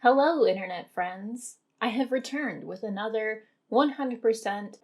Hello, internet friends! I have returned with another 100%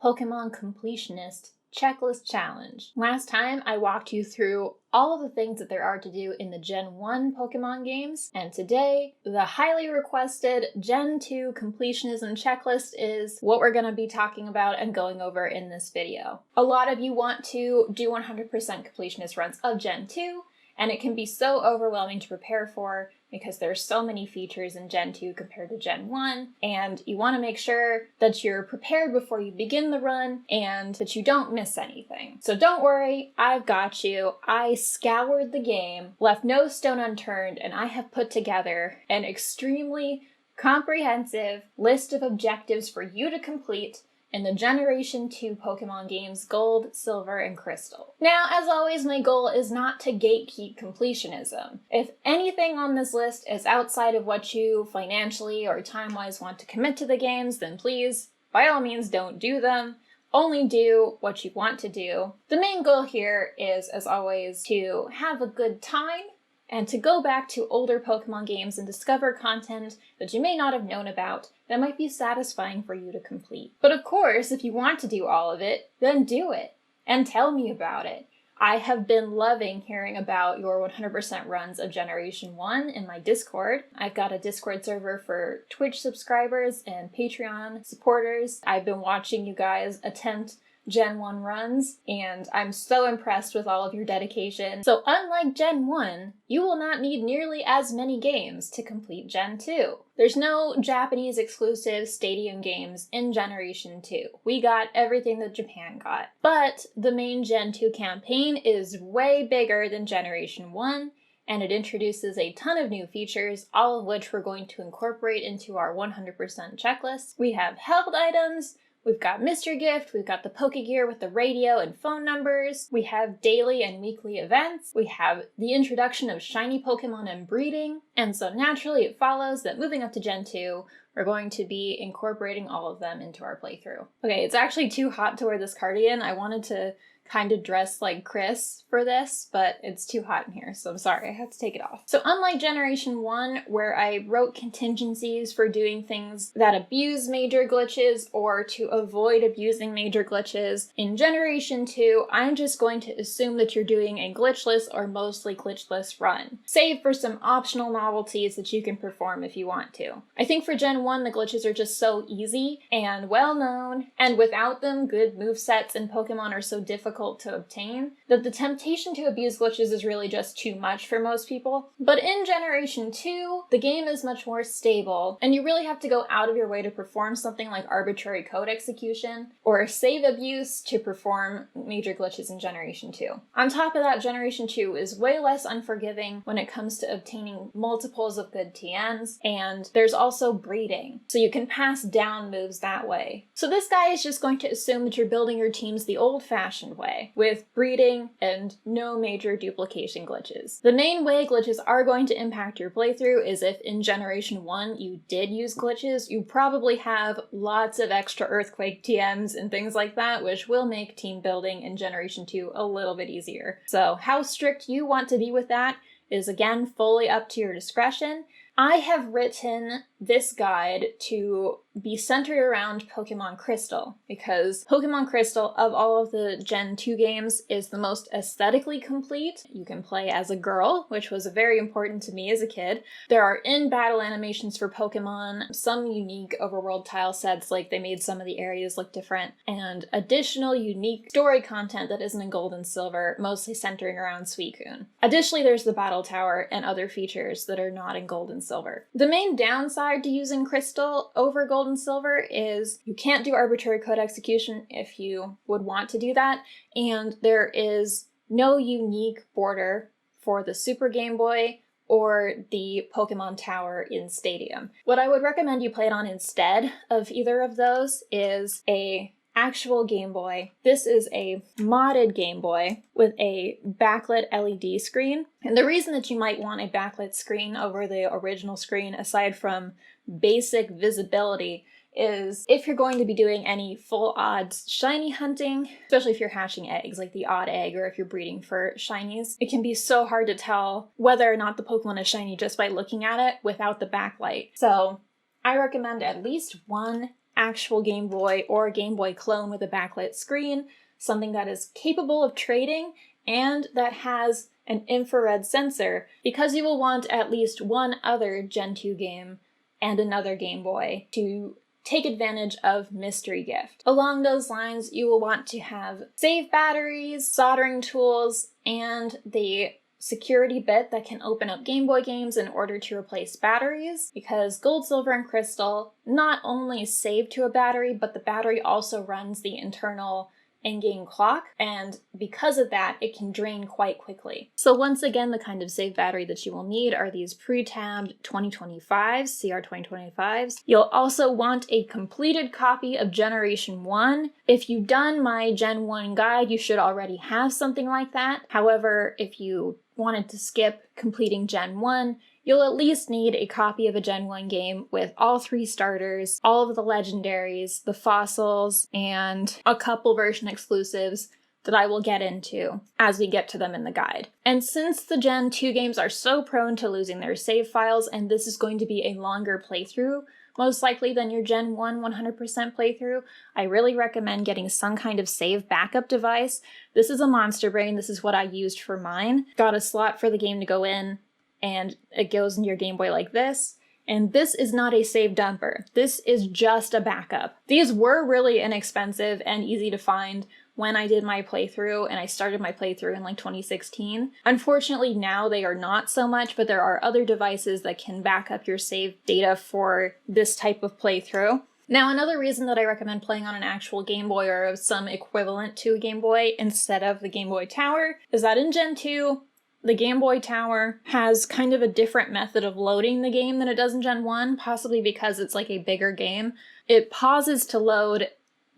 Pokemon Completionist Checklist Challenge. Last time I walked you through all of the things that there are to do in the Gen 1 Pokemon games, and today, the highly requested Gen 2 Completionism Checklist is what we're going to be talking about and going over in this video. A lot of you want to do 100% completionist runs of Gen 2, and it can be so overwhelming to prepare for because there's so many features in Gen 2 compared to Gen 1, and you want to make sure that you're prepared before you begin the run and that you don't miss anything. So don't worry, I've got you. I scoured the game, left no stone unturned, and I have put together an extremely comprehensive list of objectives for you to complete in the Generation 2 Pokemon games Gold, Silver, and Crystal. Now, as always, my goal is not to gatekeep completionism. If anything on this list is outside of what you financially or time-wise want to commit to the games, then please, by all means, don't do them. Only do what you want to do. The main goal here is, as always, to have a good time and to go back to older Pokemon games and discover content that you may not have known about that might be satisfying for you to complete. But of course, if you want to do all of it, then do it, and tell me about it. I have been loving hearing about your 100% runs of Generation 1 in my Discord. I've got a Discord server for Twitch subscribers and Patreon supporters. I've been watching you guys attempt Gen 1 runs, and I'm so impressed with all of your dedication. So unlike Gen 1, you will not need nearly as many games to complete Gen 2. There's no Japanese exclusive stadium games in Generation 2. We got everything that Japan got. But the main Gen 2 campaign is way bigger than Generation 1, and it introduces a ton of new features, all of which we're going to incorporate into our 100% checklist. We have held items, we've got Mr. Gift, we've got the Pokegear with the radio and phone numbers, we have daily and weekly events, we have the introduction of shiny Pokemon and breeding, and so naturally it follows that moving up to Gen 2, we're going to be incorporating all of them into our playthrough. Okay, it's actually too hot to wear this cardigan. I wanted to kind of dress like Chris for this, but it's too hot in here, so I'm sorry, I had to take it off. So unlike Generation 1, where I wrote contingencies for doing things that abuse major glitches or to avoid abusing major glitches, in Generation 2, I'm just going to assume that you're doing a glitchless or mostly glitchless run, save for some optional novelties that you can perform if you want to. I think for Gen 1, the glitches are just so easy and well known, and without them, good movesets in Pokemon are so difficult to obtain that the temptation to abuse glitches is really just too much for most people. But in Generation 2, the game is much more stable, and you really have to go out of your way to perform something like arbitrary code execution or save abuse to perform major glitches in Generation 2. On top of that, Generation 2 is way less unforgiving when it comes to obtaining multiples of good TMs, and there's also breeding, so you can pass down moves that way. So this guy is just going to assume that you're building your teams the old-fashioned way, with breeding and no major duplication glitches. The main way glitches are going to impact your playthrough is if in Generation 1 you did use glitches, you probably have lots of extra Earthquake TMs and things like that, which will make team building in Generation 2 a little bit easier. So how strict you want to be with that is again fully up to your discretion. I have written this guide to be centered around Pokemon Crystal, because Pokemon Crystal, of all of the Gen 2 games, is the most aesthetically complete. You can play as a girl, which was very important to me as a kid. There are in-battle animations for Pokemon, some unique overworld tile sets, like they made some of the areas look different, and additional unique story content that isn't in Gold and Silver, mostly centering around Suicune. Additionally, there's the Battle Tower and other features that are not in Gold and Silver. The main downside to using Crystal over Gold and Silver is you can't do arbitrary code execution if you would want to do that, and there is no unique border for the Super Game Boy or the Pokemon Tower in Stadium. What I would recommend you play it on instead of either of those is a actual Game Boy. This is a modded Game Boy with a backlit LED screen. And the reason that you might want a backlit screen over the original screen, aside from basic visibility, is if you're going to be doing any full odds shiny hunting, especially if you're hatching eggs, like the odd egg, or if you're breeding for shinies, it can be so hard to tell whether or not the Pokemon is shiny just by looking at it without the backlight. So I recommend at least one actual Game Boy or Game Boy clone with a backlit screen, something that is capable of trading and that has an infrared sensor, because you will want at least one other Gen 2 game and another Game Boy to take advantage of Mystery Gift. Along those lines, you will want to have save batteries, soldering tools, and the security bit that can open up Game Boy games in order to replace batteries, because Gold, Silver, and Crystal not only save to a battery, but the battery also runs the internal in-game clock, and because of that, it can drain quite quickly. So once again, the kind of save battery that you will need are these pre-tabbed 2025s, CR 2025s. You'll also want a completed copy of Generation 1. If you've done my Gen 1 guide, you should already have something like that. However, if you wanted to skip completing Gen 1, you'll at least need a copy of a Gen 1 game with all 3 starters, all of the legendaries, the fossils, and a couple version exclusives that I will get into as we get to them in the guide. And since the Gen 2 games are so prone to losing their save files, and this is going to be a longer playthrough, most likely than your Gen 1 100% playthrough, I really recommend getting some kind of save backup device. This is a Monster Brain. This is what I used for mine. Got a slot for the game to go in, and it goes into your Game Boy like this. And this is not a save dumper. This is just a backup. These were really inexpensive and easy to find when I did my playthrough, and I started my playthrough in like 2016. Unfortunately, now they are not so much, but there are other devices that can back up your save data for this type of playthrough. Now, another reason that I recommend playing on an actual Game Boy or of some equivalent to a Game Boy instead of the Game Boy Tower is that in Gen 2, the Game Boy Tower has kind of a different method of loading the game than it does in Gen 1, possibly because it's like a bigger game. It pauses to load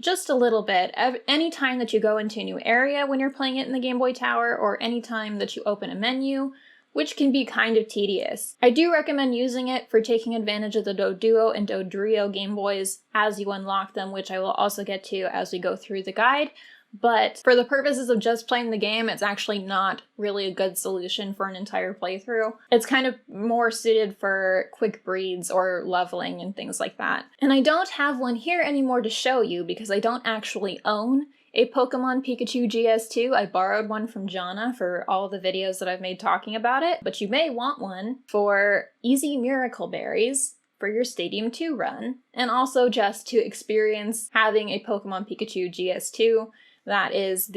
just a little bit any time that you go into a new area when you're playing it in the Game Boy Tower, or any time that you open a menu, which can be kind of tedious. I do recommend using it for taking advantage of the Doduo and Dodrio Game Boys as you unlock them, which I will also get to as we go through the guide. But for the purposes of just playing the game, it's actually not really a good solution for an entire playthrough. It's kind of more suited for quick breeds or leveling and things like that. And I don't have one here anymore to show you because I don't actually own a Pokemon Pikachu GS2. I borrowed one from Jana for all the videos that I've made talking about it, but you may want one for easy Miracle Berries for your Stadium 2 run, and also just to experience having a Pokemon Pikachu GS2. That is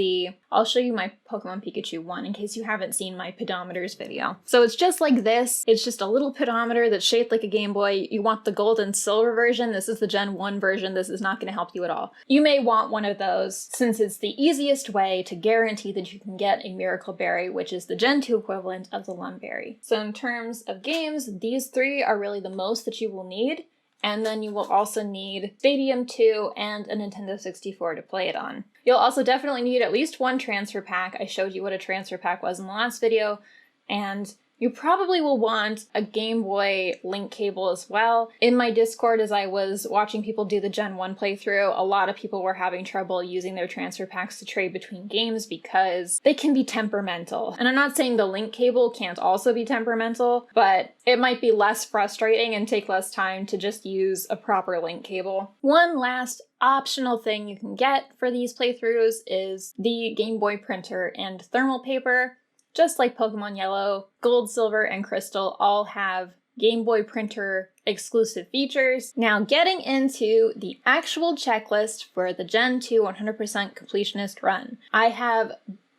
I'll show you my Pokemon Pikachu 1 in case you haven't seen my pedometers video. So it's just like this. It's just a little pedometer that's shaped like a Game Boy. You want the gold and silver version. This is the Gen 1 version. This is not going to help you at all. You may want one of those since it's the easiest way to guarantee that you can get a Miracle Berry, which is the Gen 2 equivalent of the Lumberry. So in terms of games, these 3 are really the most that you will need. And then you will also need Stadium 2 and a Nintendo 64 to play it on. You'll also definitely need at least one transfer pack. I showed you what a transfer pack was in the last video. And you probably will want a Game Boy link cable as well. In my Discord, as I was watching people do the Gen 1 playthrough, a lot of people were having trouble using their transfer packs to trade between games because they can be temperamental. And I'm not saying the link cable can't also be temperamental, but it might be less frustrating and take less time to just use a proper link cable. One last optional thing you can get for these playthroughs is the Game Boy printer and thermal paper. Just like Pokemon Yellow, Gold, Silver, and Crystal all have Game Boy printer exclusive features. Now getting into the actual checklist for the Gen 2 100% completionist run. I have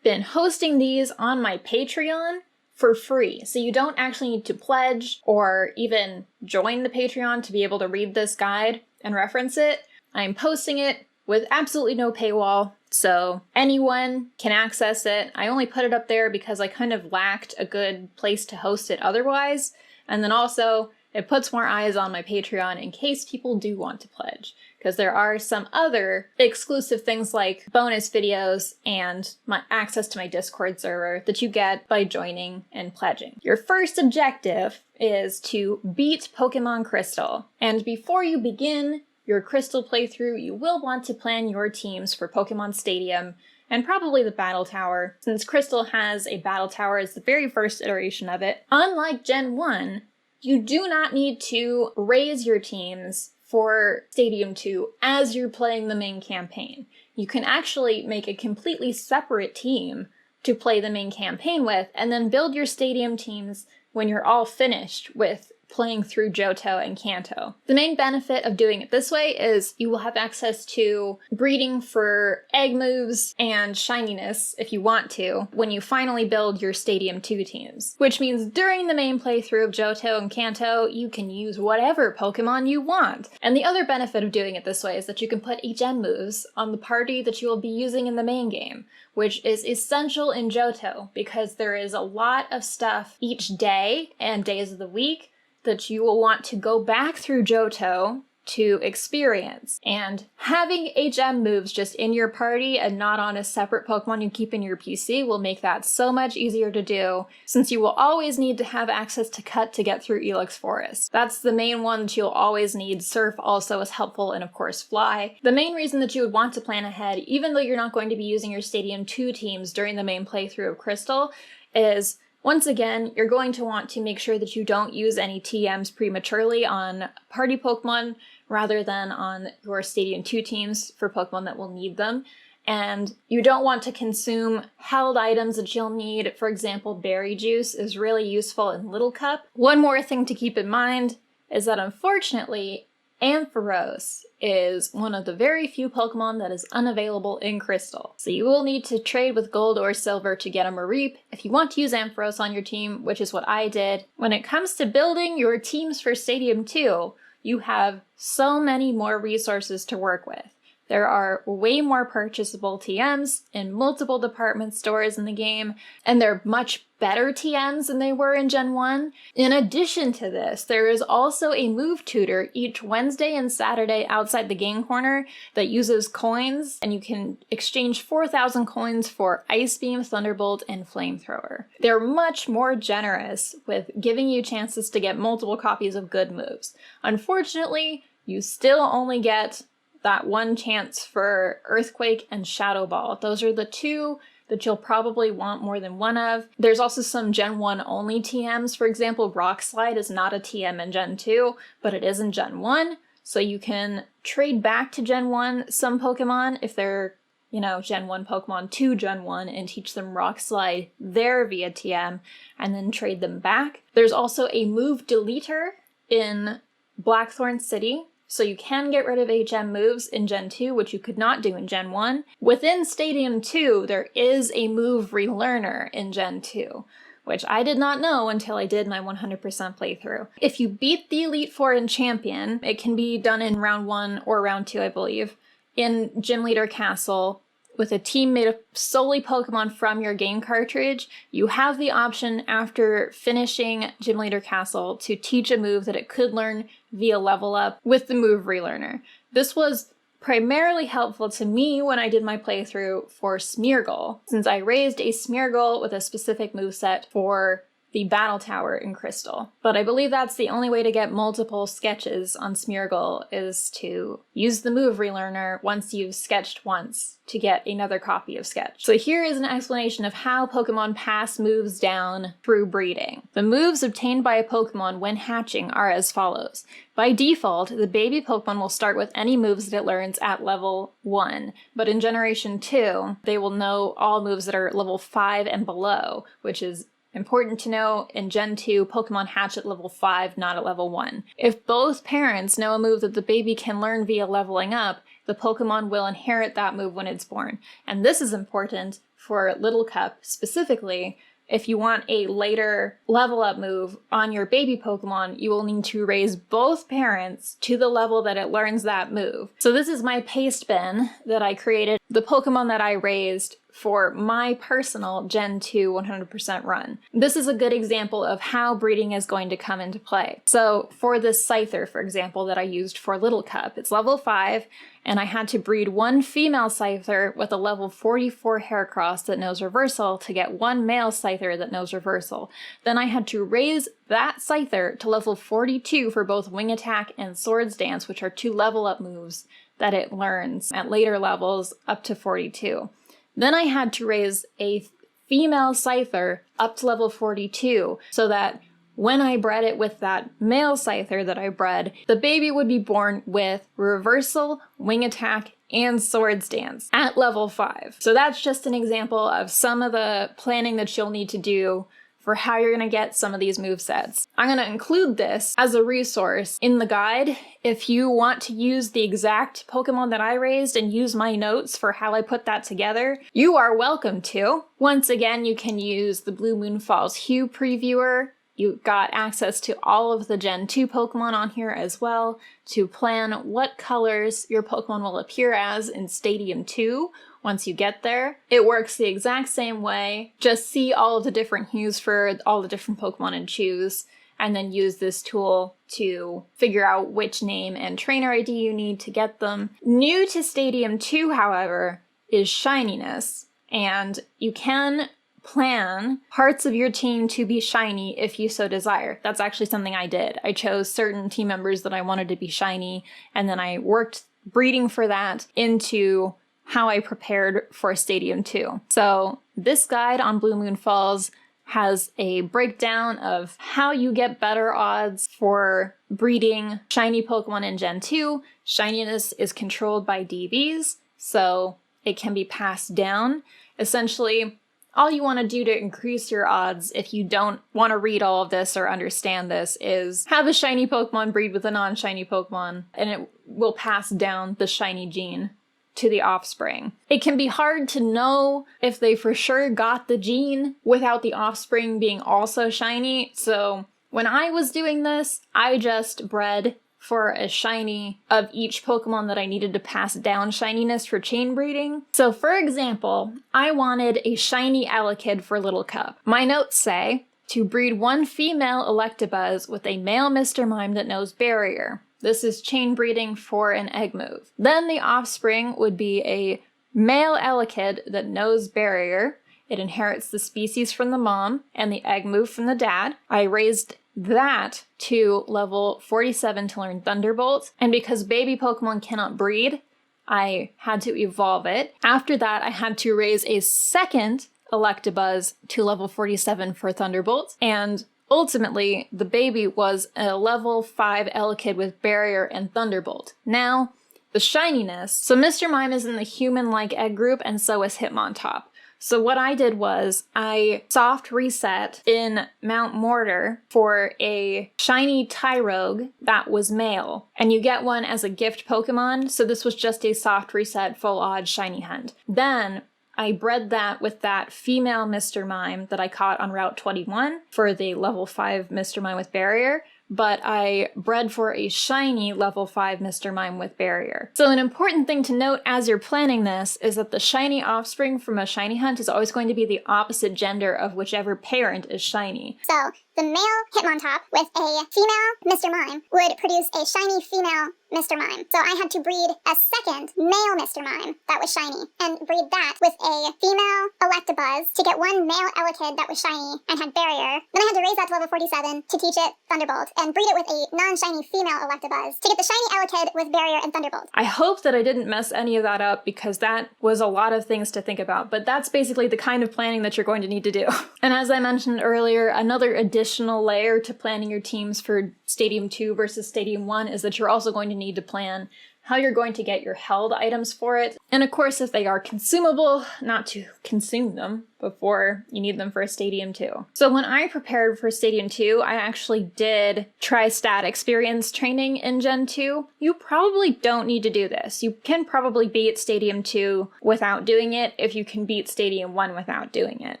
been hosting these on my Patreon for free, so you don't actually need to pledge or even join the Patreon to be able to read this guide and reference it. I'm posting it with absolutely no paywall, so anyone can access it. I only put it up there because I kind of lacked a good place to host it otherwise. And then also, it puts more eyes on my Patreon in case people do want to pledge, because there are some other exclusive things like bonus videos and my access to my Discord server that you get by joining and pledging. Your first objective is to beat Pokemon Crystal. And before you begin, your Crystal playthrough, you will want to plan your teams for Pokemon Stadium and probably the Battle Tower, since Crystal has a Battle Tower as the very first iteration of it. Unlike Gen 1, you do not need to raise your teams for Stadium 2 as you're playing the main campaign. You can actually make a completely separate team to play the main campaign with, and then build your Stadium teams when you're all finished with playing through Johto and Kanto. The main benefit of doing it this way is you will have access to breeding for egg moves and shininess if you want to when you finally build your Stadium 2 teams. Which means during the main playthrough of Johto and Kanto, you can use whatever Pokemon you want. And the other benefit of doing it this way is that you can put HM moves on the party that you will be using in the main game, which is essential in Johto because there is a lot of stuff each day and days of the week that you will want to go back through Johto to experience. And having HM moves just in your party and not on a separate Pokemon you keep in your PC will make that so much easier to do, since you will always need to have access to Cut to get through Elix Forest. That's the main one that you'll always need. Surf also is helpful, and of course Fly. The main reason that you would want to plan ahead, even though you're not going to be using your Stadium 2 teams during the main playthrough of Crystal, is once again, you're going to want to make sure that you don't use any TMs prematurely on party Pokemon rather than on your Stadium 2 teams for Pokemon that will need them. And you don't want to consume held items that you'll need. For example, berry juice is really useful in Little Cup. One more thing to keep in mind is that unfortunately, Ampharos is one of the very few Pokemon that is unavailable in Crystal. So you will need to trade with Gold or Silver to get a Mareep if you want to use Ampharos on your team, which is what I did. When it comes to building your teams for Stadium 2, you have so many more resources to work with. There are way more purchasable TMs in multiple department stores in the game, and they're much better TMs than they were in Gen 1. In addition to this, there is also a move tutor each Wednesday and Saturday outside the game corner that uses coins, and you can exchange 4,000 coins for Ice Beam, Thunderbolt, and Flamethrower. They're much more generous with giving you chances to get multiple copies of good moves. Unfortunately, you still only get that one chance for Earthquake and Shadow Ball. Those are the two that you'll probably want more than one of. There's also some Gen 1 only TMs. For example, Rock Slide is not a TM in Gen 2, but it is in Gen 1. So you can trade back to Gen 1 some Pokemon if they're, Gen 1 Pokemon to Gen 1 and teach them Rock Slide there via TM and then trade them back. There's also a move deleter in Blackthorn City, so you can get rid of HM moves in Gen 2, which you could not do in Gen 1. Within Stadium 2, there is a move relearner in Gen 2, which I did not know until I did my 100% playthrough. If you beat the Elite Four in Champion, it can be done in Round 1 or Round 2, I believe, in Gym Leader Castle, with a team made of solely Pokemon from your game cartridge, you have the option after finishing Gym Leader Castle to teach a move that it could learn via level up with the move relearner. This was primarily helpful to me when I did my playthrough for Smeargle, since I raised a Smeargle with a specific moveset for the Battle Tower in Crystal. But I believe that's the only way to get multiple sketches on Smeargle, is to use the move relearner once you've sketched once to get another copy of Sketch. So here is an explanation of how Pokemon pass moves down through breeding. The moves obtained by a Pokemon when hatching are as follows. By default, the baby Pokemon will start with any moves that it learns at level 1, but in Generation 2, they will know all moves that are level 5 and below, which is important to know. In Gen 2, Pokemon hatch at level 5, not at level 1. If both parents know a move that the baby can learn via leveling up, the Pokemon will inherit that move when it's born. And this is important for Little Cup specifically. If you want a later level up move on your baby Pokemon, you will need to raise both parents to the level that it learns that move. So this is my paste bin that I created. The Pokemon that I raised for my personal Gen 2 100% run. This is a good example of how breeding is going to come into play. So for this Scyther, for example, that I used for Little Cup, it's level 5, and I had to breed one female Scyther with a level 44 Heracross that knows Reversal to get one male Scyther that knows Reversal. Then I had to raise that Scyther to level 42 for both Wing Attack and Swords Dance, which are 2 level up moves that it learns at later levels up to 42. Then I had to raise a female Scyther up to level 42 so that when I bred it with that male Scyther that I bred, the baby would be born with Reversal, Wing Attack, and Swords Dance at level 5. So that's just an example of some of the planning that you'll need to do for how you're going to get some of these movesets. I'm going to include this as a resource in the guide. If you want to use the exact Pokemon that I raised and use my notes for how I put that together, you are welcome to. Once again, you can use the Blue Moon Falls Hue Previewer. You got access to all of the Gen 2 Pokemon on here as well to plan what colors your Pokemon will appear as in Stadium 2 once you get there. It works the exact same way. Just see all of the different hues for all the different Pokemon and choose, and then use this tool to figure out which name and trainer ID you need to get them. New to Stadium 2, however, is shininess, and you can plan parts of your team to be shiny if you so desire. That's actually something I did. I chose certain team members that I wanted to be shiny, and then I worked breeding for that into how I prepared for Stadium 2. So this guide on Blue Moon Falls has a breakdown of how you get better odds for breeding shiny Pokemon in Gen 2. Shininess is controlled by DVs, so it can be passed down. Essentially, all you want to do to increase your odds, if you don't want to read all of this or understand this, is have a shiny Pokemon breed with a non-shiny Pokemon, and it will pass down the shiny gene to the offspring. It can be hard to know if they for sure got the gene without the offspring being also shiny, so when I was doing this, I just bred for a shiny of each Pokemon that I needed to pass down shininess for chain breeding. So for example, I wanted a shiny Elekid for Little Cup. My notes say to breed one female Electabuzz with a male Mr. Mime that knows Barrier. This is chain breeding for an egg move. Then the offspring would be a male Elekid that knows Barrier. It inherits the species from the mom and the egg move from the dad. I raised that to level 47 to learn Thunderbolt, and because baby Pokemon cannot breed, I had to evolve it. After that, I had to raise a second Electabuzz to level 47 for Thunderbolt, and ultimately, the baby was a level 5 Elekid with Barrier and Thunderbolt. Now, the shininess. So Mr. Mime is in the human-like egg group, and so is Hitmontop. So what I did was I soft reset in Mount Mortar for a shiny Tyrogue that was male. And you get one as a gift Pokemon, so this was just a soft reset full odds shiny hunt. Then I bred that with that female Mr. Mime that I caught on Route 21 for the level 5 Mr. Mime with Barrier, but I bred for a shiny level 5 Mr. Mime with Barrier. So an important thing to note as you're planning this is that the shiny offspring from a shiny hunt is always going to be the opposite gender of whichever parent is shiny. So the male Hitmontop with a female Mr. Mime would produce a shiny female Mr. Mime. So I had to breed a second male Mr. Mime that was shiny, and breed that with a female Electabuzz to get one male Elekid that was shiny and had Barrier. Then I had to raise that to level 47 to teach it Thunderbolt, and breed it with a non-shiny female Electabuzz to get the shiny Elekid with Barrier and Thunderbolt. I hope that I didn't mess any of that up, because that was a lot of things to think about, but that's basically the kind of planning that you're going to need to do. And as I mentioned earlier, another additional layer to planning your teams for Stadium 2 versus Stadium 1 is that you're also going to need to plan how you're going to get your held items for it. And of course, if they are consumable, not to consume them before you need them for Stadium 2. So when I prepared for Stadium 2, I actually did Tri-Stat experience training in Gen 2. You probably don't need to do this. You can probably beat Stadium 2 without doing it if you can beat Stadium 1 without doing it.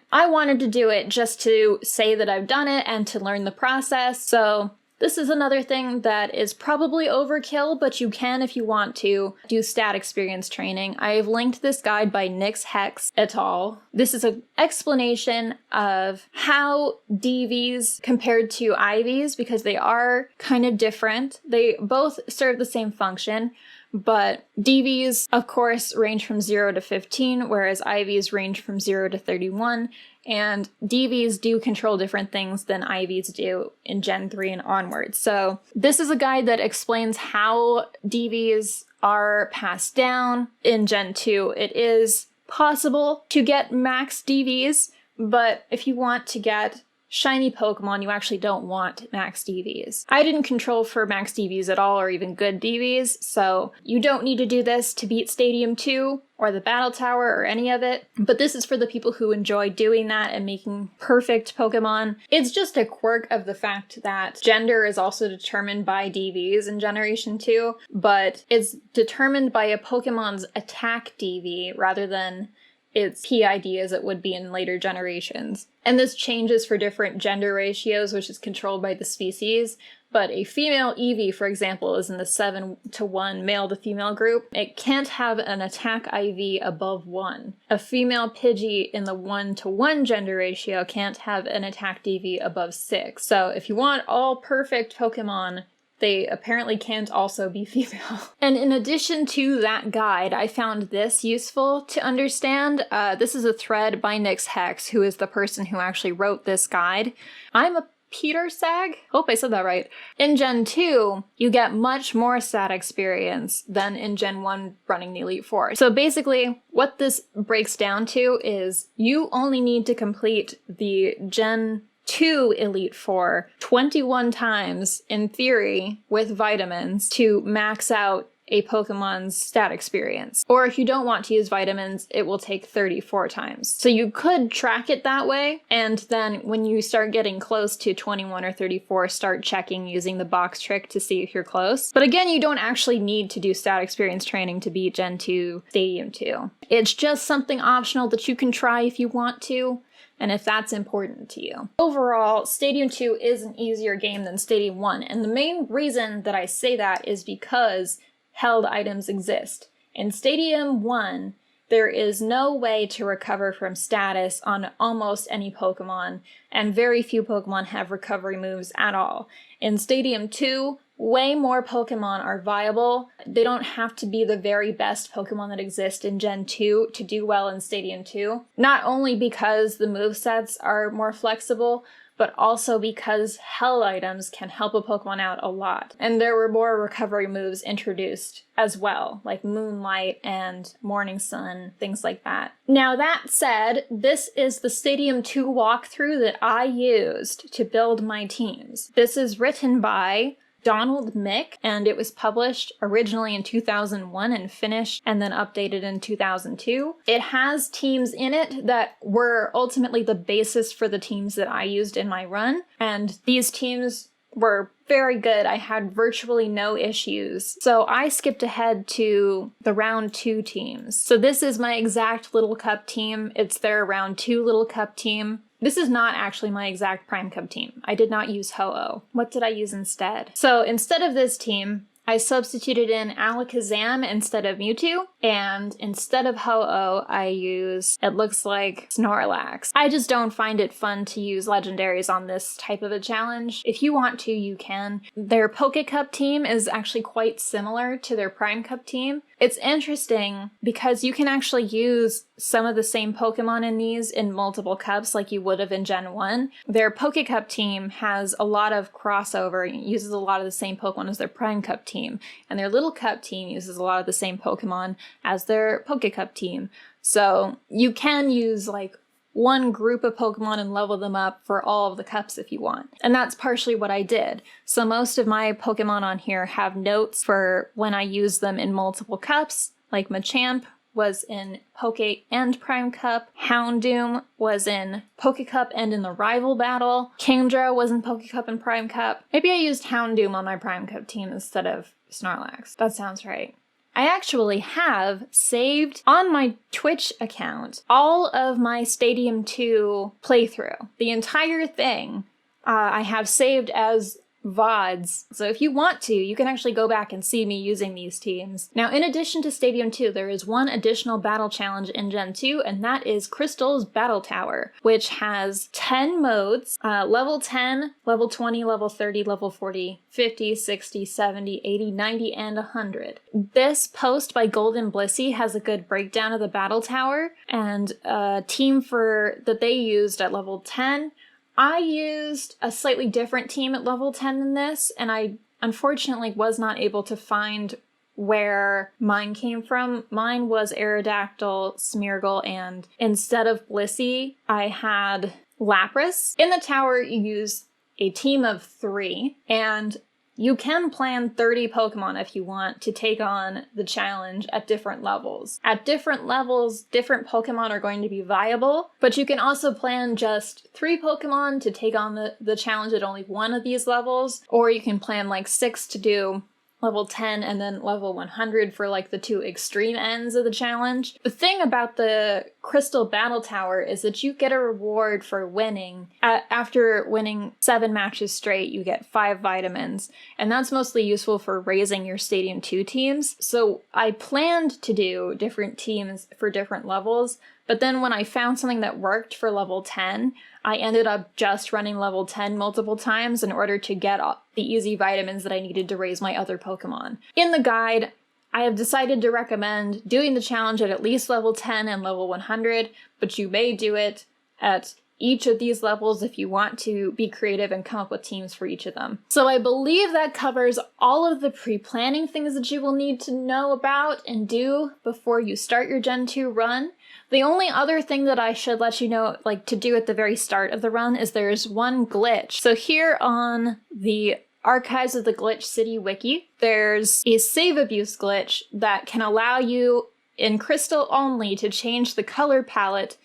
I wanted to do it just to say that I've done it and to learn the process, so This is another thing that is probably overkill, but you can, if you want to, do stat experience training. I've linked this guide by Nix Hex et al. This is an explanation of how DVs compared to IVs, because they are kind of different. They both serve the same function, but DVs, of course, range from 0 to 15, whereas IVs range from 0 to 31. And DVs do control different things than IVs do in Gen 3 and onwards. So this is a guide that explains how DVs are passed down in Gen 2. It is possible to get max DVs, but if you want to get shiny Pokemon, you actually don't want max DVs. I didn't control for max DVs at all, or even good DVs, so you don't need to do this to beat Stadium 2 or the Battle Tower or any of it, but this is for the people who enjoy doing that and making perfect Pokemon. It's just a quirk of the fact that gender is also determined by DVs in Generation 2, but it's determined by a Pokemon's attack DV rather than its PID as it would be in later generations. And this changes for different gender ratios, which is controlled by the species. But a female Eevee, for example, is in the 7-to-1 male to female group. It can't have an attack IV above 1. A female Pidgey in the 1-to-1 gender ratio can't have an attack DV above 6. So if you want all perfect Pokemon, they apparently can't also be female. And in addition to that guide, I found this useful to understand. This is a thread by Nix Hex, who is the person who actually wrote this guide. I'm a Peter Sag? Hope I said that right. In Gen 2, you get much more stat experience than in Gen 1 running the Elite Four. So basically, what this breaks down to is you only need to complete the Gen 2 Elite Four 21 times, in theory, with vitamins to max out a Pokemon's stat experience. Or if you don't want to use vitamins, it will take 34 times. So you could track it that way, and then when you start getting close to 21 or 34, start checking using the box trick to see if you're close. But again, you don't actually need to do stat experience training to beat Gen 2 Stadium 2. It's just something optional that you can try if you want to, and if that's important to you. Overall, Stadium 2 is an easier game than Stadium 1, and the main reason that I say that is because held items exist. In Stadium 1, there is no way to recover from status on almost any Pokemon, and very few Pokemon have recovery moves at all. In Stadium 2, way more Pokemon are viable. They don't have to be the very best Pokemon that exist in Gen 2 to do well in Stadium 2. Not only because the movesets are more flexible, but also because held items can help a Pokemon out a lot. And there were more recovery moves introduced as well, like Moonlight and Morning Sun, things like that. Now that said, this is the Stadium 2 walkthrough that I used to build my teams. This is written by Donald Mick, and it was published originally in 2001 and finished and then updated in 2002. It has teams in it that were ultimately the basis for the teams that I used in my run, and these teams were very good. I had virtually no issues. So I skipped ahead to the round 2 teams. So this is my exact Little Cup team. It's their round 2 Little Cup team. This is not actually my exact Prime Cup team. I did not use Ho-Oh. What did I use instead? So instead of this team, I substituted in Alakazam instead of Mewtwo, and instead of Ho-Oh, I use, it looks like, Snorlax. I just don't find it fun to use legendaries on this type of a challenge. If you want to, you can. Their Poke Cup team is actually quite similar to their Prime Cup team. It's interesting because you can actually use some of the same Pokemon in these in multiple cups like you would have in Gen 1. Their Poke Cup team has a lot of crossover, uses a lot of the same Pokemon as their Prime Cup team, and their Little Cup team uses a lot of the same Pokemon as their Poke Cup team. So you can use like one group of Pokemon and level them up for all of the cups if you want. And that's partially what I did. So most of my Pokemon on here have notes for when I use them in multiple cups, like Machamp was in Poke and Prime Cup, Houndoom was in Poke Cup and in the rival battle, Kingdra was in Poke Cup and Prime Cup. Maybe I used Houndoom on my Prime Cup team instead of Snorlax. That sounds right. I actually have saved on my Twitch account all of my Stadium 2 playthrough. The entire thing I have saved as VODs. So if you want to, you can actually go back and see me using these teams. Now, in addition to Stadium 2, there is one additional battle challenge in Gen 2, and that is Crystal's Battle Tower, which has 10 modes, level 10, level 20, level 30, level 40, 50, 60, 70, 80, 90, and 100. This post by Golden Blissey has a good breakdown of the Battle Tower, and a team that they used at level 10. I used a slightly different team at level 10 than this, and I unfortunately was not able to find where mine came from. Mine was Aerodactyl, Smeargle, and instead of Blissey, I had Lapras. In the tower, you use a team of 3, and you can plan 30 Pokemon if you want to take on the challenge at different levels. At different levels, different Pokemon are going to be viable, but you can also plan just 3 Pokemon to take on the challenge at only one of these levels, or you can plan like 6 to do level 10 and then level 100 for like the 2 extreme ends of the challenge. The thing about the Crystal Battle Tower is that you get a reward for winning. After winning 7 matches straight, you get 5 vitamins, and that's mostly useful for raising your Stadium 2 teams. So I planned to do different teams for different levels, but then when I found something that worked for level 10, I ended up just running level 10 multiple times in order to get the easy vitamins that I needed to raise my other Pokemon. In the guide, I have decided to recommend doing the challenge at least level 10 and level 100, but you may do it at each of these levels if you want to be creative and come up with teams for each of them. So I believe that covers all of the pre-planning things that you will need to know about and do before you start your Gen 2 run. The only other thing that I should let you know, like to do at the very start of the run, is there's one glitch. So here on the Archives of the Glitch City wiki, there's a save abuse glitch that can allow you, in Crystal only, to change the color palette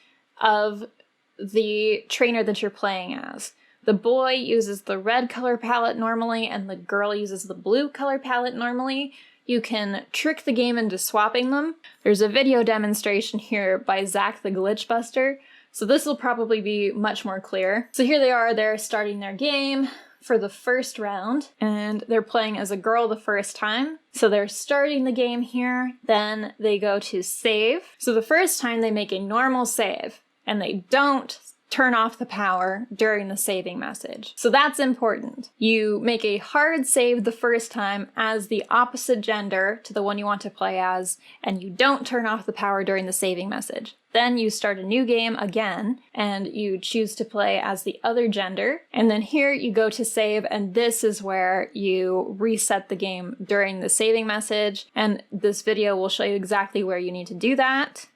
of the trainer that you're playing as. The boy uses the red color palette normally, and the girl uses the blue color palette normally. You can trick the game into swapping them. There's a video demonstration here by Zach the Glitchbuster, so this will probably be much more clear. So here they are, they're starting their game for the first round, and they're playing as a girl the first time. So they're starting the game here, then they go to save. So the first time they make a normal save, and they don't turn off the power during the saving message. So that's important. You make a hard save the first time as the opposite gender to the one you want to play as, and you don't turn off the power during the saving message. Then you start a new game again, and you choose to play as the other gender, and then here you go to save, and this is where you reset the game during the saving message, and this video will show you exactly where you need to do that.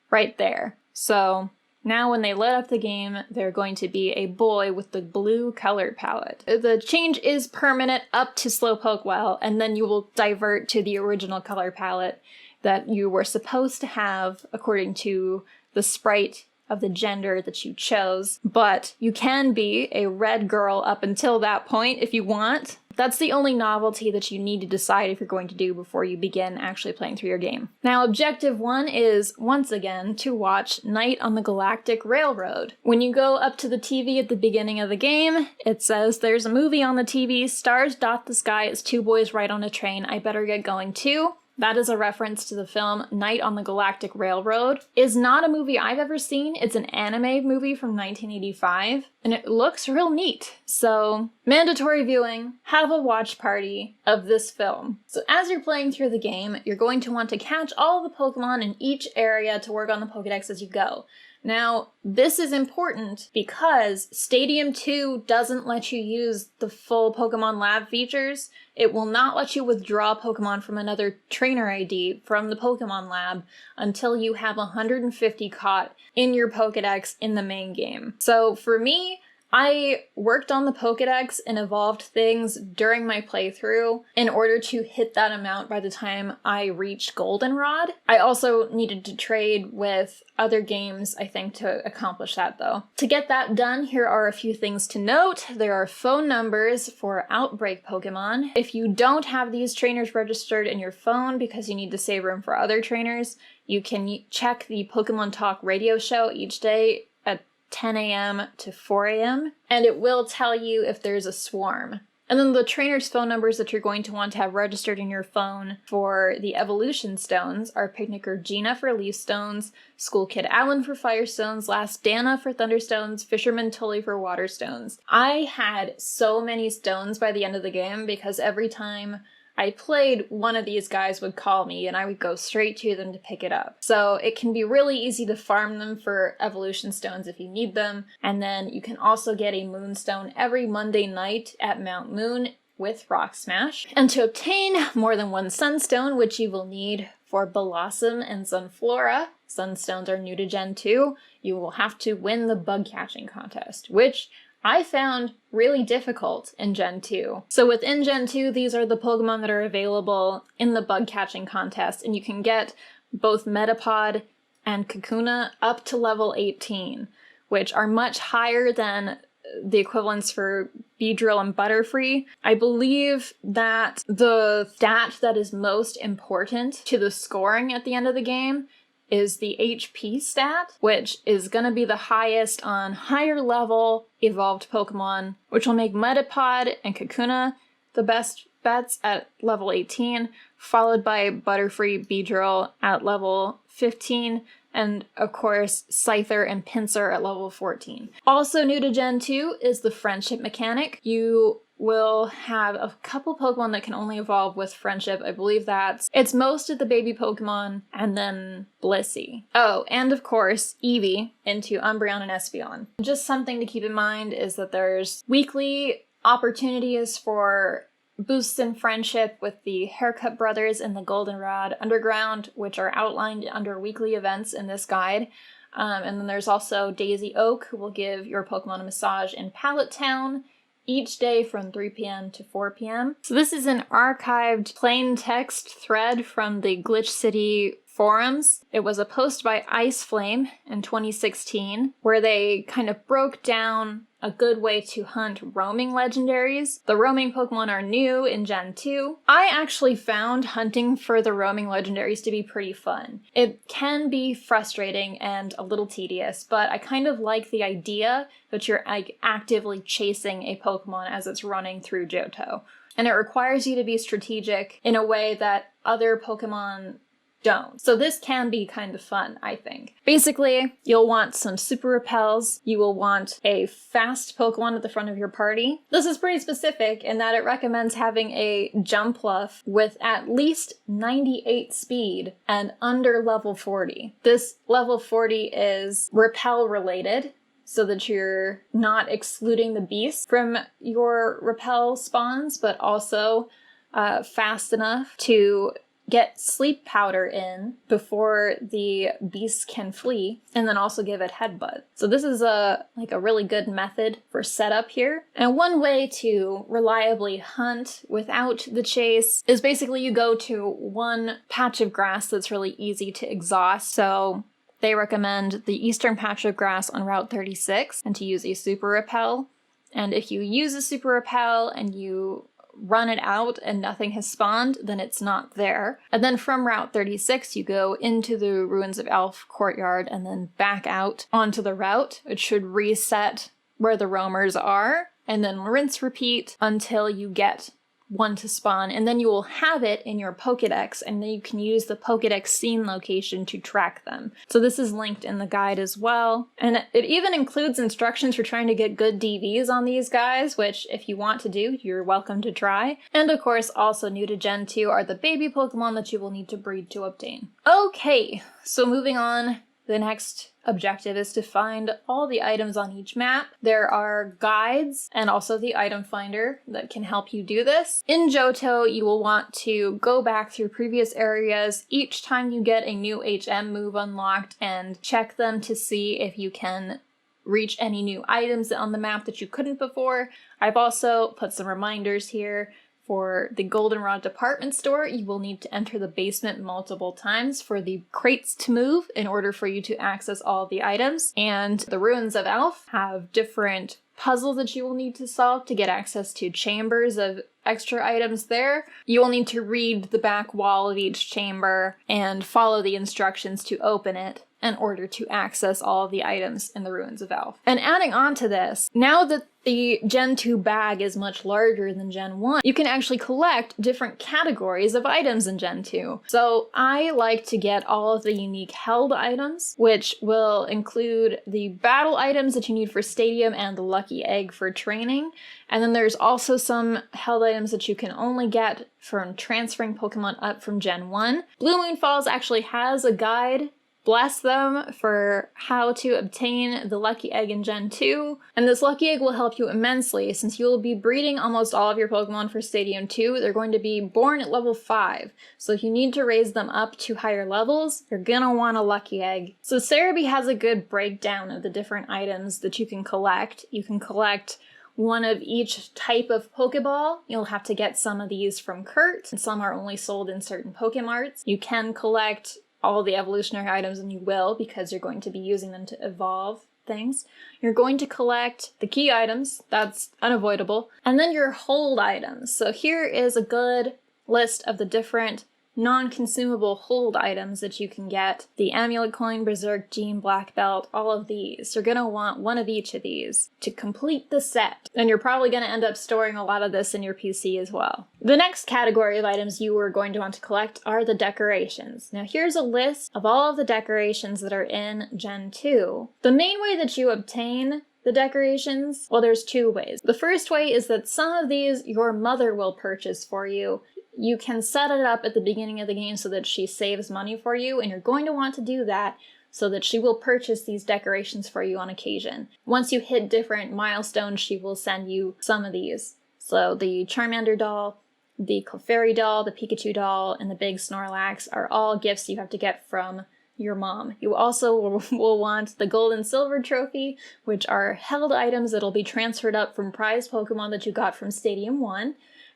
Right there. So now when they load up the game, they're going to be a boy with the blue color palette. The change is permanent up to Slowpoke Well, and then you will divert to the original color palette that you were supposed to have according to the sprite of the gender that you chose. But you can be a red girl up until that point if you want. That's the only novelty that you need to decide if you're going to do before you begin actually playing through your game. Now, objective 1 is, once again, to watch Night on the Galactic Railroad. When you go up to the TV at the beginning of the game, it says, "There's a movie on the TV, stars dot the sky, it's 2 boys ride on a train, I better get going too." That is a reference to the film Night on the Galactic Railroad. It's not a movie I've ever seen. It's an anime movie from 1985, and it looks real neat. So, mandatory viewing, have a watch party of this film. So as you're playing through the game, you're going to want to catch all the Pokemon in each area to work on the Pokedex as you go. Now, this is important because Stadium 2 doesn't let you use the full Pokemon Lab features. It will not let you withdraw Pokemon from another trainer ID from the Pokemon Lab until you have 150 caught in your Pokedex in the main game. So for me, I worked on the Pokedex and evolved things during my playthrough in order to hit that amount by the time I reached Goldenrod. I also needed to trade with other games, I think, to accomplish that though. To get that done, here are a few things to note. There are phone numbers for Outbreak Pokemon. If you don't have these trainers registered in your phone because you need to save room for other trainers, you can check the Pokemon Talk radio show each day at 10 a.m. to 4 a.m. and it will tell you if there's a swarm. And then the trainer's phone numbers that you're going to want to have registered in your phone for the evolution stones are Picnicker Gina for leaf stones, School Kid Alan for fire stones, Last Dana for thunderstones, Fisherman Tully for water stones. I had so many stones by the end of the game because every time I played, one of these guys would call me and I would go straight to them to pick it up. So it can be really easy to farm them for evolution stones if you need them. And then you can also get a moonstone every Monday night at Mount Moon with Rock Smash. And to obtain more than one sunstone, which you will need for Blossom and Sunflora, sunstones are new to Gen 2, you will have to win the bug catching contest, which I found really difficult in Gen 2. So within Gen 2, these are the Pokemon that are available in the bug catching contest, and you can get both Metapod and Kakuna up to level 18, which are much higher than the equivalents for Beedrill and Butterfree. I believe that the stat that is most important to the scoring at the end of the game is the HP stat, which is going to be the highest on higher level evolved Pokemon, which will make Metapod and Kakuna the best bets at level 18, followed by Butterfree, Beedrill at level 15, and of course Scyther and Pinsir at level 14. Also new to Gen 2 is the friendship mechanic. You will have a couple Pokemon that can only evolve with friendship. I believe it's most of the baby Pokemon and then Blissey. Oh, and of course Eevee into Umbreon and Espeon. Just something to keep in mind is that there's weekly opportunities for boosts in friendship with the Haircut Brothers and the Goldenrod Underground, which are outlined under weekly events in this guide. And then there's also Daisy Oak, who will give your Pokemon a massage in Pallet Town each day from 3 p.m. to 4 p.m. So this is an archived plain text thread from the Glitch City forums. It was a post by Ice Flame in 2016 where they kind of broke down a good way to hunt roaming legendaries. The roaming Pokemon are new in Gen 2. I actually found hunting for the roaming legendaries to be pretty fun. It can be frustrating and a little tedious, but I kind of like the idea that you're actively chasing a Pokemon as it's running through Johto. And it requires you to be strategic in a way that other Pokemon don't. So this can be kind of fun, I think. Basically, you'll want some super repels. You will want a fast Pokemon at the front of your party. This is pretty specific in that it recommends having a Jumpluff with at least 98 speed and under level 40. This level 40 is repel related, so that you're not excluding the beast from your repel spawns, but also fast enough to get sleep powder in before the beast can flee, and then also give it headbutt. So this is a really good method for setup here. And one way to reliably hunt without the chase is basically you go to one patch of grass that's really easy to exhaust. So they recommend the eastern patch of grass on Route 36 and to use a super repel. And if you use a super repel and you run it out and nothing has spawned, then it's not there. And then from Route 36, you go into the Ruins of Elf Courtyard and then back out onto the route. It should reset where the roamers are, and then rinse repeat until you get one to spawn, and then you will have it in your Pokedex, and then you can use the Pokedex scene location to track them. So this is linked in the guide as well. And it even includes instructions for trying to get good DVs on these guys, which if you want to do, you're welcome to try. And of course, also new to Gen 2 are the baby Pokemon that you will need to breed to obtain. Okay, so moving on. The next objective is to find all the items on each map. There are guides and also the item finder that can help you do this. In Johto, you will want to go back through previous areas each time you get a new HM move unlocked and check them to see if you can reach any new items on the map that you couldn't before. I've also put some reminders here. For the Goldenrod department store, you will need to enter the basement multiple times for the crates to move in order for you to access all of the items. And the Ruins of Elf have different puzzles that you will need to solve to get access to chambers of extra items there. You will need to read the back wall of each chamber and follow the instructions to open it. in order to access all of the items in the Ruins of Elf. And adding on to this, now that the Gen 2 bag is much larger than Gen 1, you can actually collect different categories of items in Gen 2. So I like to get all of the unique held items, which will include the battle items that you need for Stadium and the lucky egg for training. And then there's also some held items that you can only get from transferring Pokemon up from Gen 1. Blue Moon Falls actually has a guide, bless them, for how to obtain the lucky egg in Gen 2. And this lucky egg will help you immensely since you will be breeding almost all of your Pokemon for Stadium 2. They're going to be born at level 5. So if you need to raise them up to higher levels, you're gonna want a lucky egg. So Celebi has a good breakdown of the different items that you can collect. You can collect one of each type of Pokeball. You'll have to get some of these from Kurt, and some are only sold in certain Pokemarts. You can collect all the evolutionary items, and you will, because you're going to be using them to evolve things. You're going to collect the key items, that's unavoidable, and then your hold items. So here is a good list of the different non-consumable hold items that you can get. The Amulet Coin, Berserk Gene, Black Belt, all of these. You're gonna want one of each of these to complete the set. And you're probably gonna end up storing a lot of this in your PC as well. The next category of items you are going to want to collect are the decorations. Now here's a list of all of the decorations that are in Gen 2. The main way that you obtain the decorations, well, there's two ways. The first way is that some of these your mother will purchase for you. You can set it up at the beginning of the game so that she saves money for you, and you're going to want to do that so that she will purchase these decorations for you on occasion. Once you hit different milestones, she will send you some of these. So the Charmander doll, the Clefairy doll, the Pikachu doll, and the big Snorlax are all gifts you have to get from your mom. You also will want the Gold and Silver trophy, which are held items that'll be transferred up from prized Pokemon that you got from Stadium 1.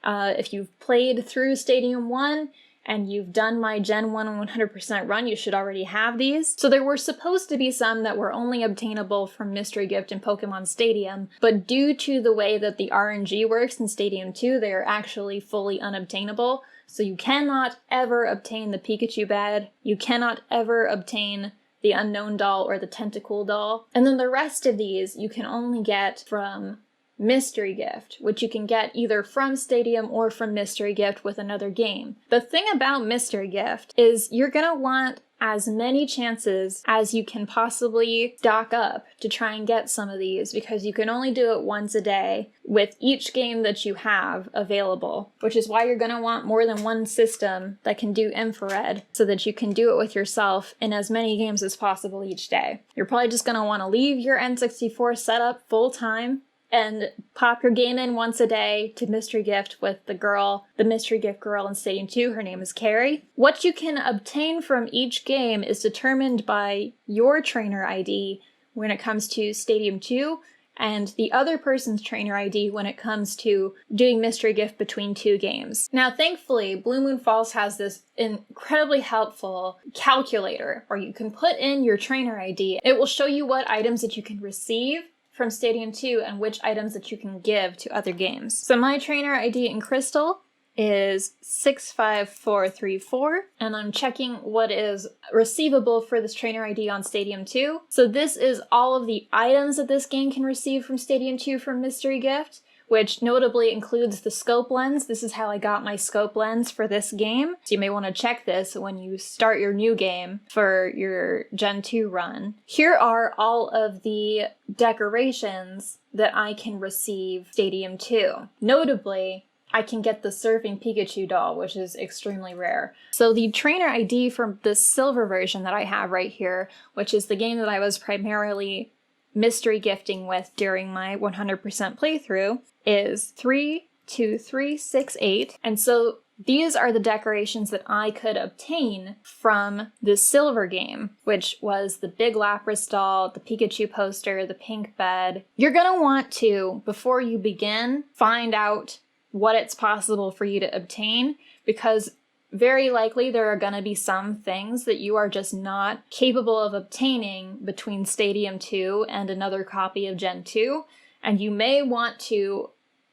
If you've played through Stadium 1 and you've done my Gen 1 100% run, you should already have these. So there were supposed to be some that were only obtainable from Mystery Gift and Pokemon Stadium, but due to the way that the RNG works in Stadium 2, they are actually fully unobtainable. So you cannot ever obtain the Pikachu bed, you cannot ever obtain the Unknown doll or the Tentacool doll. And then the rest of these you can only get from Mystery Gift, which you can get either from Stadium or from Mystery Gift with another game. The thing about Mystery Gift is you're gonna want as many chances as you can possibly stock up to try and get some of these, because you can only do it once a day with each game that you have available, which is why you're gonna want more than one system that can do infrared so that you can do it with yourself in as many games as possible each day. You're probably just gonna want to leave your N64 setup full time and pop your game in once a day to Mystery Gift with the Mystery Gift girl in Stadium 2. Her name is Carrie. What you can obtain from each game is determined by your trainer ID when it comes to Stadium 2, and the other person's trainer ID when it comes to doing Mystery Gift between two games. Now, thankfully, Blue Moon Falls has this incredibly helpful calculator where you can put in your trainer ID. It will show you what items that you can receive from Stadium 2 and which items that you can give to other games. So my trainer ID in Crystal is 65434, and I'm checking what is receivable for this trainer ID on Stadium 2. So this is all of the items that this game can receive from Stadium 2 from Mystery Gift, which notably includes the scope lens. This is how I got my scope lens for this game. So you may want to check this when you start your new game for your Gen 2 run. Here are all of the decorations that I can receive Stadium 2. Notably, I can get the Surfing Pikachu doll, which is extremely rare. So the trainer ID from the silver version that I have right here, which is the game that I was primarily mystery gifting with during my 100% playthrough, is 32368. And so these are the decorations that I could obtain from the silver game, which was the big Lapras doll, the Pikachu poster, the pink bed. You're gonna want to, before you begin, find out what it's possible for you to obtain, because very likely there are going to be some things that you are just not capable of obtaining between Stadium 2 and another copy of Gen 2, and you may want to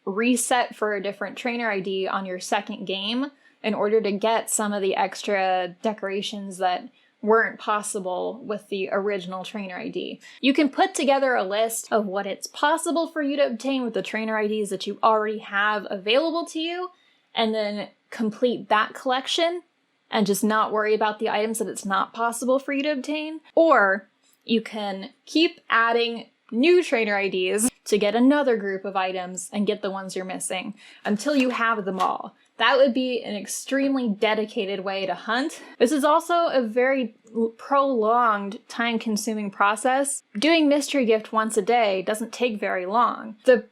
reset for a different trainer ID on your second game in order to get some of the extra decorations that weren't possible with the original trainer ID. You can put together a list of what it's possible for you to obtain with the trainer IDs that you already have available to you, and then complete that collection and just not worry about the items that it's not possible for you to obtain. Or you can keep adding new trainer IDs to get another group of items and get the ones you're missing until you have them all. That would be an extremely dedicated way to hunt. This is also a very prolonged, time-consuming process. Doing Mystery Gift once a day doesn't take very long. The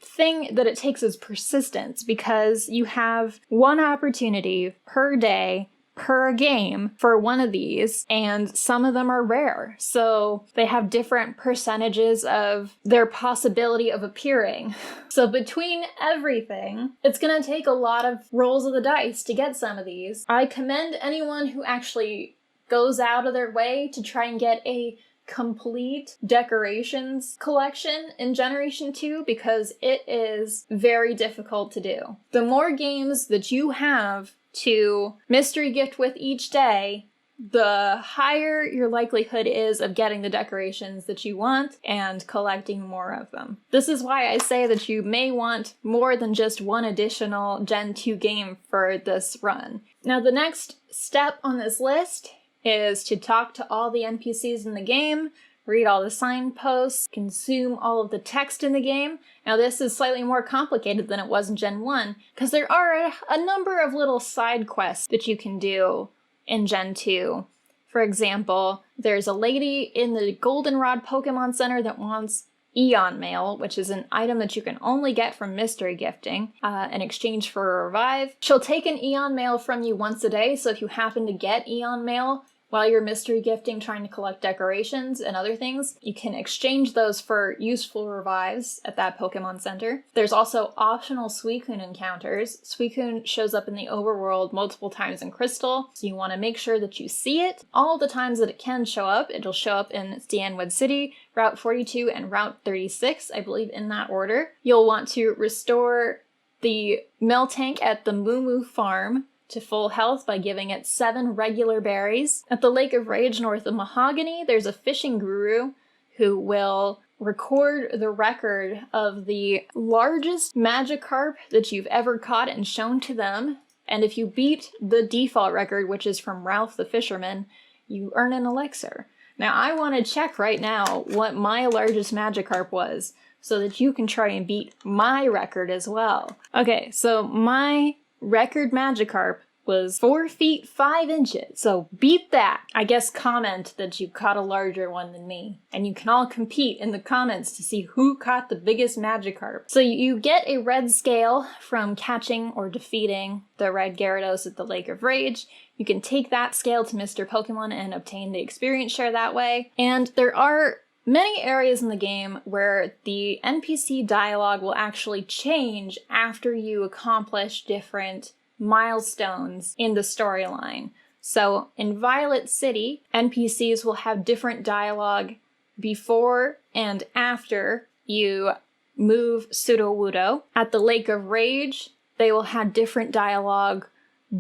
thing that it takes is persistence, because you have one opportunity per day per game for one of these, and some of them are rare. So they have different percentages of their possibility of appearing. So between everything, it's gonna take a lot of rolls of the dice to get some of these. I commend anyone who actually goes out of their way to try and get a complete decorations collection in Generation 2, because it is very difficult to do. The more games that you have to mystery gift with each day, the higher your likelihood is of getting the decorations that you want and collecting more of them. This is why I say that you may want more than just one additional Gen 2 game for this run. Now, the next step on this list is to talk to all the NPCs in the game, read all the signposts, consume all of the text in the game. Now, this is slightly more complicated than it was in Gen 1, because there are a number of little side quests that you can do in Gen 2. For example, there's a lady in the Goldenrod Pokemon Center that wants Eon Mail, which is an item that you can only get from mystery gifting in exchange for a revive. She'll take an Eon Mail from you once a day, so if you happen to get Eon Mail while you're mystery gifting, trying to collect decorations and other things, you can exchange those for useful revives at that Pokemon Center. There's also optional Suicune encounters. Suicune shows up in the overworld multiple times in Crystal, so you want to make sure that you see it. All the times that it can show up, it'll show up in Stanwood City, Route 42, and Route 36, I believe in that order. You'll want to restore the Meltank at the Moo Moo Farm to full health by giving it 7 regular berries. At the Lake of Rage north of Mahogany, there's a fishing guru who will record the record of the largest Magikarp that you've ever caught and shown to them. And if you beat the default record, which is from Ralph the Fisherman, you earn an elixir. Now, I want to check right now what my largest Magikarp was, so that you can try and beat my record as well. Okay, so my record Magikarp was 4 feet 5 inches, so beat that. I guess comment that you caught a larger one than me, and you can all compete in the comments to see who caught the biggest Magikarp. So you get a red scale from catching or defeating the red Gyarados at the Lake of Rage. You can take that scale to Mr. Pokemon and obtain the experience share that way. And there are many areas in the game where the NPC dialogue will actually change after you accomplish different milestones in the storyline. So in Violet City, NPCs will have different dialogue before and after you move Sudowoodo. At the Lake of Rage, they will have different dialogue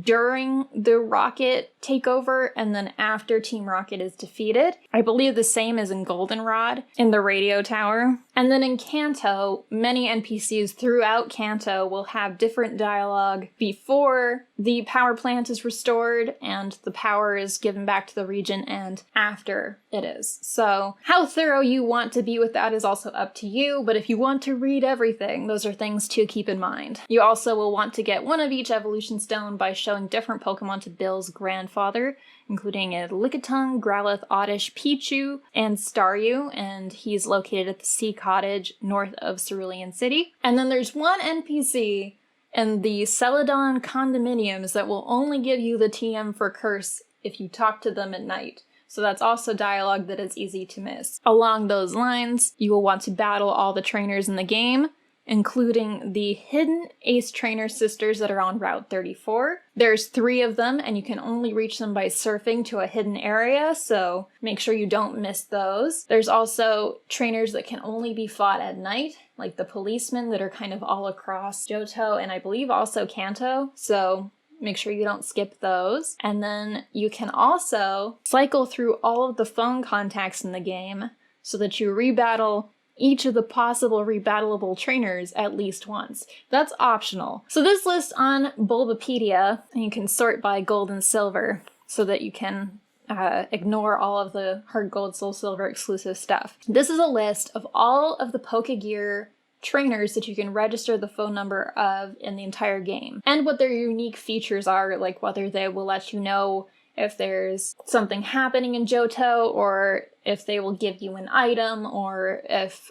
during the Rocket takeover and then after Team Rocket is defeated. I believe the same is in Goldenrod in the radio tower. And then in Kanto, many NPCs throughout Kanto will have different dialogue before the power plant is restored and the power is given back to the region and after it is. So how thorough you want to be with that is also up to you, but if you want to read everything, those are things to keep in mind. You also will want to get one of each evolution stone by showing different Pokemon to Bill's grandfather, including a Lickitung, Growlithe, Oddish, Pichu, and Staryu, and he's located at the Sea Cottage north of Cerulean City. And then there's one NPC in the Celadon condominiums that will only give you the TM for Curse if you talk to them at night. So that's also dialogue that is easy to miss. Along those lines, you will want to battle all the trainers in the game, including the hidden Ace Trainer sisters that are on Route 34. There's 3 of them, and you can only reach them by surfing to a hidden area, so make sure you don't miss those. There's also trainers that can only be fought at night, like the policemen that are kind of all across Johto and I believe also Kanto, so make sure you don't skip those. And then you can also cycle through all of the phone contacts in the game so that you rebattle each of the possible rebattleable trainers at least once. That's optional. So this list on Bulbapedia, and you can sort by gold and silver so that you can ignore all of the Heart Gold, Soul Silver exclusive stuff. This is a list of all of the Pokegear trainers that you can register the phone number of in the entire game, and what their unique features are, like whether they will let you know if there's something happening in Johto, or if they will give you an item, or if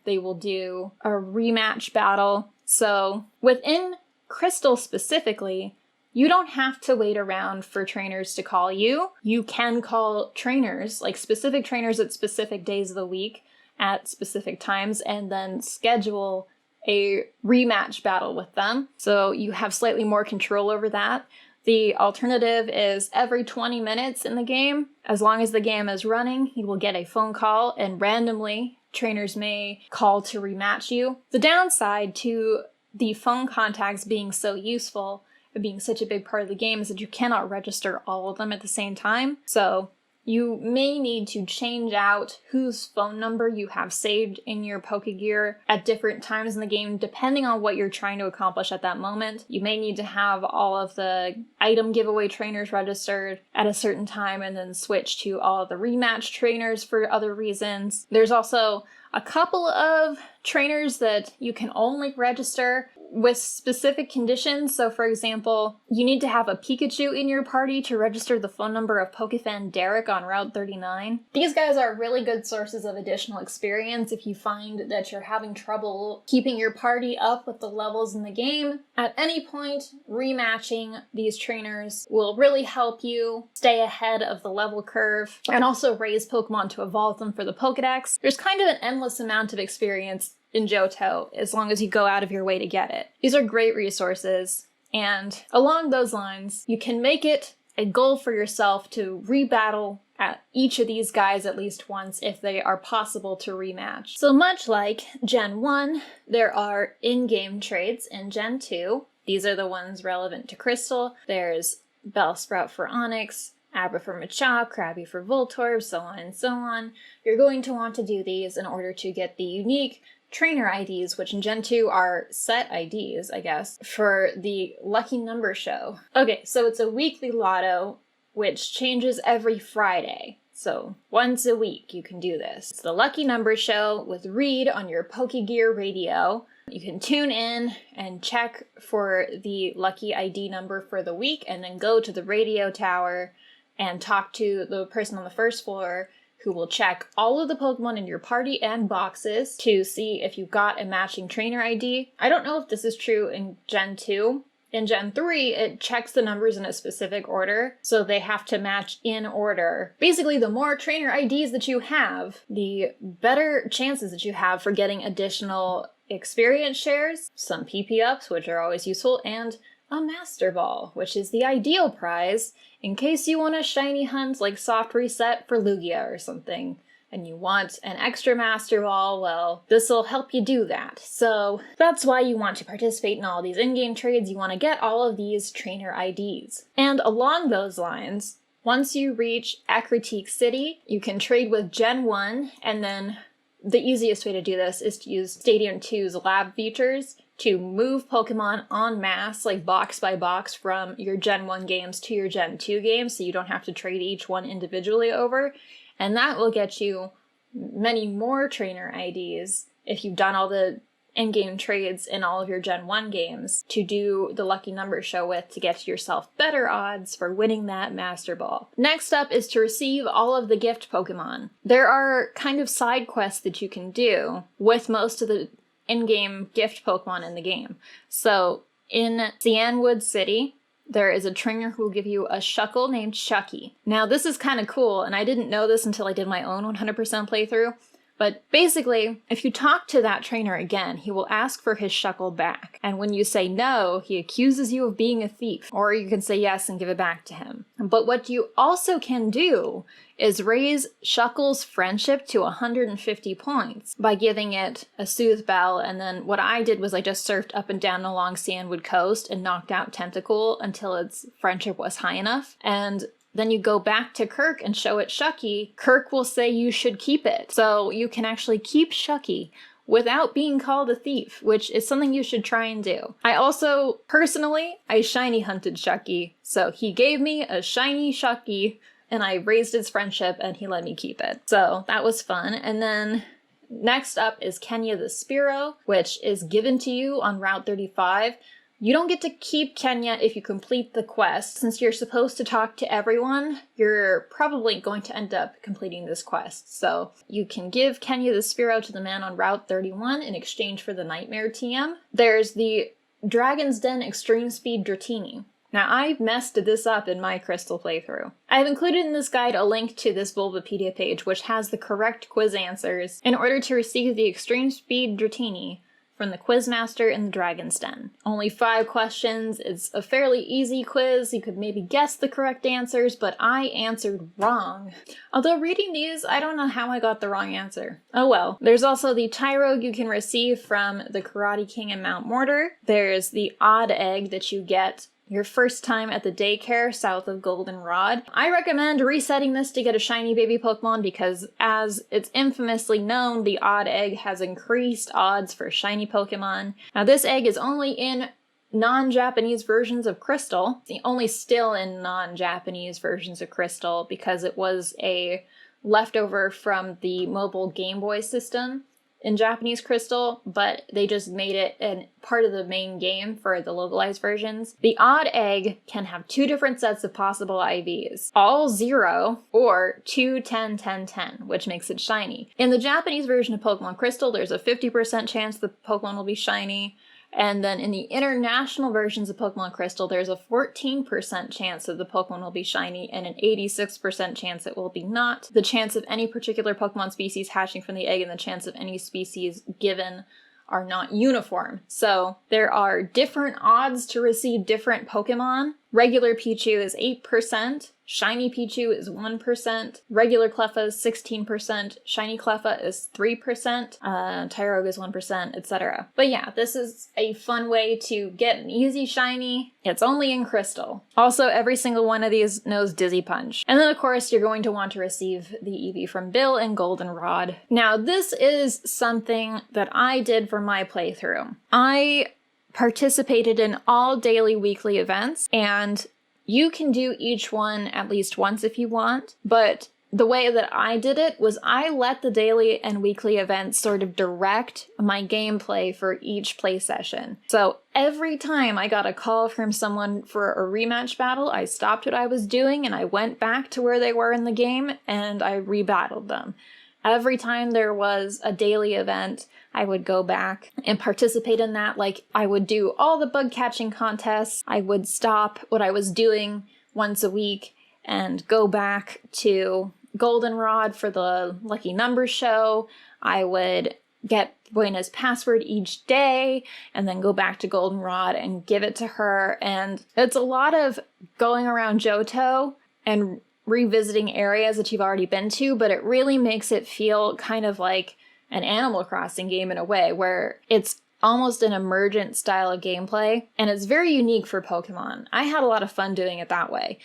they will do a rematch battle. So within Crystal specifically, you don't have to wait around for trainers to call you. You can call trainers, like specific trainers at specific days of the week at specific times, and then schedule a rematch battle with them. So you have slightly more control over that. The alternative is every 20 minutes in the game, as long as the game is running, you will get a phone call, and randomly trainers may call to rematch you. The downside to the phone contacts being so useful and being such a big part of the game is that you cannot register all of them at the same time. So you may need to change out whose phone number you have saved in your Pokegear at different times in the game, depending on what you're trying to accomplish at that moment. You may need to have all of the item giveaway trainers registered at a certain time and then switch to all of the rematch trainers for other reasons. There's also a couple of trainers that you can only register with specific conditions. So for example, you need to have a Pikachu in your party to register the phone number of Pokefan Derek on Route 39. These guys are really good sources of additional experience if you find that you're having trouble keeping your party up with the levels in the game. At any point, rematching these trainers will really help you stay ahead of the level curve and also raise Pokemon to evolve them for the Pokedex. There's kind of an endless amount of experience in Johto, as long as you go out of your way to get it. These are great resources, and along those lines, you can make it a goal for yourself to rebattle at each of these guys at least once if they are possible to rematch. So much like Gen 1, there are in-game traits in Gen 2. These are the ones relevant to Crystal. There's Bellsprout for Onix, Abra for Machop, Krabby for Voltorb, so on and so on. You're going to want to do these in order to get the unique trainer IDs, which in Gen 2 are set IDs, I guess, for the Lucky Number Show. Okay, so it's a weekly lotto, which changes every Friday. So once a week you can do this. It's the Lucky Number Show with Reed on your Pokegear radio. You can tune in and check for the lucky ID number for the week, and then go to the radio tower and talk to the person on the first floor who will check all of the Pokemon in your party and boxes to see if you got a matching trainer ID. I don't know if this is true in Gen 2. In Gen 3, it checks the numbers in a specific order, so they have to match in order. Basically, the more trainer IDs that you have, the better chances that you have for getting additional experience shares, some PP ups, which are always useful, and a Master Ball, which is the ideal prize in case you want a shiny hunt like Soft Reset for Lugia or something, and you want an extra Master Ball. Well, this'll help you do that. So that's why you want to participate in all these in-game trades. You want to get all of these trainer IDs. And along those lines, once you reach Akritique City, you can trade with Gen 1, and then the easiest way to do this is to use Stadium 2's lab features to move Pokemon en masse, like box by box, from your Gen 1 games to your Gen 2 games, so you don't have to trade each one individually over. And that will get you many more trainer IDs if you've done all the in-game trades in all of your Gen 1 games to do the Lucky Number Show with to get yourself better odds for winning that Master Ball. Next up is to receive all of the gift Pokemon. There are kind of side quests that you can do with most of the in-game gift Pokemon in the game. So in Cianwood City, there is a trainer who will give you a Shuckle named Chucky. Now this is kind of cool, and I didn't know this until I did my own 100% playthrough, But basically, if you talk to that trainer again, he will ask for his Shuckle back. And when you say no, he accuses you of being a thief. Or you can say yes and give it back to him. But what you also can do is raise Shuckle's friendship to 150 points by giving it a Soothe Bell, and then what I did was I just surfed up and down along Sandwood Coast and knocked out Tentacool until its friendship was high enough, and then you go back to Kirk and show it Shucky. Kirk will say you should keep it. So you can actually keep Shucky without being called a thief, which is something you should try and do. I also, personally, I shiny hunted Shucky. So he gave me a shiny Shucky and I raised his friendship and he let me keep it. So that was fun. And then next up is Kenya the Spearow, which is given to you on Route 35. You don't get to keep Kenya if you complete the quest. Since you're supposed to talk to everyone, you're probably going to end up completing this quest. So you can give Kenya the Spearow to the man on Route 31 in exchange for the Nightmare TM. There's the Dragon's Den Extreme Speed Dratini. Now, I messed this up in my Crystal playthrough. I've included in this guide a link to this Bulbapedia page, which has the correct quiz answers in order to receive the Extreme Speed Dratini from the Quizmaster in the Dragon's Den. Only 5 questions. It's a fairly easy quiz. You could maybe guess the correct answers, but I answered wrong. Although reading these, I don't know how I got the wrong answer. Oh well. There's also the Tyrogue you can receive from the Karate King in Mount Mortar. There's the Odd Egg that you get your first time at the daycare south of Goldenrod. I recommend resetting this to get a shiny baby Pokemon because, as it's infamously known, the Odd Egg has increased odds for shiny Pokemon. Now, this egg is only in non-Japanese versions of Crystal. It's only still in non-Japanese versions of Crystal because it was a leftover from the mobile Game Boy system in Japanese Crystal, but they just made it a part of the main game for the localized versions. The Odd Egg can have 2 different sets of possible IVs, all 0 or 2, 10, 10, 10, which makes it shiny. In the Japanese version of Pokemon Crystal, there's a 50% chance the Pokemon will be shiny, and then in the international versions of Pokemon Crystal, there's a 14% chance that the Pokemon will be shiny and an 86% chance it will be not. The chance of any particular Pokemon species hatching from the egg and the chance of any species given are not uniform. So there are different odds to receive different Pokemon. Regular Pichu is 8%, Shiny Pichu is 1%, regular Cleffa is 16%, Shiny Cleffa is 3%, Tyrogue is 1%, etc. But yeah, this is a fun way to get an easy shiny. It's only in Crystal. Also, every single one of these knows Dizzy Punch. And then of course, you're going to want to receive the Eevee from Bill and Goldenrod. Now, this is something that I did for my playthrough. I participated in all daily, weekly events, and you can do each one at least once if you want, but the way that I did it was I let the daily and weekly events sort of direct my gameplay for each play session. So every time I got a call from someone for a rematch battle, I stopped what I was doing and I went back to where they were in the game and I rebattled them. Every time there was a daily event, I would go back and participate in that. Like, I would do all the bug catching contests. I would stop what I was doing once a week and go back to Goldenrod for the Lucky Numbers show. I would get Buena's password each day and then go back to Goldenrod and give it to her. And it's a lot of going around Johto and revisiting areas that you've already been to, but it really makes it feel kind of like an Animal Crossing game in a way, where it's almost an emergent style of gameplay, and it's very unique for Pokemon. I had a lot of fun doing it that way.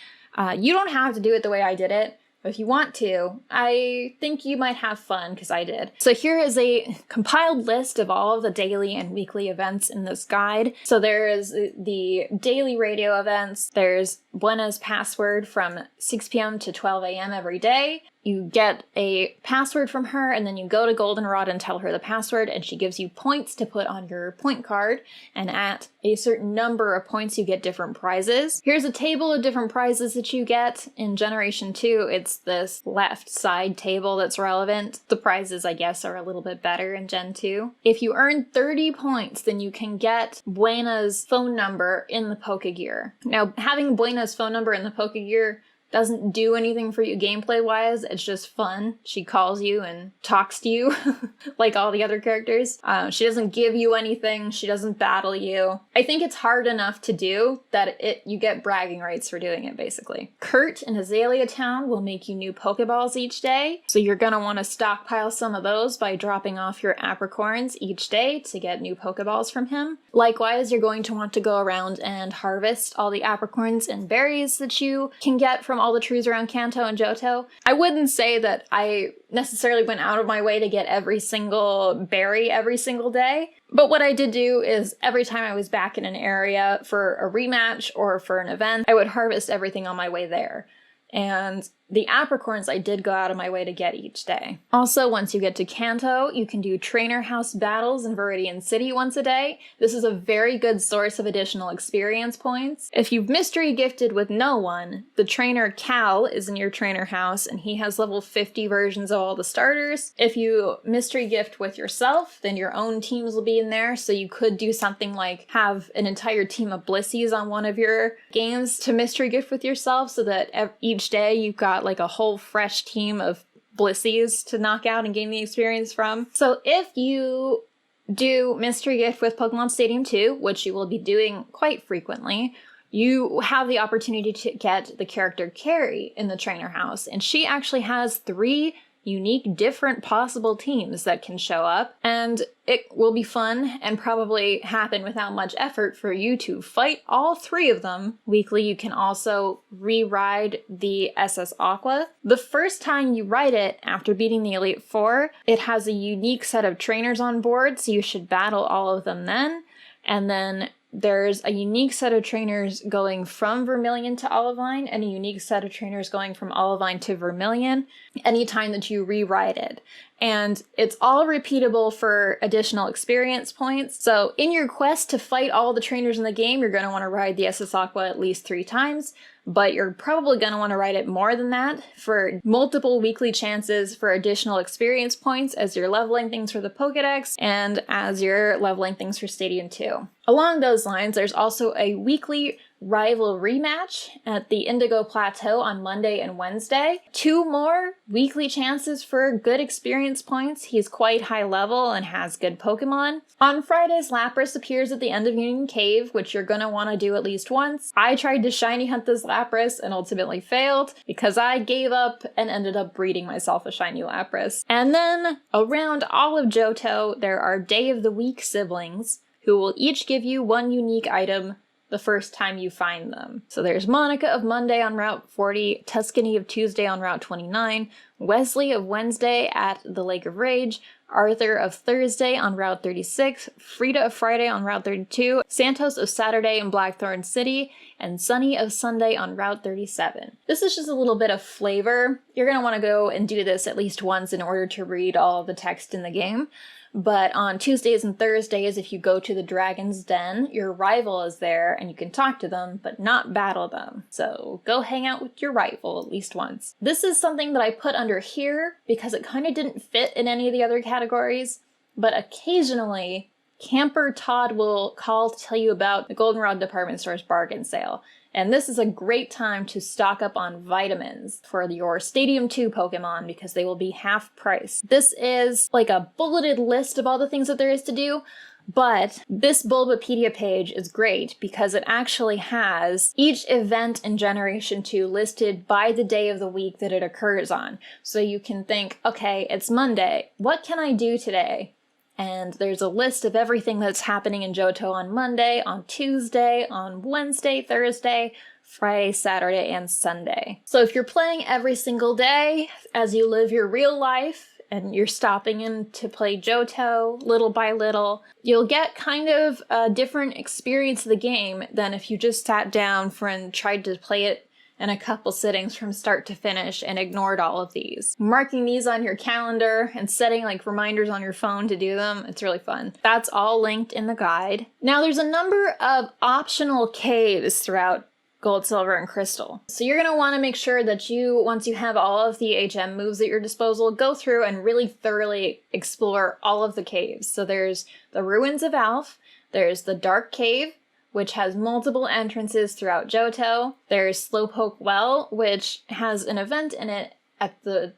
You don't have to do it the way I did it, but if you want to, I think you might have fun, because I did. So here is a compiled list of all of the daily and weekly events in this guide. So there is the daily radio events. There's Buena's password from 6 p.m. to 12 a.m. every day. You get a password from her, and then you go to Goldenrod and tell her the password, and she gives you points to put on your point card, and at a certain number of points you get different prizes. Here's a table of different prizes that you get. In Generation 2, it's this left side table that's relevant. The prizes, I guess, are a little bit better in Gen 2. If you earn 30 points, then you can get Buena's phone number in the Pokegear. Now, having Buena's phone number in the Pokegear doesn't do anything for you gameplay-wise. It's just fun. She calls you and talks to you like all the other characters. She doesn't give you anything. She doesn't battle you. I think it's hard enough to do that you get bragging rights for doing it, basically. Kurt in Azalea Town will make you new Pokeballs each day, so you're gonna want to stockpile some of those by dropping off your apricorns each day to get new Pokeballs from him. Likewise, you're going to want to go around and harvest all the apricorns and berries that you can get from all the trees around Kanto and Johto. I wouldn't say that I necessarily went out of my way to get every single berry every single day, but what I did do is every time I was back in an area for a rematch or for an event, I would harvest everything on my way there. And the apricorns I did go out of my way to get each day. Also, once you get to Kanto, you can do trainer house battles in Viridian City once a day. This is a very good source of additional experience points. If you've mystery gifted with no one, the trainer Cal is in your trainer house and he has level 50 versions of all the starters. If you mystery gift with yourself, then your own teams will be in there, so you could do something like have an entire team of Blissies on one of your games to mystery gift with yourself, so that each day you've got like a whole fresh team of Blissies to knock out and gain the experience from. So if you do mystery gift with Pokemon Stadium 2, which you will be doing quite frequently, you have the opportunity to get the character Carrie in the trainer house, and she actually has 3 unique different possible teams that can show up, and it will be fun and probably happen without much effort for you to fight all 3 of them. Weekly, you can also re-ride the SS Aqua. The first time you ride it after beating the Elite Four, it has a unique set of trainers on board, so you should battle all of them then. And then there's a unique set of trainers going from Vermilion to Olivine, and a unique set of trainers going from Olivine to Vermilion anytime that you re-ride it. And it's all repeatable for additional experience points. So in your quest to fight all the trainers in the game, you're going to want to ride the SS Aqua at least 3 times, but you're probably going to want to ride it more than that for multiple weekly chances for additional experience points as you're leveling things for the Pokedex and as you're leveling things for Stadium 2. Along those lines, there's also a weekly rival rematch at the Indigo Plateau on Monday and Wednesday. 2 more weekly chances for good experience points. He's quite high level and has good Pokemon. On Fridays, Lapras appears at the end of Union Cave, which you're gonna want to do at least once. I tried to shiny hunt this Lapras and ultimately failed because I gave up and ended up breeding myself a shiny Lapras. And then around all of Johto, there are Day of the Week siblings who will each give you 1 unique item the first time you find them. So there's Monica of Monday on Route 40, Tuscany of Tuesday on Route 29, Wesley of Wednesday at the Lake of Rage, Arthur of Thursday on Route 36, Frida of Friday on Route 32, Santos of Saturday in Blackthorn City, and Sunny of Sunday on Route 37. This is just a little bit of flavor. You're going to want to go and do this at least once in order to read all of the text in the game. But on Tuesdays and Thursdays, if you go to the Dragon's Den, your rival is there and you can talk to them, but not battle them. So go hang out with your rival at least once. This is something that I put under here because it kind of didn't fit in any of the other categories, but occasionally Camper Todd will call to tell you about the Goldenrod Department Store's bargain sale. And this is a great time to stock up on vitamins for your Stadium 2 Pokemon because they will be half price. This is like a bulleted list of all the things that there is to do, but this Bulbapedia page is great because it actually has each event in Generation 2 listed by the day of the week that it occurs on. So you can think, okay, it's Monday. What can I do today? And there's a list of everything that's happening in Johto on Monday, on Tuesday, on Wednesday, Thursday, Friday, Saturday, and Sunday. So if you're playing every single day as you live your real life, and you're stopping in to play Johto little by little, you'll get kind of a different experience of the game than if you just sat down and tried to play it in a couple sittings from start to finish and ignored all of these. Marking these on your calendar and setting like reminders on your phone to do them, it's really fun. That's all linked in the guide. Now there's a number of optional caves throughout Gold, Silver, and Crystal. So you're going to want to make sure that once you have all of the HM moves at your disposal, go through and really thoroughly explore all of the caves. So there's the Ruins of Alph, there's the Dark Cave, which has multiple entrances throughout Johto. There's Slowpoke Well, which has an event in it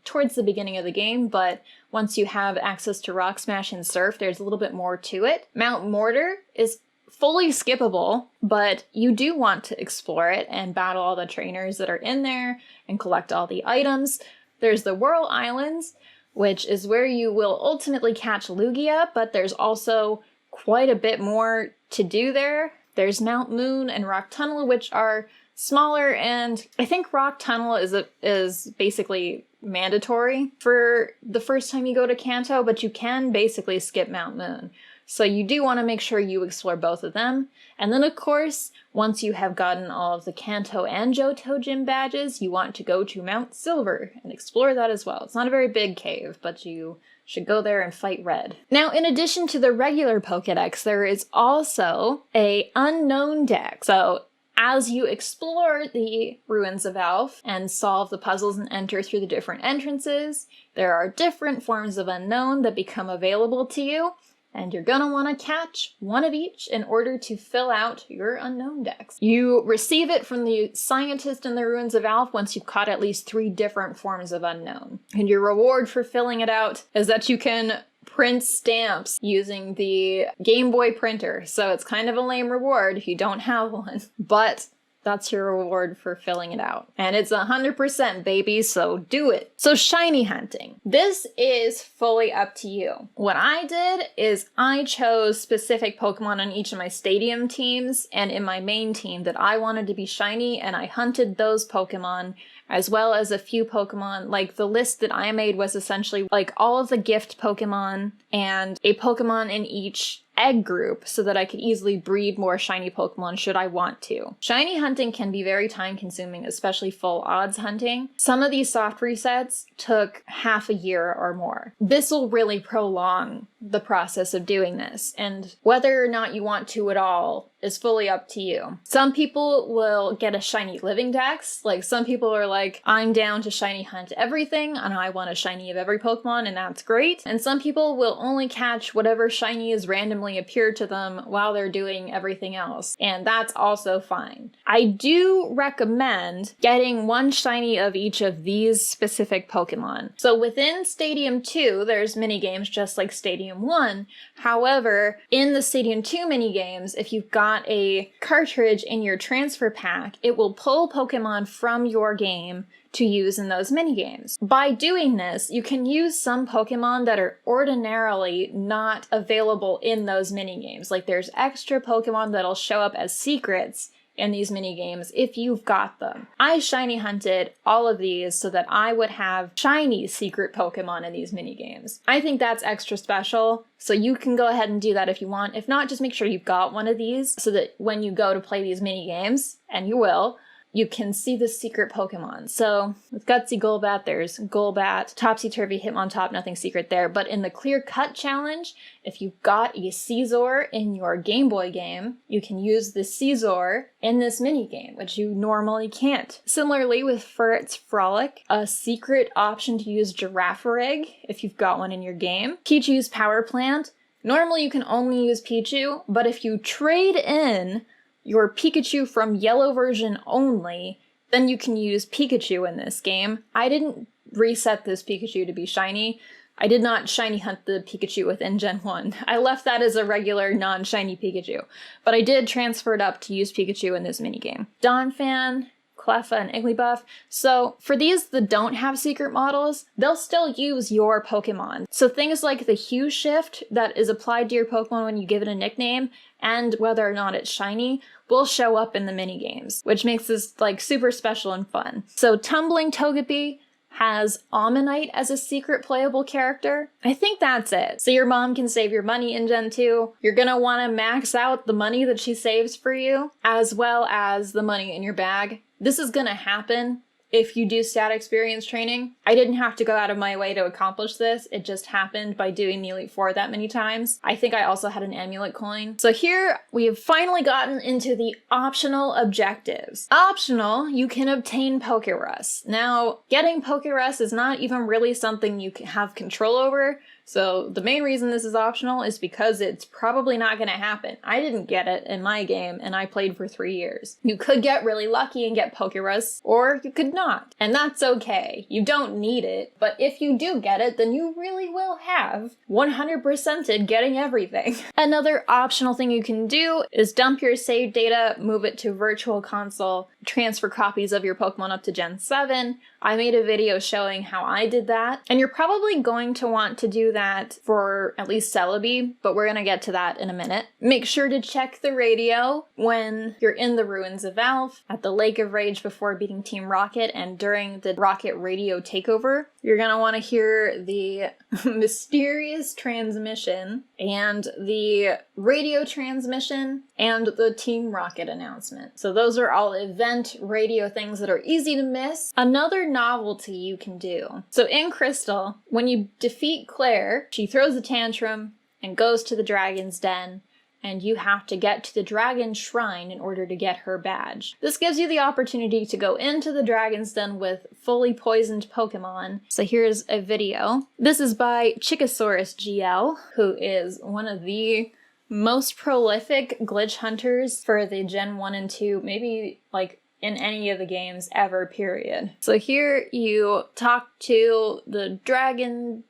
towards the beginning of the game, but once you have access to Rock Smash and Surf, there's a little bit more to it. Mount Mortar is fully skippable, but you do want to explore it and battle all the trainers that are in there and collect all the items. There's the Whirl Islands, which is where you will ultimately catch Lugia, but there's also quite a bit more to do there. There's Mount Moon and Rock Tunnel, which are smaller, and I think Rock Tunnel is basically mandatory for the first time you go to Kanto, but you can basically skip Mount Moon. So you do want to make sure you explore both of them. And then, of course, once you have gotten all of the Kanto and Johto gym badges, you want to go to Mount Silver and explore that as well. It's not a very big cave, but you should go there and fight Red. Now, in addition to the regular Pokedex, there is also a unknown dex. So as you explore the Ruins of Alph and solve the puzzles and enter through the different entrances, there are different forms of unknown that become available to you, and you're gonna want to catch one of each in order to fill out your unknown dex. You receive it from the scientist in the Ruins of Alph once you've caught at least 3 different forms of unknown. And your reward for filling it out is that you can print stamps using the Game Boy printer. So it's kind of a lame reward if you don't have one, but that's your reward for filling it out. And it's 100%, baby, so do it. So shiny hunting. This is fully up to you. What I did is I chose specific Pokemon on each of my stadium teams and in my main team that I wanted to be shiny, and I hunted those Pokemon as well as a few Pokemon. Like, the list that I made was essentially like all of the gift Pokemon and a Pokemon in each egg group so that I could easily breed more shiny Pokemon should I want to. Shiny hunting can be very time consuming, especially full odds hunting. Some of these soft resets took half a year or more. This will really prolong the process of doing this, and whether or not you want to at all is fully up to you. Some people will get a shiny living dex. Like, some people are like, I'm down to shiny hunt everything and I want a shiny of every Pokemon, and that's great. And some people will only catch whatever shinies randomly appear to them while they're doing everything else, and that's also fine. I do recommend getting one shiny of each of these specific Pokemon. So within Stadium 2, there's minigames just like Stadium 1. However, in the Stadium 2 minigames, if you've got a cartridge in your transfer pack, it will pull Pokemon from your game to use in those minigames. By doing this, you can use some Pokemon that are ordinarily not available in those minigames. Like, there's extra Pokemon that'll show up as secrets in these minigames if you've got them. I shiny hunted all of these so that I would have shiny secret Pokemon in these minigames. I think that's extra special, so you can go ahead and do that if you want. If not, just make sure you've got one of these so that when you go to play these minigames, and you will, you can see the secret Pokemon. So with Gutsy Golbat, there's Golbat, Topsy-Turvy, Hitmontop, nothing secret there. But in the Clear Cut Challenge, if you've got a Scizor in your Game Boy game, you can use the Scizor in this minigame, which you normally can't. Similarly with Furret's Frolic, a secret option to use Girafarig if you've got one in your game. Pichu's Power Plant, normally you can only use Pichu, but if you trade in your Pikachu from yellow version only, then you can use Pikachu in this game. I didn't reset this Pikachu to be shiny. I did not shiny hunt the Pikachu within Gen 1. I left that as a regular non-shiny Pikachu, but I did transfer it up to use Pikachu in this minigame. Donphan, Cleffa, and Igglybuff. So for these that don't have secret models, they'll still use your Pokemon. So things like the hue shift that is applied to your Pokemon when you give it a nickname, and whether or not it's shiny, will show up in the minigames, which makes this like super special and fun. So Tumbling Togepi has Omanyte as a secret playable character. I think that's it. So your mom can save your money in Gen 2. You're gonna wanna max out the money that she saves for you, as well as the money in your bag. This is gonna happen if you do stat experience training. I didn't have to go out of my way to accomplish this. It just happened by doing the Elite Four that many times. I think I also had an amulet coin. So here we have finally gotten into the optional objectives. Optional, you can obtain Pokerus. Now, getting Pokerus is not even really something you can have control over. So the main reason this is optional is because it's probably not going to happen. I didn't get it in my game, and I played for 3 years. You could get really lucky and get Pokerus, or you could not. And that's okay. You don't need it, but if you do get it, then you really will have 100%ed getting everything. Another optional thing you can do is dump your save data, move it to Virtual Console, transfer copies of your Pokemon up to Gen 7. I made a video showing how I did that, and you're probably going to want to do that for at least Celebi, but we're gonna get to that in a minute. Make sure to check the radio when you're in the Ruins of Valve, at the Lake of Rage before beating Team Rocket, and during the Rocket radio takeover. You're gonna want to hear the mysterious transmission, and the radio transmission, and the Team Rocket announcement. So those are all event radio things that are easy to miss. Another novelty you can do. So in Crystal, when you defeat Claire, she throws a tantrum and goes to the Dragon's Den, and you have to get to the Dragon Shrine in order to get her badge. This gives you the opportunity to go into the Dragon's Den with fully poisoned Pokemon. So here's a video. This is by Chickasaurus GL, who is one of the most prolific glitch hunters for the Gen 1 and 2, maybe like in any of the games ever, period. So here you talk to the Dragon's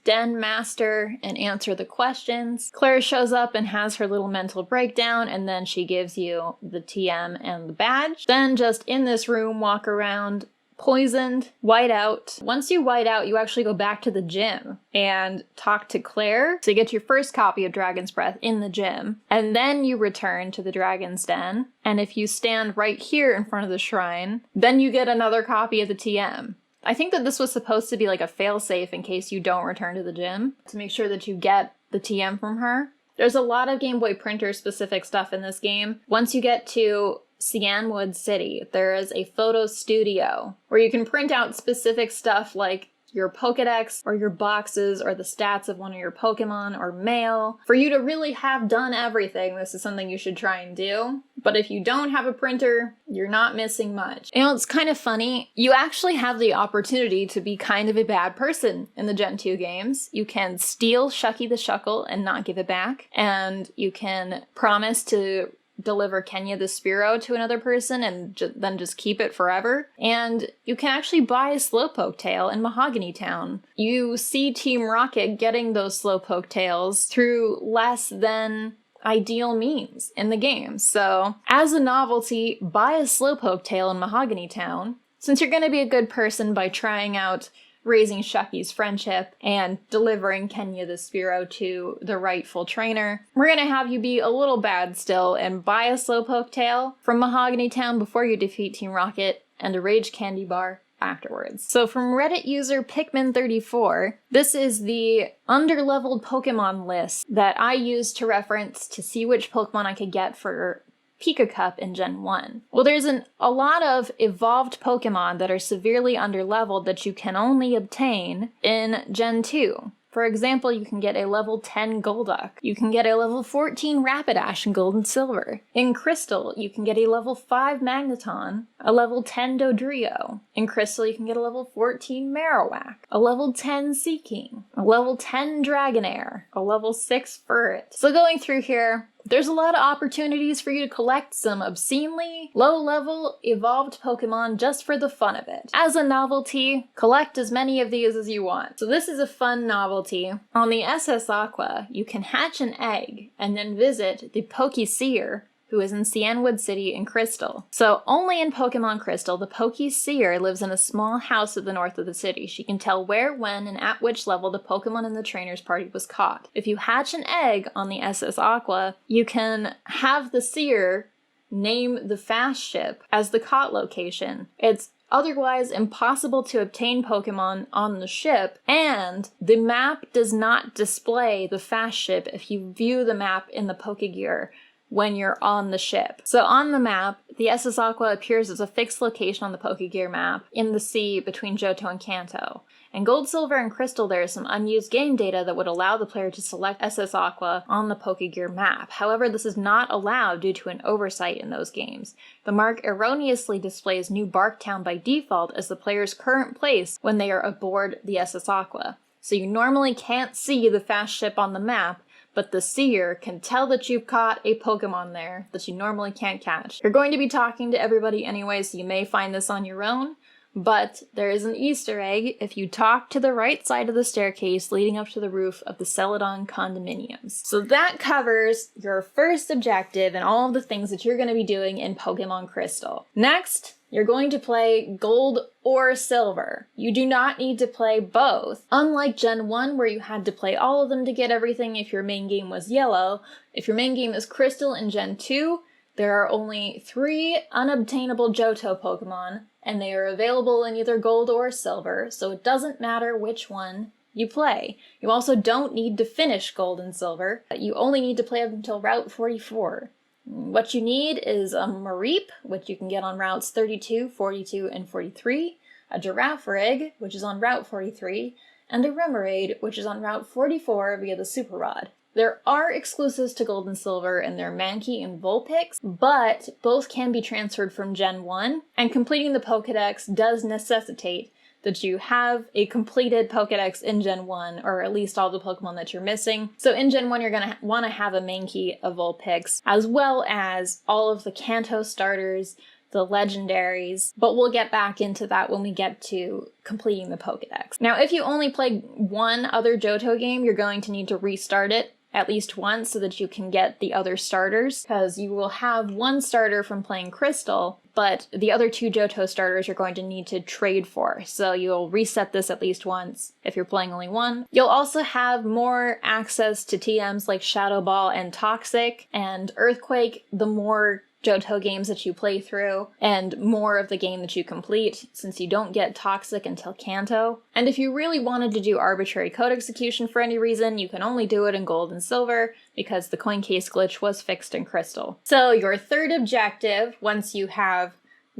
Den Master and answer the questions. Claire shows up and has her little mental breakdown, and then she gives you the TM and the badge. Then just in this room, walk around poisoned, white out. Once you white out, you actually go back to the gym and talk to Claire. So you get your first copy of Dragon's Breath in the gym, and then you return to the Dragon's Den. And if you stand right here in front of the shrine, then you get another copy of the TM. I think that this was supposed to be like a failsafe in case you don't return to the gym, to make sure that you get the TM from her. There's a lot of Game Boy Printer specific stuff in this game. Once you get to Cianwood City, there is a photo studio where you can print out specific stuff like your Pokedex or your boxes or the stats of one of your Pokemon or mail. For you to really have done everything, this is something you should try and do. But if you don't have a printer, you're not missing much. You know, it's kind of funny. You actually have the opportunity to be kind of a bad person in the Gen 2 games. You can steal Shucky the Shuckle and not give it back. And you can promise to deliver Kenya the Spearow to another person and then just keep it forever. And you can actually buy a Slowpoke tail in Mahogany Town. You see Team Rocket getting those Slowpoke tails through less than ideal means in the game. So as a novelty, buy a Slowpoke tail in Mahogany Town. Since you're going to be a good person by trying out raising Shucky's friendship and delivering Kenya the Spearow to the rightful trainer, we're gonna have you be a little bad still and buy a Slowpoke tail from Mahogany Town before you defeat Team Rocket, and a Rage Candy Bar afterwards. So from Reddit user Pikmin34, this is the underleveled Pokemon list that I used to reference to see which Pokemon I could get for Pika Cup in Gen 1. Well, there's a lot of evolved Pokemon that are severely underleveled that you can only obtain in Gen 2. For example, you can get a level 10 Golduck. You can get a level 14 Rapidash in Gold and Silver. In Crystal, you can get a level 5 Magneton, a level 10 Dodrio. In Crystal, you can get a level 14 Marowak, a level 10 Seaking, a level 10 Dragonair, a level 6 Furret. So going through here, there's a lot of opportunities for you to collect some obscenely low-level evolved Pokemon just for the fun of it. As a novelty, collect as many of these as you want. So this is a fun novelty. On the SS Aqua, you can hatch an egg and then visit the Pokeseer, who is in Cianwood City in Crystal. So only in Pokemon Crystal, the Pokeseer lives in a small house at the north of the city. She can tell where, when, and at which level the Pokemon in the trainer's party was caught. If you hatch an egg on the SS Aqua, you can have the seer name the fast ship as the caught location. It's otherwise impossible to obtain Pokemon on the ship, and the map does not display the fast ship if you view the map in the Pokegear when you're on the ship. So on the map, the SS Aqua appears as a fixed location on the Pokegear map in the sea between Johto and Kanto. In Gold, Silver, and Crystal, there is some unused game data that would allow the player to select SS Aqua on the Pokegear map. However, this is not allowed due to an oversight in those games. The mark erroneously displays New Barktown by default as the player's current place when they are aboard the SS Aqua. So you normally can't see the fast ship on the map, but the seer can tell that you've caught a Pokemon there that you normally can't catch. You're going to be talking to everybody anyway, so you may find this on your own, but there is an Easter egg if you talk to the right side of the staircase leading up to the roof of the Celadon condominiums. So that covers your first objective and all of the things that you're going to be doing in Pokemon Crystal. Next, you're going to play Gold or Silver. You do not need to play both. Unlike Gen 1, where you had to play all of them to get everything if your main game was Yellow, if your main game is Crystal in Gen 2, there are only 3 unobtainable Johto Pokemon, and they are available in either Gold or Silver, so it doesn't matter which one you play. You also don't need to finish Gold and Silver. You only need to play up until Route 44. What you need is a Mareep, which you can get on routes 32, 42, and 43, a Girafarig, which is on Route 43, and a Remoraid, which is on Route 44 via the Super Rod. There are exclusives to Gold and Silver, and they're Mankey and Vulpix, but both can be transferred from Gen 1, and completing the Pokedex does necessitate that you have a completed Pokedex in Gen 1, or at least all the Pokemon that you're missing. So in Gen 1, you're going to want to have a Mankey, a Vulpix, as well as all of the Kanto starters, the legendaries, but we'll get back into that when we get to completing the Pokedex. Now, if you only play one other Johto game, you're going to need to restart it at least once so that you can get the other starters, because you will have one starter from playing Crystal, but the other 2 Johto starters you're going to need to trade for, so you'll reset this at least once if you're playing only one. You'll also have more access to TMs like Shadow Ball and Toxic, and Earthquake the more Johto games that you play through, and more of the game that you complete, since you don't get Toxic until Kanto. And if you really wanted to do arbitrary code execution for any reason, you can only do it in Gold and Silver, because the coin case glitch was fixed in Crystal. So your third objective, once you have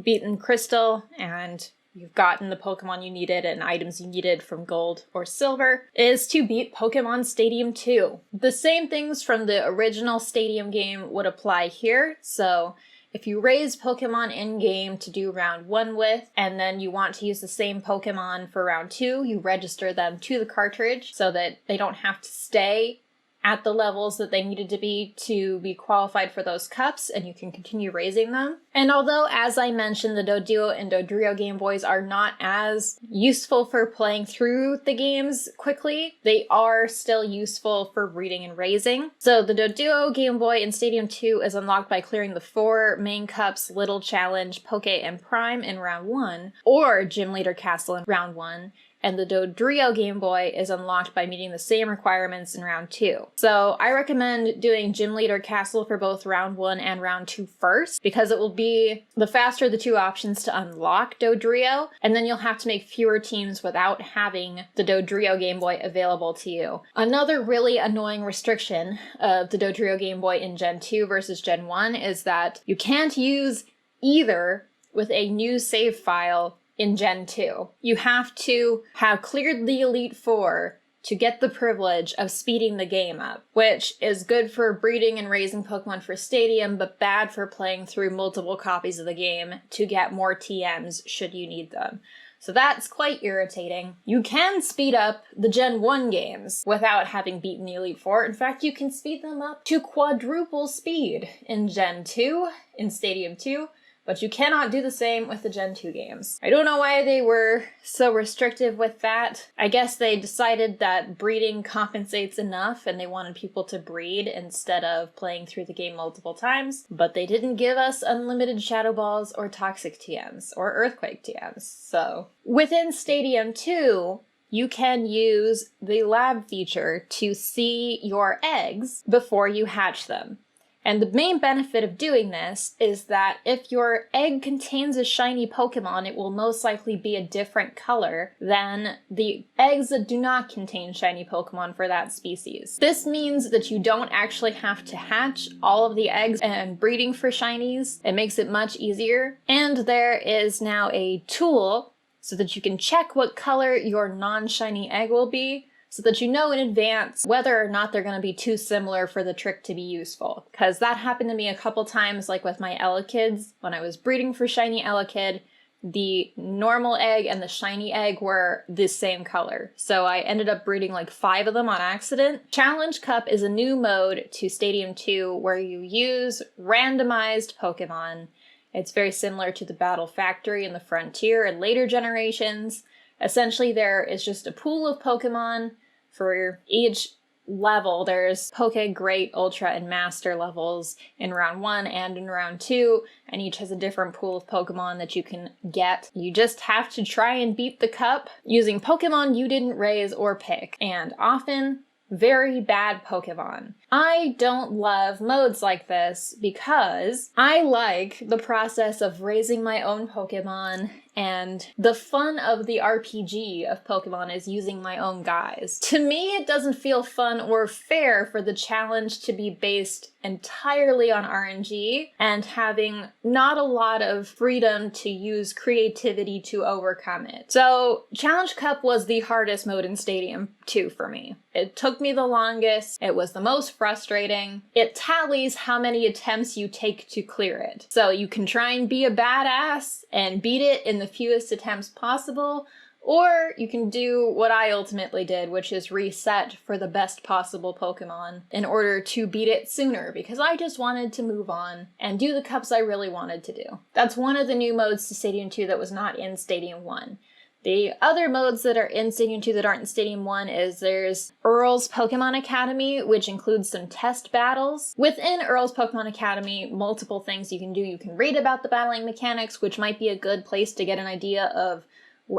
beaten Crystal and you've gotten the Pokemon you needed and items you needed from Gold or Silver, is to beat Pokemon Stadium 2. The same things from the original Stadium game would apply here, so if you raise Pokemon in-game to do round 1 with, and then you want to use the same Pokemon for round 2, you register them to the cartridge so that they don't have to stay at the levels that they needed to be qualified for those cups, and you can continue raising them. And although, as I mentioned, the Doduo and Dodrio Game Boys are not as useful for playing through the games quickly, they are still useful for reading and raising. So the Doduo Game Boy in Stadium 2 is unlocked by clearing the 4 main cups, Little Challenge, Poke, and Prime in round 1, or Gym Leader Castle in round 1, and the Dodrio Game Boy is unlocked by meeting the same requirements in round 2. So I recommend doing Gym Leader Castle for both round 1 and round 2 first, because it will be the faster of the 2 options to unlock Dodrio, and then you'll have to make fewer teams without having the Dodrio Game Boy available to you. Another really annoying restriction of the Dodrio Game Boy in Gen 2 versus Gen 1 is that you can't use either with a new save file in Gen 2. You have to have cleared the Elite Four to get the privilege of speeding the game up, which is good for breeding and raising Pokemon for Stadium, but bad for playing through multiple copies of the game to get more TMs should you need them. So that's quite irritating. You can speed up the Gen 1 games without having beaten the Elite Four. In fact, you can speed them up to quadruple speed in Gen 2, in Stadium 2, but you cannot do the same with the Gen 2 games. I don't know why they were so restrictive with that. I guess they decided that breeding compensates enough and they wanted people to breed instead of playing through the game multiple times, but they didn't give us unlimited Shadow Balls or Toxic TMs or Earthquake TMs. So within Stadium 2, you can use the lab feature to see your eggs before you hatch them. And the main benefit of doing this is that if your egg contains a shiny Pokemon, it will most likely be a different color than the eggs that do not contain shiny Pokemon for that species. This means that you don't actually have to hatch all of the eggs and breeding for shinies. It makes it much easier. And there is now a tool so that you can check what color your non-shiny egg will be, so that you know in advance whether or not they're going to be too similar for the trick to be useful. Because that happened to me a couple times, like with my Elekids. When I was breeding for shiny Elekid, the normal egg and the shiny egg were the same color. So I ended up breeding like 5 of them on accident. Challenge Cup is a new mode to Stadium 2 where you use randomized Pokemon. It's very similar to the Battle Factory in the Frontier and later generations. Essentially, there is just a pool of Pokemon for each level. There's Poke, Great, Ultra, and Master levels in round 1 and in round 2, and each has a different pool of Pokemon that you can get. You just have to try and beat the cup using Pokemon you didn't raise or pick, and often very bad Pokemon. I don't love modes like this because I like the process of raising my own Pokemon, and the fun of the RPG of Pokemon is using my own guys. To me, it doesn't feel fun or fair for the challenge to be based entirely on RNG and having not a lot of freedom to use creativity to overcome it. So Challenge Cup was the hardest mode in Stadium 2 for me. It took me the longest, it was the most frustrating. It tallies how many attempts you take to clear it. So you can try and be a badass and beat it in the fewest attempts possible, or you can do what I ultimately did, which is reset for the best possible Pokemon in order to beat it sooner, because I just wanted to move on and do the cups I really wanted to do. That's one of the new modes to Stadium 2 that was not in Stadium 1. The other modes that are in Stadium 2 that aren't in Stadium 1 is there's Earl's Pokemon Academy, which includes some test battles. Within Earl's Pokemon Academy, multiple things you can do. You can read about the battling mechanics, which might be a good place to get an idea of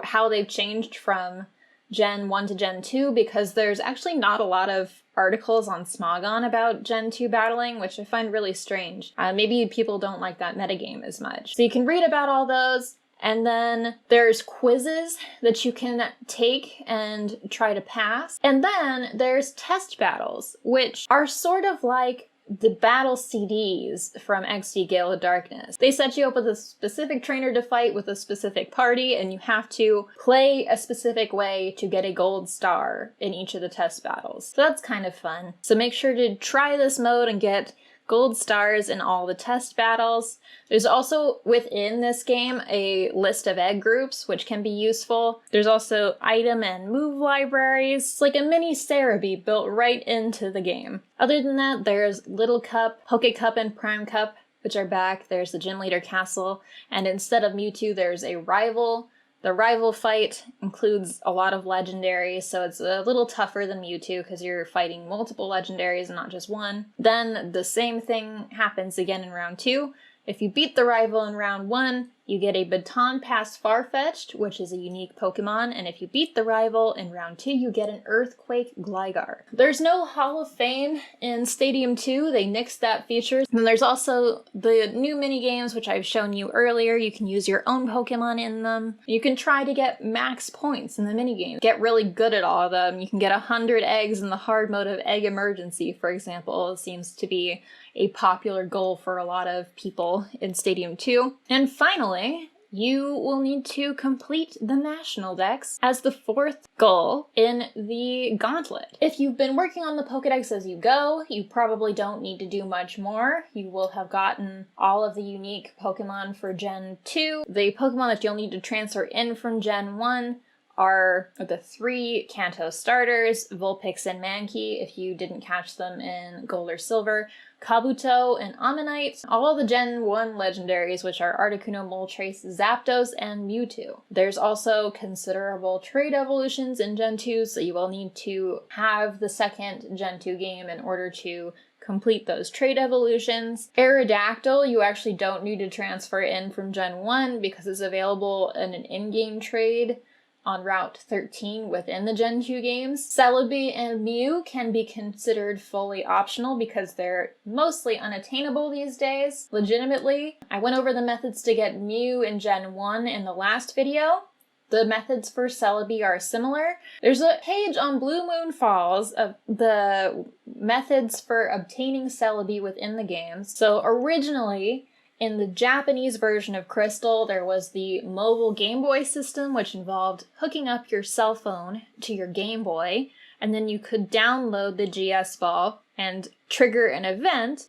how they've changed from Gen 1 to Gen 2, because there's actually not a lot of articles on Smogon about Gen 2 battling, which I find really strange. Maybe people don't like that metagame as much. So you can read about all those. And then there's quizzes that you can take and try to pass. And then there's test battles, which are sort of like the battle CDs from XD Gale of Darkness. They set you up with a specific trainer to fight with a specific party, and you have to play a specific way to get a gold star in each of the test battles. So that's kind of fun. So make sure to try this mode and get gold stars in all the test battles. There's also within this game a list of egg groups, which can be useful. There's also item and move libraries. It's like a mini Celebi built right into the game. Other than that, there's Little Cup, Poke Cup, and Prime Cup, which are back. There's the Gym Leader Castle, and instead of Mewtwo, there's a rival. The rival fight includes a lot of legendaries, so it's a little tougher than Mewtwo because you're fighting multiple legendaries and not just one. Then the same thing happens again in round 2. If you beat the rival in round 1, you get a Baton Pass Farfetch'd, which is a unique Pokemon, and if you beat the rival in round 2, you get an Earthquake Gligar. There's no Hall of Fame in Stadium 2, they nixed that feature. And there's also the new minigames, which I've shown you earlier. You can use your own Pokemon in them. You can try to get max points in the minigames. Get really good at all of them. You can get 100 eggs in the hard mode of Egg Emergency, for example. It seems to be a popular goal for a lot of people in Stadium 2. And finally, you will need to complete the National Dex as the 4th goal in the Gauntlet. If you've been working on the Pokedex as you go, you probably don't need to do much more. You will have gotten all of the unique Pokemon for Gen 2. The Pokemon that you'll need to transfer in from Gen 1 are the 3 Kanto starters, Vulpix and Mankey, if you didn't catch them in Gold or Silver, Kabuto and Ammonite, all of the Gen 1 legendaries, which are Articuno, Moltres, Zapdos, and Mewtwo. There's also considerable trade evolutions in Gen 2, so you will need to have the second Gen 2 game in order to complete those trade evolutions. Aerodactyl, you actually don't need to transfer in from Gen 1 because it's available in an in-game trade on Route 13 within the Gen 2 games. Celebi and Mew can be considered fully optional because they're mostly unattainable these days, legitimately. I went over the methods to get Mew in Gen 1 in the last video. The methods for Celebi are similar. There's a page on Blue Moon Falls of the methods for obtaining Celebi within the games. So originally, in the Japanese version of Crystal, there was the mobile Game Boy system, which involved hooking up your cell phone to your Game Boy, and then you could download the GS Ball and trigger an event.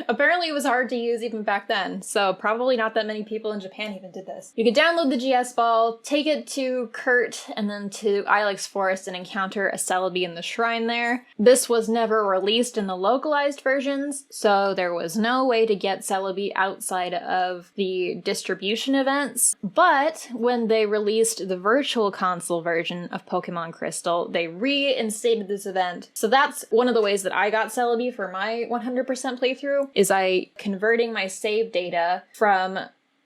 Apparently it was hard to use even back then, so probably not that many people in Japan even did this. You could download the GS ball, take it to Kurt, and then to Ilex Forest and encounter a Celebi in the shrine there. This was never released in the localized versions, so there was no way to get Celebi outside of the distribution events. But when they released the Virtual Console version of Pokemon Crystal, they reinstated this event. So that's one of the ways that I got Celebi for my 100% playthrough, is I converting my save data from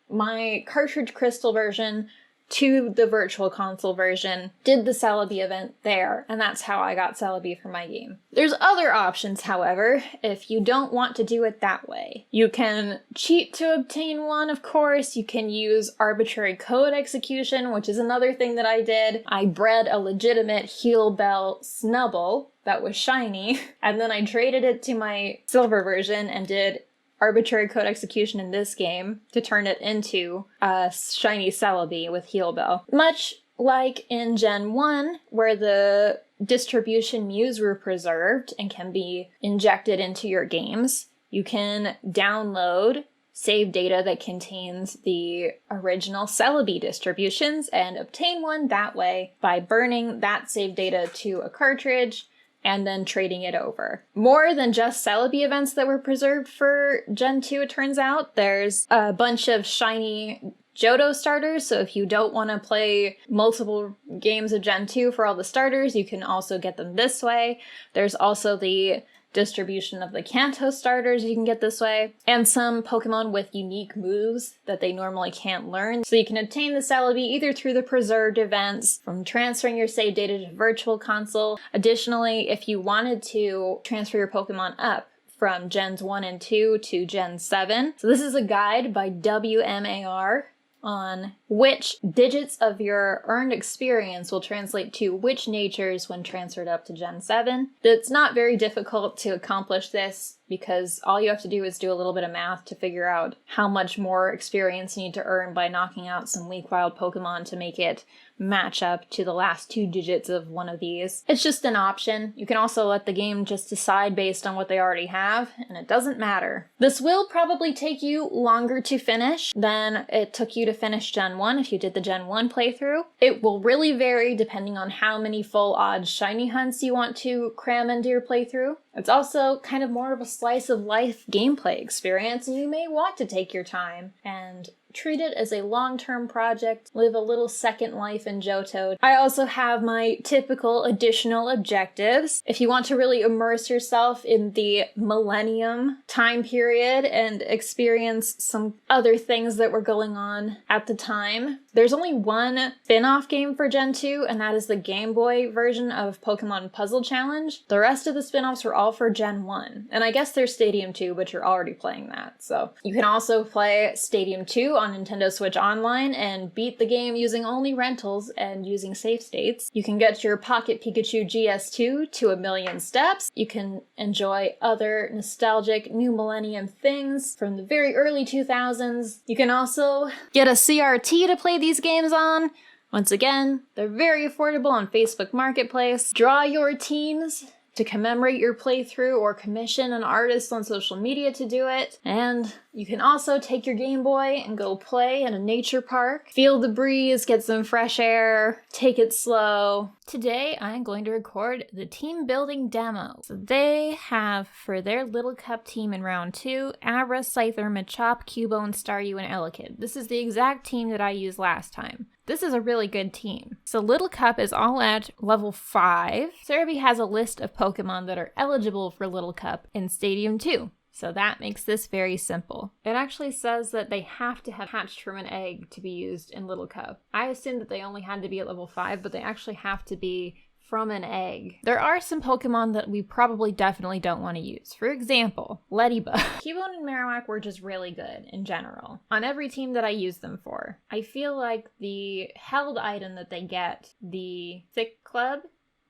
my cartridge crystal version to the Virtual Console version, did the Celebi event there, and that's how I got Celebi for my game. There's other options, however, if you don't want to do it that way. You can cheat to obtain one, of course. You can use arbitrary code execution, which is another thing that I did. I bred a legitimate Heal Bell Snubble that was shiny, and then I traded it to my silver version and did arbitrary code execution in this game to turn it into a shiny Celebi with Heal Bell. Much like in Gen 1, where the distribution Mews were preserved and can be injected into your games, you can download save data that contains the original Celebi distributions and obtain one that way by burning that save data to a cartridge and then trading it over. More than just Celebi events that were preserved for Gen 2, it turns out. There's a bunch of shiny Johto starters, so if you don't want to play multiple games of Gen 2 for all the starters, you can also get them this way. There's also the distribution of the Kanto starters you can get this way, and some Pokemon with unique moves that they normally can't learn. So you can obtain the Celebi either through the preserved events, from transferring your save data to Virtual Console. Additionally, if you wanted to transfer your Pokemon up from Gens 1 and 2 to Gen 7, so this is a guide by WMAR on which digits of your earned experience will translate to which natures when transferred up to Gen 7. It's not very difficult to accomplish this because all you have to do is do a little bit of math to figure out how much more experience you need to earn by knocking out some weak wild Pokemon to make it match up to the last 2 digits of one of these. It's just an option. You can also let the game just decide based on what they already have, and it doesn't matter. This will probably take you longer to finish than it took you to finish Gen 1 if you did the Gen 1 playthrough. It will really vary depending on how many full odds shiny hunts you want to cram into your playthrough. It's also kind of more of a slice of life gameplay experience, and you may want to take your time and treat it as a long-term project, live a little second life in Johto. I also have my typical additional objectives. If you want to really immerse yourself in the Millennium time period and experience some other things that were going on at the time, there's only one spin-off game for Gen 2, and that is the Game Boy version of Pokemon Puzzle Challenge. The rest of the spin-offs were all for Gen 1. And I guess there's Stadium 2, but you're already playing that. So you can also play Stadium 2 on Nintendo Switch Online and beat the game using only rentals and using save states. You can get your Pocket Pikachu GS2 to 1,000,000 steps. You can enjoy other nostalgic New Millennium things from the very early 2000s. You can also get a CRT to play these games on. Once again, they're very affordable on Facebook Marketplace. Draw your teams to commemorate your playthrough or commission an artist on social media to do it. And you can also take your Game Boy and go play in a nature park, feel the breeze, get some fresh air, take it slow. Today I'm going to record the team building demo. So they have, for their Little Cup team in round 2, Abra, Scyther, Machop, Cubone, Staryu, and Elekid. This is the exact team that I used last time. This is a really good team. So Little Cup is all at level 5. Celebi has a list of Pokemon that are eligible for Little Cup in Stadium 2. So that makes this very simple. It actually says that they have to have hatched from an egg to be used in Little Cup. I assumed that they only had to be at level 5, but they actually have to be from an egg. There are some Pokemon that we probably definitely don't want to use. For example, Ladybug. Cubone and Marowak were just really good in general on every team that I used them for. I feel like the held item that they get, the Thick Club,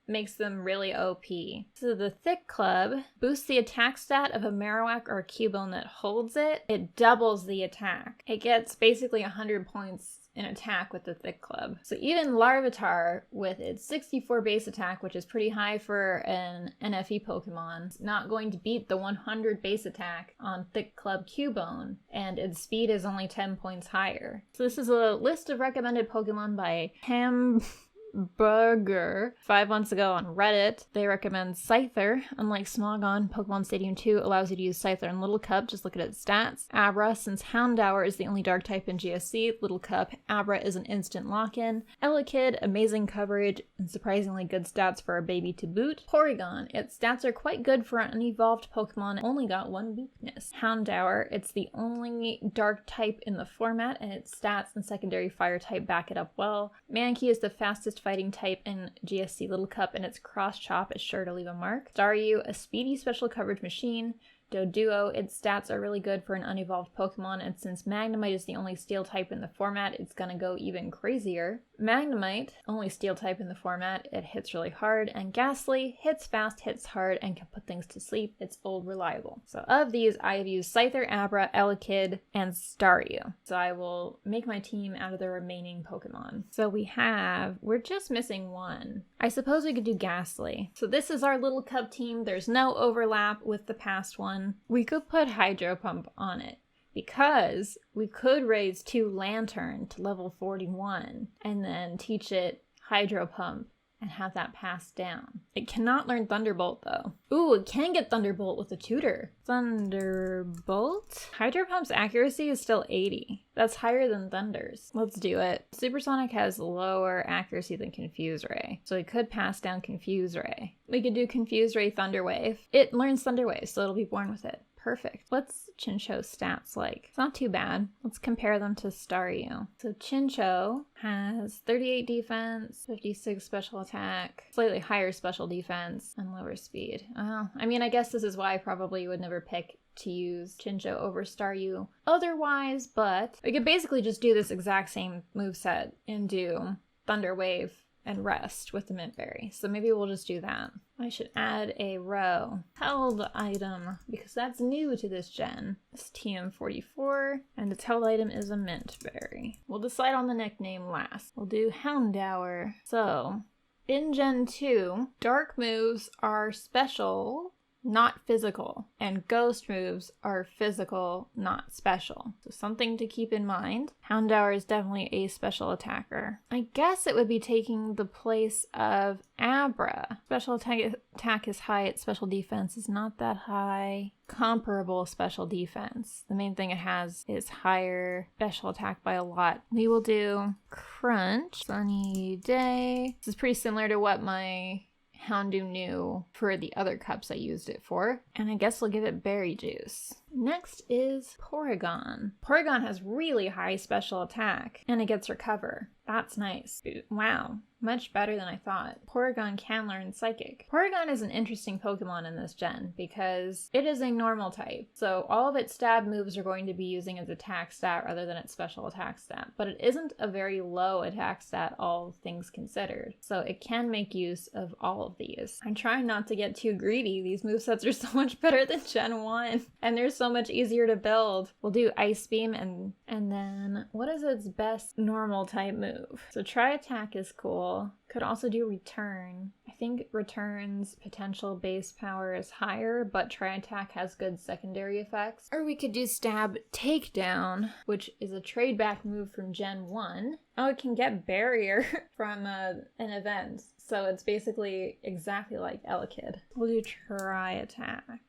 makes them really OP. So the Thick Club boosts the attack stat of a Marowak or a Cubone that holds it. It doubles the attack. It gets basically 100 points in attack with the Thick Club. So even Larvitar, with its 64 base attack, which is pretty high for an NFE Pokemon, is not going to beat the 100 base attack on Thick Club Cubone, and its speed is only 10 points higher. So this is a list of recommended Pokemon by Burger 5 months ago on Reddit. They recommend Scyther. Unlike Smogon, Pokemon Stadium 2 allows you to use Scyther in Little Cup. Just look at its stats. Abra, since Houndour is the only dark type in GSC, Little Cup, Abra is an instant lock-in. Elekid, amazing coverage and surprisingly good stats for a baby to boot. Porygon, its stats are quite good for an unevolved Pokemon, only got one weakness. Houndour, it's the only dark type in the format, and its stats and secondary fire type back it up well. Mankey is the fastest fighting type in GSC Little Cup, and its cross chop is sure to leave a mark. Staryu, a speedy special coverage machine. Doduo, its stats are really good for an unevolved Pokemon, and since Magnemite is the only steel type in the format, it's gonna go even crazier. Magnemite, only steel type in the format, it hits really hard, and Ghastly, hits fast, hits hard, and can put things to sleep. It's old reliable. So of these, I have used Scyther, Abra, Elekid, and Staryu. So I will make my team out of the remaining Pokemon. So we're just missing one. I suppose we could do Ghastly. So this is our Little Cup team. There's no overlap with the past one. We could put Hydro Pump on it, because we could raise 2 Lantern to level 41 and then teach it Hydro Pump and have that passed down. It cannot learn Thunderbolt though. Ooh, it can get Thunderbolt with a tutor. Thunderbolt? Hydro Pump's accuracy is still 80. That's higher than Thunder's. Let's do it. Supersonic has lower accuracy than Confuse Ray, so we could pass down Confuse Ray. We could do Confuse Ray Thunder Wave. It learns Thunder Wave, so it'll be born with it. Perfect. What's Chinchou's stats like? It's not too bad. Let's compare them to Staryu. So Chinchou has 38 defense, 56 special attack, slightly higher special defense, and lower speed. I mean, I guess this is why I probably would never pick to use Chinchou over Staryu otherwise, but we could basically just do this exact same moveset and do Thunder Wave and Rest with the Mint Berry. So maybe we'll just do that. I should add a row. Held item, because that's new to this gen. It's TM44, and its held item is a Mint Berry. We'll decide on the nickname last. We'll do Houndour. So, in Gen 2, dark moves are special, not physical, and ghost moves are physical, not special. So something to keep in mind. Houndour is definitely a special attacker. I guess it would be taking the place of Abra. Special attack is high, its special defense is not that high. Comparable special defense. The main thing it has is higher special attack by a lot. We will do Crunch, Sunny Day. This is pretty similar to what my Houndoom knew for the other cups I used it for. And I guess we'll give it Berry Juice. Next is Porygon. Porygon has really high special attack, and it gets Recover. That's nice. Wow, much better than I thought. Porygon can learn Psychic. Porygon is an interesting Pokemon in this gen because it is a normal type. So all of its stab moves are going to be using its attack stat rather than its special attack stat. But it isn't a very low attack stat, all things considered. So it can make use of all of these. I'm trying not to get too greedy. These movesets are so much better than Gen 1. And they're so much easier to build. We'll do Ice Beam and then what is its best normal type move? So Tri Attack is cool. Could also do Return. I think Return's potential base power is higher, but Tri Attack has good secondary effects. Or we could do Stab Takedown, which is a trade back move from Gen 1. Oh, it can get Barrier from an event. So it's basically exactly like Elekid. We'll do Tri Attack.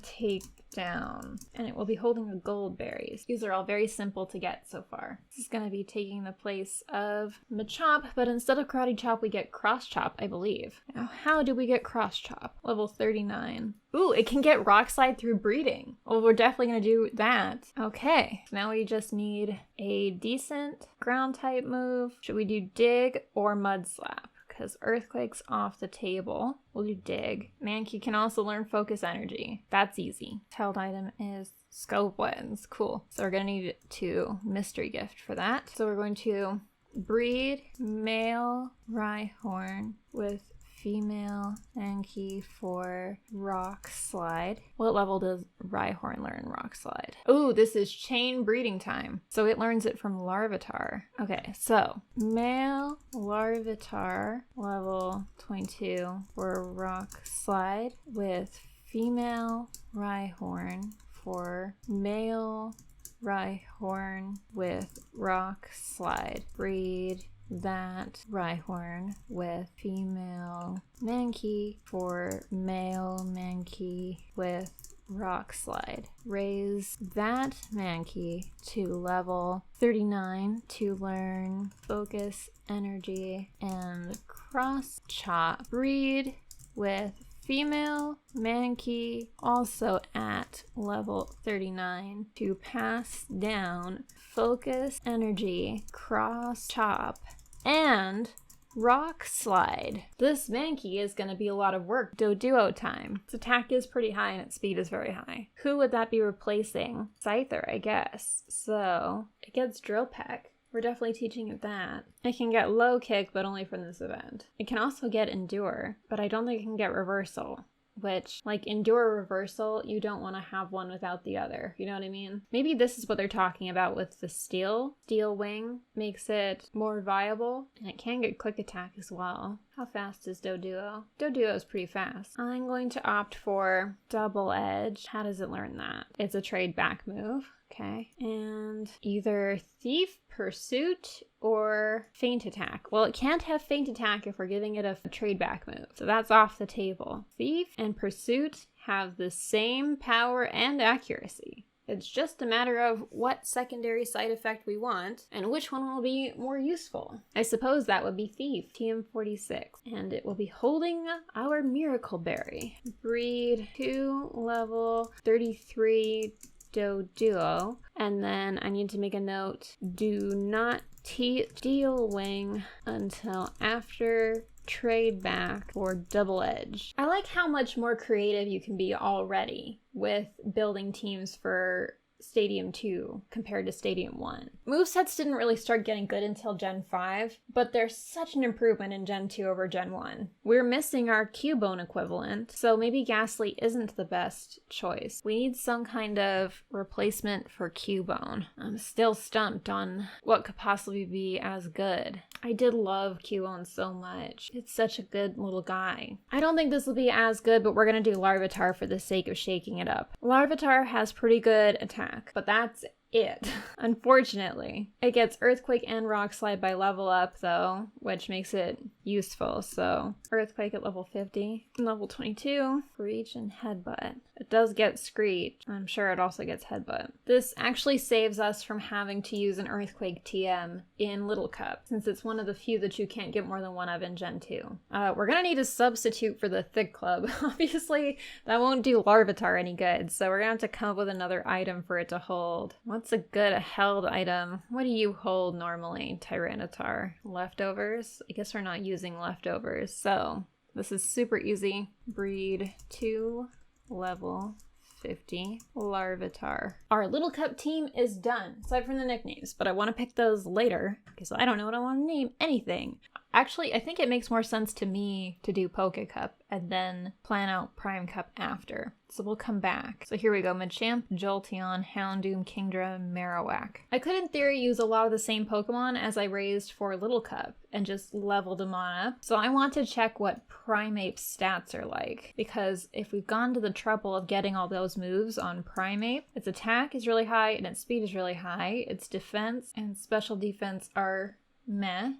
Takedown. And it will be holding the gold berries. These are all very simple to get so far. This is going to be taking the place of Machop, but instead of Karate Chop, we get Cross Chop, I believe. Now, how do we get Cross Chop? Level 39. Ooh, it can get Rock Slide through breeding. Well, we're definitely going to do that. Okay, so now we just need a decent ground type move. Should we do Dig or Mud Slap? Because Earthquake's off the table. We'll do Dig. Mankey can also learn Focus Energy. That's easy. Held item is Scope Lens. Cool. So we're going to need to Mystery Gift for that. So we're going to breed male Rhyhorn with female Mankey for Rock Slide. What level does Rhyhorn learn Rock Slide? Oh, this is chain breeding time. So it learns it from Larvitar. Okay, so male Larvitar level 22 for Rock Slide with female Rhyhorn for male Rhyhorn with Rock Slide. Breed that Rhyhorn with female Mankey for male Mankey with Rock Slide. Raise that Mankey to level 39 to learn Focus Energy and Cross Chop. Breed with female Mankey also at level 39 to pass down Focus Energy, Cross Chop, and Rock Slide. This Mankey is going to be a lot of work. Doduo time. Its attack is pretty high and its speed is very high. Who would that be replacing? Scyther, I guess. So it gets Drill Peck. We're definitely teaching it that. It can get Low Kick, but only from this event. It can also get Endure, but I don't think it can get Reversal. Which, like, Endure Reversal, you don't want to have one without the other. You know what I mean? Maybe this is what they're talking about with the Steel. Steel Wing makes it more viable, and it can get Quick Attack as well. How fast is Doduo? Doduo is pretty fast. I'm going to opt for Double Edge. How does it learn that? It's a trade back move. Okay. And either Thief, Pursuit, or Feint Attack. Well, it can't have Feint Attack if we're giving it a trade back move. So that's off the table. Thief and Pursuit have the same power and accuracy. It's just a matter of what secondary side effect we want and which one will be more useful. I suppose that would be Thief, TM46. And it will be holding our Miracle Berry. Breed to level 33 Doduo. And then I need to make a note. Do not Steel Wing until after trade back for Double Edge. I like how much more creative you can be already with building teams for Stadium 2 compared to Stadium 1. Movesets didn't really start getting good until Gen 5, but there's such an improvement in Gen 2 over Gen 1. We're missing our Cubone equivalent, so maybe Ghastly isn't the best choice. We need some kind of replacement for Cubone. I'm still stumped on what could possibly be as good. I did love Cubone so much. It's such a good little guy. I don't think this will be as good, but we're gonna do Larvitar for the sake of shaking it up. Larvitar has pretty good attack, but that's it. Unfortunately. It gets Earthquake and Rock Slide by level up though, which makes it useful. So Earthquake at level 50, level 22, Reach and Headbutt. It does get Screech. I'm sure it also gets Headbutt. This actually saves us from having to use an Earthquake TM in Little Cup, since it's one of the few that you can't get more than one of in Gen 2. We're gonna need a substitute for the Thick Club. Obviously, that won't do Larvitar any good, so we're gonna have to come up with another item for it to hold. What's a good held item? What do you hold normally, Tyranitar? Leftovers? I guess we're not using leftovers, so this is super easy. Breed 2, level 50, Larvitar. Our Little Cup team is done, aside from the nicknames, but I want to pick those later, because I don't know what I want to name anything. Actually, I think it makes more sense to me to do Poke Cup and then plan out Prime Cup after. So we'll come back. So here we go. Machamp, Jolteon, Houndoom, Kingdra, Marowak. I could in theory use a lot of the same Pokemon as I raised for Little Cup and just leveled them on up. So I want to check what Primeape's stats are like, because if we've gone to the trouble of getting all those moves on Primeape, its attack is really high and its speed is really high. Its defense and special defense are meh,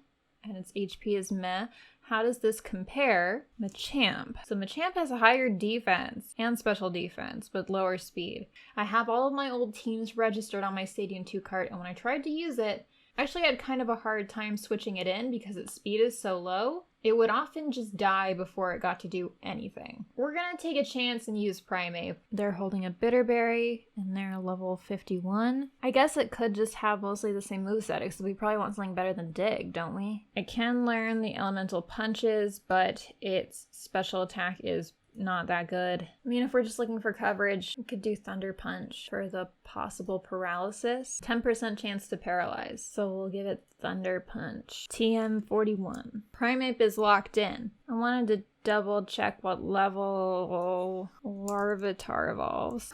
and its HP is meh. How does this compare? Machamp. So Machamp has a higher defense and special defense, but lower speed. I have all of my old teams registered on my Stadium 2 cart, and when I tried to use it, I actually had kind of a hard time switching it in because its speed is so low. It would often just die before it got to do anything. We're gonna take a chance and use Primeape. They're holding a Bitterberry and they're level 51. I guess it could just have mostly the same moveset, because we probably want something better than Dig, don't we? It can learn the elemental punches, but its special attack is not that good. I mean, if we're just looking for coverage, we could do Thunder Punch for the possible paralysis. 10% chance to paralyze, so we'll give it Thunder Punch. TM41. Primeape is locked in. I wanted to double check what level Larvitar evolves,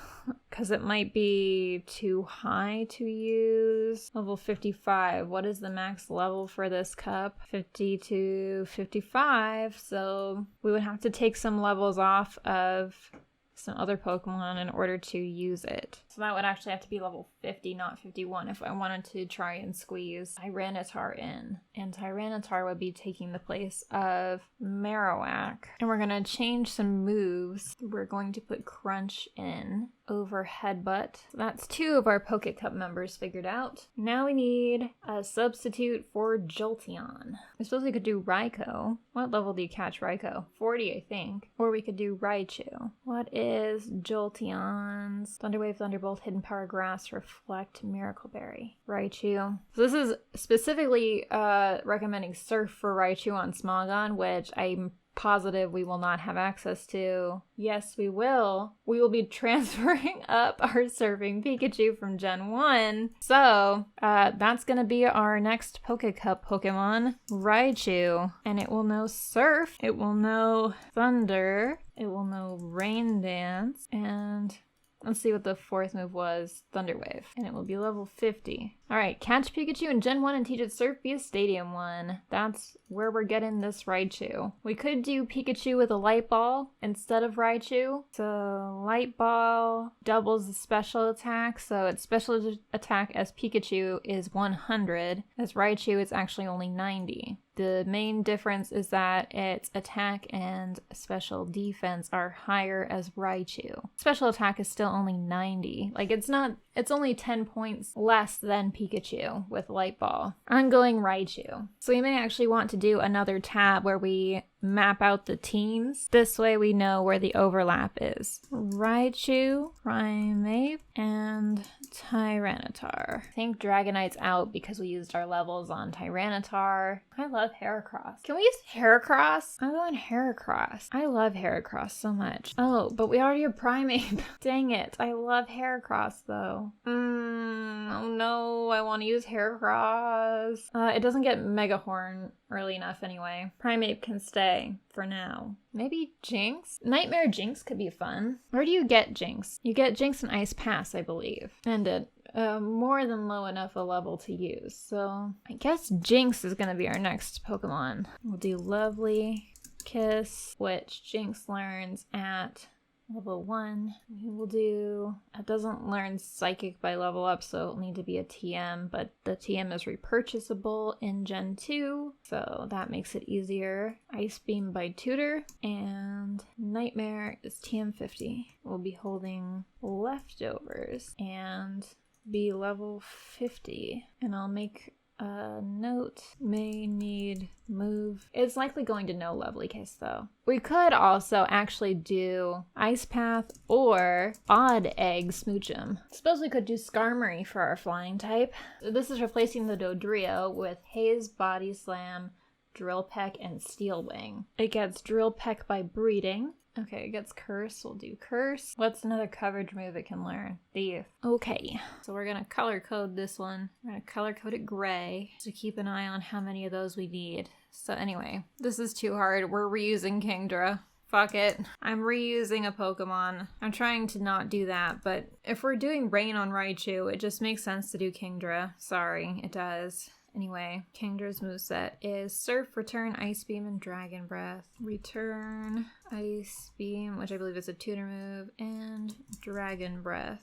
because it might be too high to use. Level 55. What is the max level for this cup? 50 to 55, so we would have to take some levels off of some other Pokemon in order to use it. So that would actually have to be level 50, not 51, if I wanted to try and squeeze Tyranitar in. And Tyranitar would be taking the place of Marowak. And we're gonna change some moves. We're going to put Crunch in over Headbutt. So that's 2 of our Pokecup members figured out. Now we need a substitute for Jolteon. I suppose we could do Raikou. What level do you catch Raikou? 40, I think. Or we could do Raichu. What is Jolteon's? Thunderwave, Thunderbolt, Hidden Power, Grass, Reflect, Miracle Berry. Raichu. So this is specifically recommending Surf for Raichu on Smogon, which I'm positive we will not have access to. Yes, we will. We will be transferring up our Surfing Pikachu from Gen 1. So, that's gonna be our next Pokecup Pokemon, Raichu. And it will know Surf, it will know Thunder, it will know Rain Dance, and let's see what the 4th move was. Thunder Wave. And it will be level 50. Alright, catch Pikachu in Gen 1 and teach it Surf via Stadium 1. That's where we're getting this Raichu. We could do Pikachu with a Light Ball instead of Raichu. So Light Ball doubles the special attack. So its special attack as Pikachu is 100. As Raichu, it's actually only 90. The main difference is that its attack and special defense are higher as Raichu. Special attack is still only 90. Like, it's only 10 points less than Pikachu with Light Ball. I'm going Raichu. So we may actually want to do another tab where we map out the teams. This way we know where the overlap is. Raichu, Primeape, and Tyranitar. I think Dragonite's out because we used our levels on Tyranitar. I love Heracross. Can we use Heracross? I'm going Heracross. I love Heracross so much. Oh, but we already have Primeape. Dang it. I love Heracross though. Oh no, I want to use Heracross. It doesn't get Megahorn early enough anyway. Primeape can stay for now. Maybe Jinx? Nightmare Jinx could be fun. Where do you get Jinx? You get Jinx in Ice Pass, I believe. And it more than low enough a level to use. So I guess Jinx is gonna be our next Pokemon. We'll do Lovely Kiss, which Jinx learns at level 1. We will do, it doesn't learn Psychic by level up, so it'll need to be a TM, but the TM is repurchasable in Gen 2, so that makes it easier. Ice Beam by Tutor, and Nightmare is TM 50. We'll be holding Leftovers and be level 50, and I'll make a note, may need move. It's likely going to know Lovely Kiss though. We could also actually do Ice Path or Odd Egg Smoochum. Suppose we could do Skarmory for our flying type. This is replacing the Dodrio with Haze, Body Slam, Drill Peck, and Steel Wing. It gets Drill Peck by breeding. Okay, it gets Curse. We'll do Curse. What's another coverage move it can learn? Thief. Okay, so we're gonna color code this one. We're gonna color code it gray to keep an eye on how many of those we need. So anyway, this is too hard. We're reusing Kingdra. Fuck it. I'm reusing a Pokemon. I'm trying to not do that, but if we're doing Rain on Raichu, it just makes sense to do Kingdra. Sorry, it does. Anyway, Kingdra's moveset is Surf, Return, Ice Beam, and Dragon Breath. Return, Ice Beam, which I believe is a tutor move, and Dragon Breath,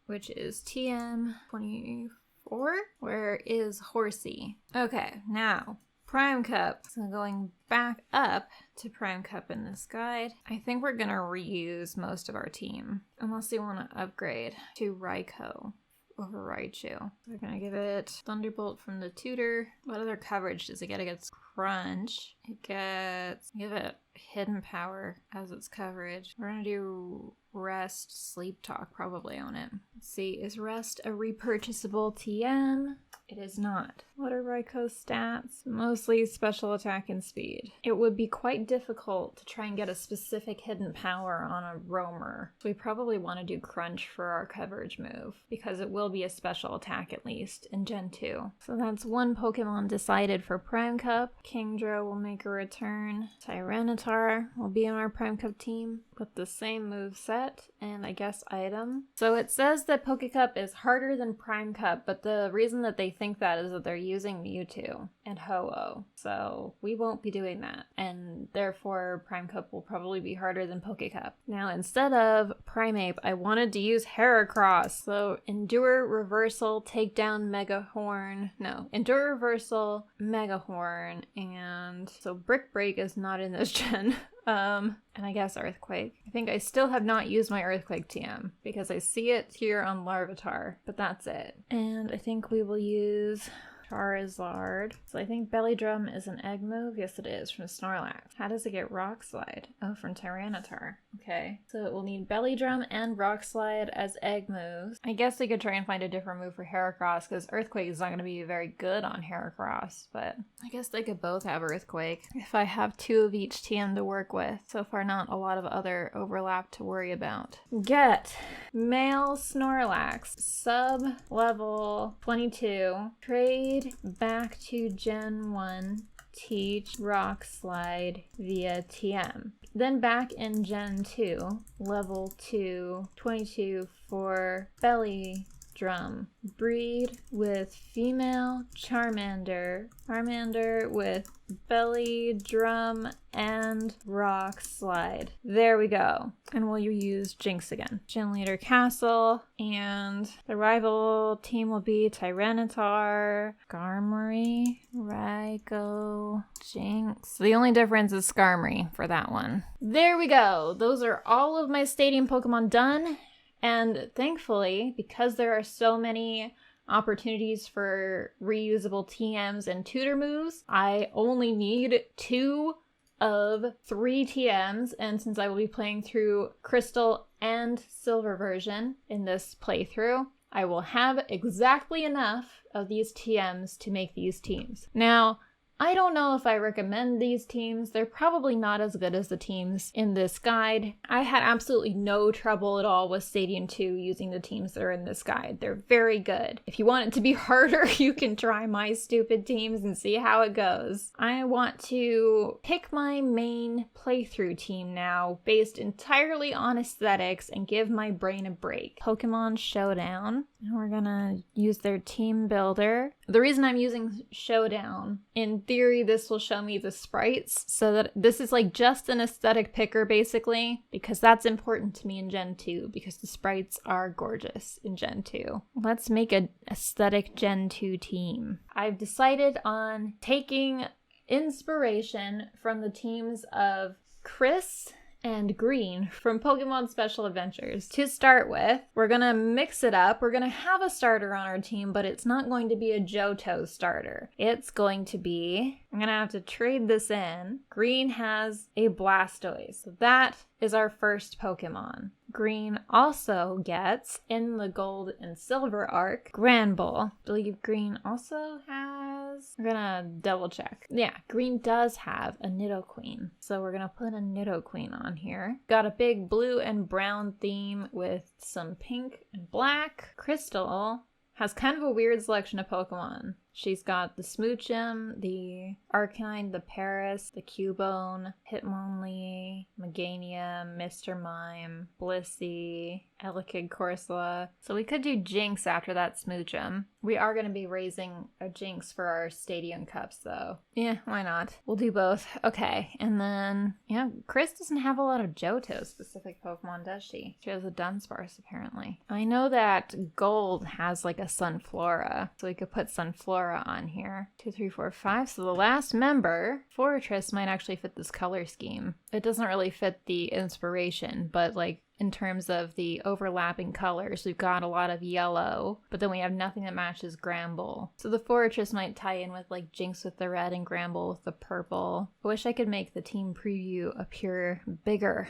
which is TM 24. Where is Horsey? Okay, now Prime Cup. So going back up to Prime Cup in this guide, I think we're gonna reuse most of our team, unless you want to upgrade to Raikou over Raichu. We're gonna give it Thunderbolt from the tutor. What other coverage does it get? It gets Crunch. It gets, give it Hidden Power as its coverage. We're gonna do Rest, Sleep Talk probably on it. Let's see, is Rest a repurchasable TM? It is not. What are Raiko's stats? Mostly special attack and speed. It would be quite difficult to try and get a specific hidden power on a roamer. So we probably want to do Crunch for our coverage move, because it will be a special attack at least in Gen 2. So that's one Pokemon decided for Prime Cup. Kingdra will make a return. Tyranitar will be on our Prime Cup team with the same move set and I guess item. So it says that Pokecup is harder than Prime Cup, but the reason that they think that is that they're using Mewtwo and Ho-Oh. So we won't be doing that, and therefore Prime Cup will probably be harder than Pokecup. Now instead of Primeape, I wanted to use Heracross. So Endure, Reversal, Take Down, Mega Horn. No, Endure, Reversal, Mega Horn, and so Brick Break is not in this gen. And I guess Earthquake. I think I still have not used my Earthquake TM because I see it here on Larvitar, but that's it. And I think we will use Charizard. So I think Belly Drum is an egg move. Yes, it is, from Snorlax. How does it get Rock Slide? Oh, from Tyranitar. Okay, so it will need Belly Drum and Rock Slide as egg moves. I guess we could try and find a different move for Heracross because Earthquake is not going to be very good on Heracross, but I guess they could both have Earthquake if I have two of each TM to work with. So far, not a lot of other overlap to worry about. Get male Snorlax, sub level 22, trade back to Gen 1, teach Rock Slide via TM. Then back in Gen 2, level 2, 22 for Belly Drum. Breed with female Charmander. Charmander with Belly Drum and Rock Slide. There we go. And we'll use Jinx again. Gym Leader Castle. And the rival team will be Tyranitar, Skarmory, Raikou, Jinx. The only difference is Skarmory for that one. There we go. Those are all of my Stadium Pokemon done. And thankfully, because there are so many opportunities for reusable TMs and tutor moves, I only need 2 of 3 TMs, and since I will be playing through Crystal and Silver version in this playthrough, I will have exactly enough of these TMs to make these teams. Now, I don't know if I recommend these teams. They're probably not as good as the teams in this guide. I had absolutely no trouble at all with Stadium 2 using the teams that are in this guide. They're very good. If you want it to be harder, you can try my stupid teams and see how it goes. I want to pick my main playthrough team now based entirely on aesthetics and give my brain a break. Pokemon Showdown. And we're gonna use their team builder. The reason I'm using Showdown, in theory, this will show me the sprites, so that this is like just an aesthetic picker basically, because that's important to me in Gen 2, because the sprites are gorgeous in Gen 2. Let's make an aesthetic Gen 2 team. I've decided on taking inspiration from the teams of Chris and Green from Pokemon Special Adventures. To start with, we're gonna mix it up. We're gonna have a starter on our team, but it's not going to be a Johto starter. It's going to be, I'm gonna have to trade this in. Green has a Blastoise. So that is our first Pokemon. Green also gets, in the Gold and Silver arc, Granbull. I believe Green also has... We're gonna double check. Yeah, Green does have a Nidoqueen. So we're gonna put a Nidoqueen on here. Got a big blue and brown theme with some pink and black. Crystal has kind of a weird selection of Pokemon. She's got the Smoochum, the Arcanine, the Paris, the Cubone, Hitmonlee, Meganium, Mr. Mime, Blissey, Elekid Corsola. So we could do Jinx after that Smoochum. We are going to be raising a Jinx for our Stadium Cups though. Yeah, why not? We'll do both. Okay, and then, yeah, Chris doesn't have a lot of Johto specific Pokemon, does she? She has a Dunsparce apparently. I know that Gold has like a Sunflora, so we could put Sunflora on here. 2, 3, 4, 5. So the last member, Fortress, might actually fit this color scheme. It doesn't really fit the inspiration, but like in terms of the overlapping colors, we've got a lot of yellow, but then we have nothing that matches Granbull. So the Fortress might tie in with like Jinx with the red and Granbull with the purple. I wish I could make the team preview appear bigger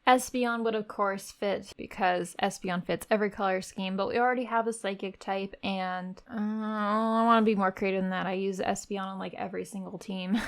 Espeon would of course fit because Espeon fits every color scheme, but we already have a psychic type, and I want to be more creative than that. I use Espeon on like every single team.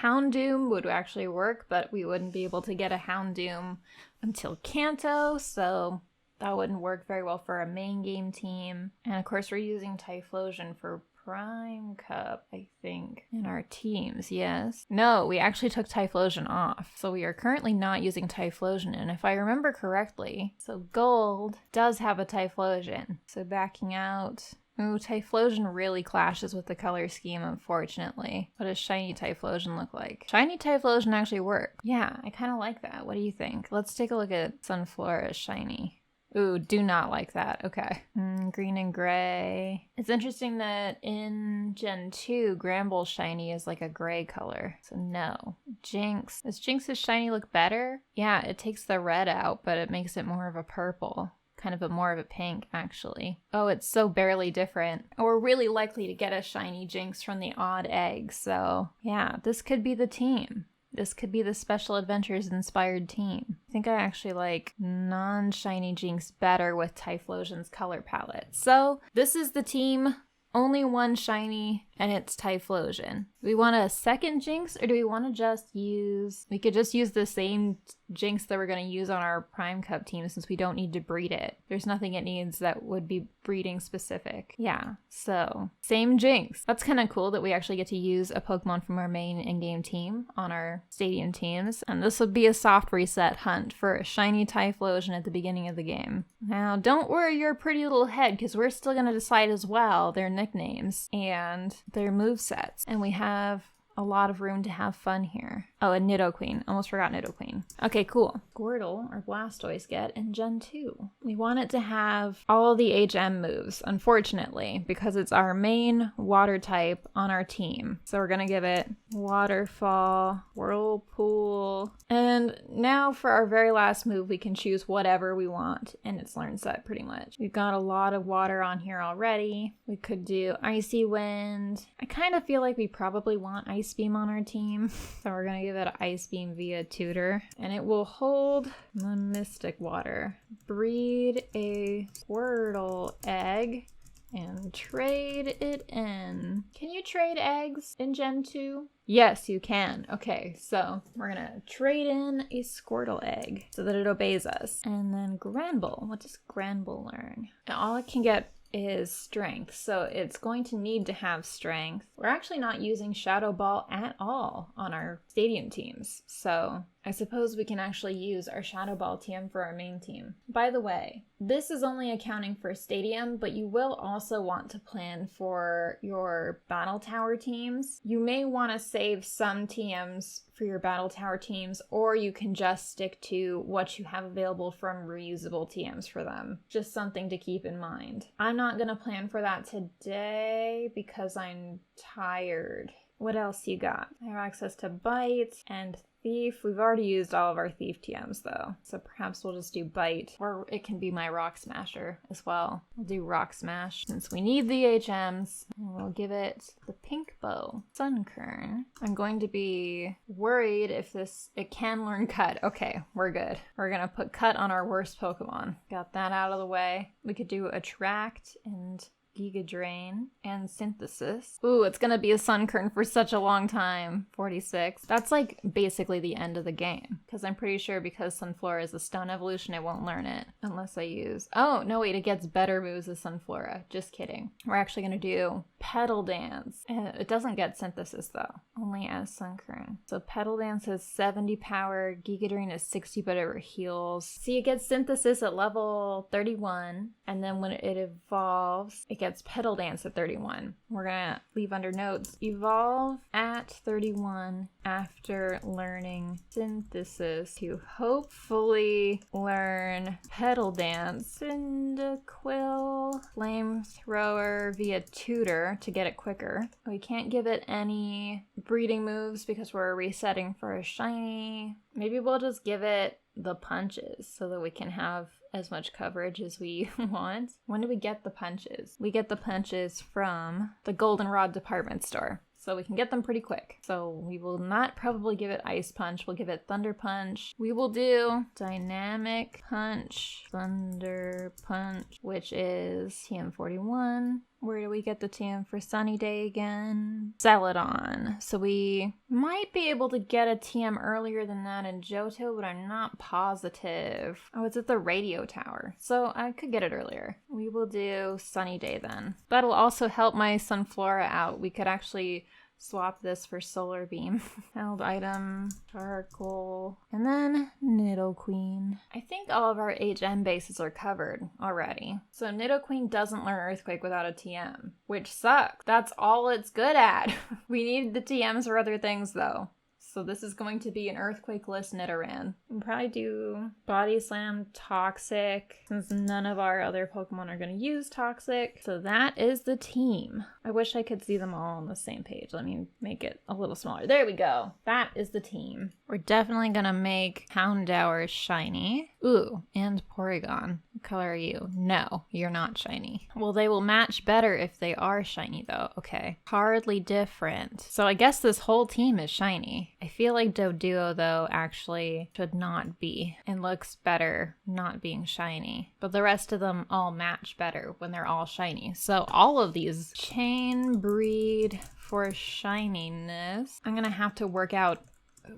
Houndoom would actually work, but we wouldn't be able to get a Houndoom until Kanto, so that wouldn't work very well for a main game team. And of course we're using Typhlosion for Prime Cup, I think, in our teams, yes. No, we actually took Typhlosion off, so we are currently not using Typhlosion, and if I remember correctly, so Gold does have a Typhlosion, so backing out. Ooh, Typhlosion really clashes with the color scheme, unfortunately. What does Shiny Typhlosion look like? Shiny Typhlosion actually works. Yeah, I kind of like that. What do you think? Let's take a look at Sunflora's Shiny. Ooh, do not like that. Okay. Green and gray. It's interesting that in Gen 2, Granbull's shiny is like a gray color. So no. Jinx. Does Jinx's shiny look better? Yeah, it takes the red out, but it makes it more of a purple. Kind of more of a pink, actually. Oh, it's so barely different. We're really likely to get a shiny Jinx from the odd egg, so yeah, this could be the team. This could be the Special Adventures inspired team. I think I actually like non-shiny Jinx better with Typhlosion's color palette. So this is the team. Only one shiny, and it's Typhlosion. Do we want a second Jinx, or do we want to just use... We could just use the same Jinx that we're going to use on our Prime Cup team since we don't need to breed it. There's nothing it needs that would be breeding specific. Yeah, so same Jinx. That's kind of cool that we actually get to use a Pokemon from our main in-game team on our stadium teams. And this would be a soft reset hunt for a shiny Typhlosion at the beginning of the game. Now, don't worry your pretty little head, because we're still going to decide as well their nicknames and their movesets. And we have a lot of room to have fun here. Oh, and Nidoqueen. Almost forgot Nidoqueen. Okay, cool. Squirtle, or Blastoise, get in Gen 2. We want it to have all the HM moves, unfortunately, because it's our main water type on our team. So we're gonna give it Waterfall, Whirlpool, and now for our very last move, we can choose whatever we want in its learn set, pretty much. We've got a lot of water on here already. We could do Icy Wind. I kind of feel like we probably want Ice Beam on our team, so we're gonna give it Ice Beam via Tutor, and it will hold the Mystic Water. Breed a Squirtle egg and trade it in. Can you trade eggs in Gen 2? Yes, you can. Okay, so we're gonna trade in a Squirtle egg so that it obeys us. And then Granbull. What does Granbull learn? And all it can get is strength, so it's going to need to have strength. We're actually not using Shadow Ball at all on our stadium teams, so I suppose we can actually use our Shadow Ball TM for our main team. By the way, this is only accounting for stadium, but you will also want to plan for your Battle Tower teams. You may want to save some TMs for your Battle Tower teams, or you can just stick to what you have available from reusable TMs for them. Just something to keep in mind. I'm not going to plan for that today because I'm tired. What else you got? I have access to Bite and Thief. We've already used all of our Thief TMs though, so perhaps we'll just do Bite, or it can be my Rock Smasher as well. We'll do Rock Smash since we need the HMs, and we'll give it the Pink Bow. Sunkern. I'm going to be worried if it can learn Cut. Okay, we're good. We're gonna put Cut on our worst Pokemon. Got that out of the way. We could do Attract and Giga Drain, and Synthesis. Ooh, it's gonna be a Sunkern for such a long time. 46. That's like basically the end of the game, because I'm pretty sure because Sunflora is a stone evolution, it won't learn it unless I use... Oh, no wait, it gets better moves as Sunflora. Just kidding. We're actually gonna do Petal Dance. It doesn't get Synthesis though, only as Sunkern. So Petal Dance has 70 power, Giga Drain is 60, but it heals. See, it gets Synthesis at level 31, and then when it evolves, it gets Petal Dance at 31. We're gonna leave under notes, evolve at 31 after learning Synthesis to hopefully learn Petal Dance. Cyndaquil, Flamethrower via Tutor to get it quicker. We can't give it any breeding moves because we're resetting for a shiny. Maybe we'll just give it the punches so that we can have as much coverage as we want. When do we get the punches? We get the punches from the Goldenrod department store. so we can get them pretty quick. So we will not probably give it Ice Punch, we'll give it Thunder Punch. We will do Dynamic Punch, Thunder Punch, which is TM41. Where do we get the TM for Sunny Day again? Celadon. So we might be able to get a TM earlier than that in Johto, but I'm not positive. Oh, it's at the radio tower, so I could get it earlier. We will do Sunny Day then. That'll also help my Sunflora out. We could actually swap this for Solar Beam. Held item, Charcoal, and then Nidoqueen. I think all of our HM bases are covered already. So Nidoqueen doesn't learn Earthquake without a TM, which sucks. That's all it's good at. We need the TMs for other things though. So this is going to be an Earthquake-less Nidoran. We'll probably do Body Slam, Toxic, since none of our other Pokemon are going to use Toxic. So that is the team. I wish I could see them all on the same page. Let me make it a little smaller. There we go. That is the team. We're definitely going to make Houndour shiny. Ooh, and Porygon. What color are you? No, you're not shiny. Well, they will match better if they are shiny though. Okay. Hardly different. So I guess this whole team is shiny. I feel like Doduo though actually should not be and looks better not being shiny. But the rest of them all match better when they're all shiny. So all of these chain breed for shininess. I'm gonna have to work out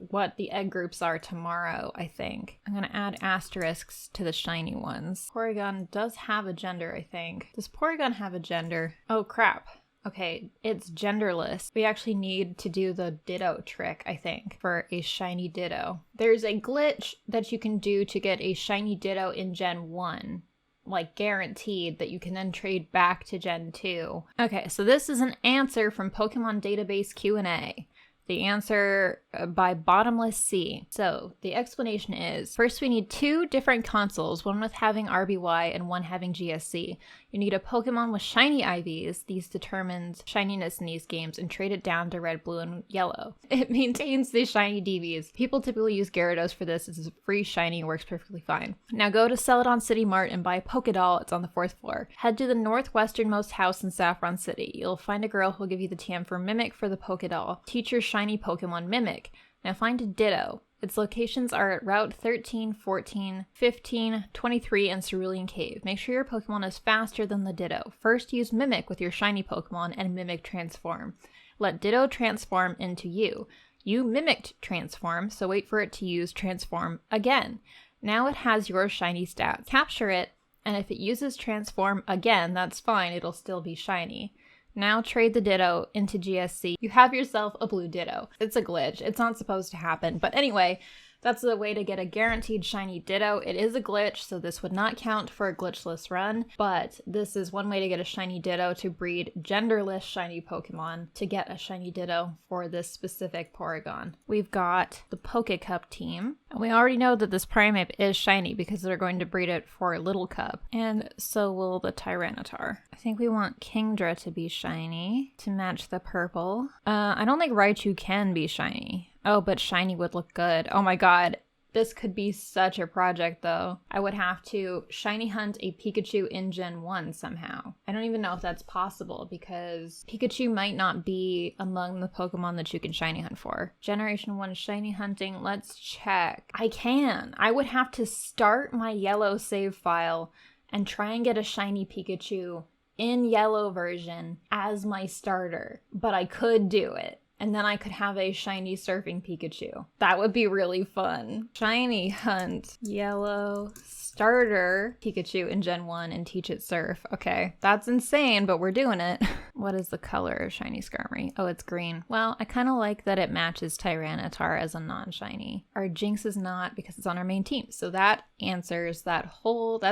what the egg groups are tomorrow, I think. I'm gonna add asterisks to the shiny ones. Porygon does have a gender, I think. Does Porygon have a gender? Oh crap. Okay, it's genderless. We actually need to do the Ditto trick, I think, for a shiny Ditto. There's a glitch that you can do to get a shiny Ditto in Gen 1. Like guaranteed that you can then trade back to Gen 2. Okay, so this is an answer from Pokemon Database Q&A. The answer by Bottomless Sea. So the explanation is, first we need 2 different consoles, one with having RBY and one having GSC. You need a Pokemon with shiny IVs, these determines shininess in these games, and trade it down to red, blue, and yellow. It maintains the shiny DVs. People typically use Gyarados for this. It's a free shiny, works perfectly fine. Now go to Celadon City Mart and buy a Pokédoll. It's on the 4th floor. Head to the northwesternmost house in Saffron City. You'll find a girl who'll give you the TM for Mimic for the Pokédoll. Teach your shiny Pokemon Mimic. Now find a Ditto. Its locations are at Route 13, 14, 15, 23, and Cerulean Cave. Make sure your Pokemon is faster than the Ditto. First use Mimic with your shiny Pokemon and Mimic Transform. Let Ditto transform into you. You mimicked Transform, so wait for it to use Transform again. Now it has your shiny stats. Capture it, and if it uses Transform again, that's fine, it'll still be shiny. Now trade the Ditto into GSC. You have yourself a blue Ditto. It's a glitch. It's not supposed to happen. But anyway, that's the way to get a guaranteed shiny Ditto. It is a glitch, so this would not count for a glitchless run. But this is one way to get a shiny Ditto to breed genderless shiny Pokemon to get a shiny Ditto for this specific Porygon. We've got the Pokecup team. And we already know that this Primeape is shiny because they're going to breed it for Little Cup. And so will the Tyranitar. I think we want Kingdra to be shiny to match the purple. I don't think Raichu can be shiny. Oh, but shiny would look good. Oh my god. This could be such a project though. I would have to shiny hunt a Pikachu in Gen 1 somehow. I don't even know if that's possible because Pikachu might not be among the Pokemon that you can shiny hunt for. Generation 1 shiny hunting, let's check. I can. I would have to start my yellow save file and try and get a shiny Pikachu in yellow version as my starter. But I could do it. And then I could have a shiny surfing Pikachu. That would be really fun. Shiny hunt yellow starter Pikachu in Gen 1 and teach it surf. Okay, that's insane, but we're doing it. What is the color of shiny Skarmory? Oh, it's green. Well, I kind of like that it matches Tyranitar as a non-shiny. Our Jinx is not because it's on our main team. So that answers that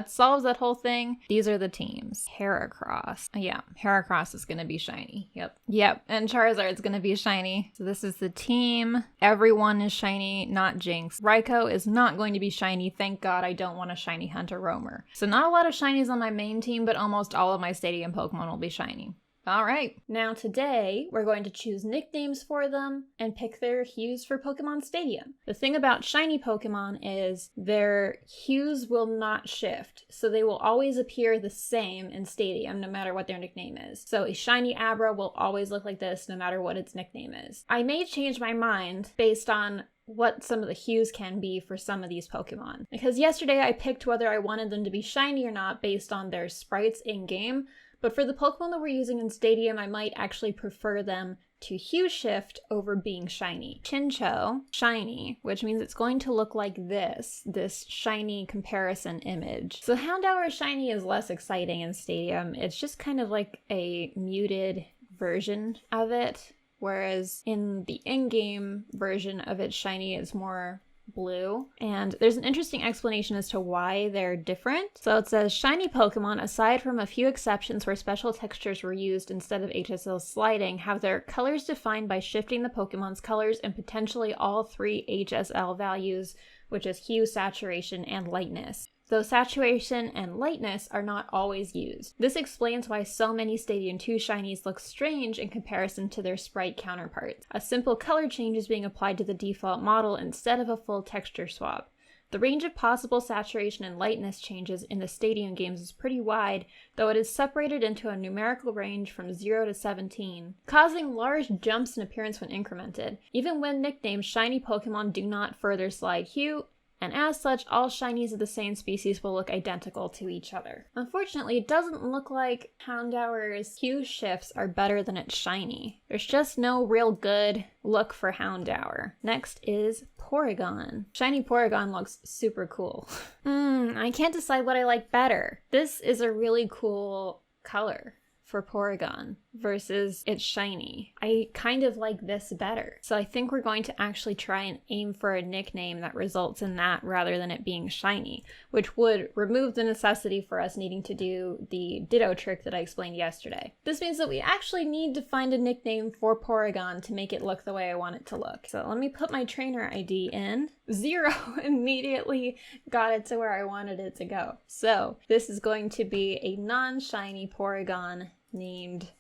solves that whole thing. These are the teams. Heracross. Yeah, Heracross is gonna be shiny. Yep. And Charizard's gonna be shiny. So this is the team. Everyone is shiny, not Jinx. Raikou is not going to be shiny. Thank God I don't want a shiny hunter roamer. So not a lot of shinies on my main team, but almost all of my stadium Pokemon will be shiny. All right, now today we're going to choose nicknames for them and pick their hues for Pokemon Stadium. The thing about shiny Pokemon is their hues will not shift, so they will always appear the same in Stadium no matter what their nickname is. So a shiny Abra will always look like this no matter what its nickname is. I may change my mind based on what some of the hues can be for some of these Pokemon. Because yesterday I picked whether I wanted them to be shiny or not based on their sprites in-game, but for the Pokemon that we're using in Stadium, I might actually prefer them to hue shift over being shiny. Chinchou, shiny, which means it's going to look like this shiny comparison image. So Houndour shiny is less exciting in Stadium. It's just kind of like a muted version of it, whereas in the in-game version of it, shiny is more blue. And there's an interesting explanation as to why they're different. So it says, shiny Pokemon, aside from a few exceptions where special textures were used instead of HSL sliding, have their colors defined by shifting the Pokemon's colors and potentially all three HSL values, which is hue, saturation, and lightness. Though saturation and lightness are not always used. This explains why so many Stadium 2 shinies look strange in comparison to their sprite counterparts. A simple color change is being applied to the default model instead of a full texture swap. The range of possible saturation and lightness changes in the Stadium games is pretty wide, though it is separated into a numerical range from 0 to 17, causing large jumps in appearance when incremented. Even when nicknamed, shiny Pokemon do not further slide hue, and as such, all shinies of the same species will look identical to each other. Unfortunately, it doesn't look like Houndour's hue shifts are better than its shiny. There's just no real good look for Houndour. Next is Porygon. Shiny Porygon looks super cool. I can't decide what I like better. This is a really cool color for Porygon versus its shiny. I kind of like this better. So I think we're going to actually try and aim for a nickname that results in that rather than it being shiny, which would remove the necessity for us needing to do the Ditto trick that I explained yesterday. This means that we actually need to find a nickname for Porygon to make it look the way I want it to look. So let me put my trainer ID in. 0 immediately got it to where I wanted it to go. So this is going to be a non-shiny Porygon named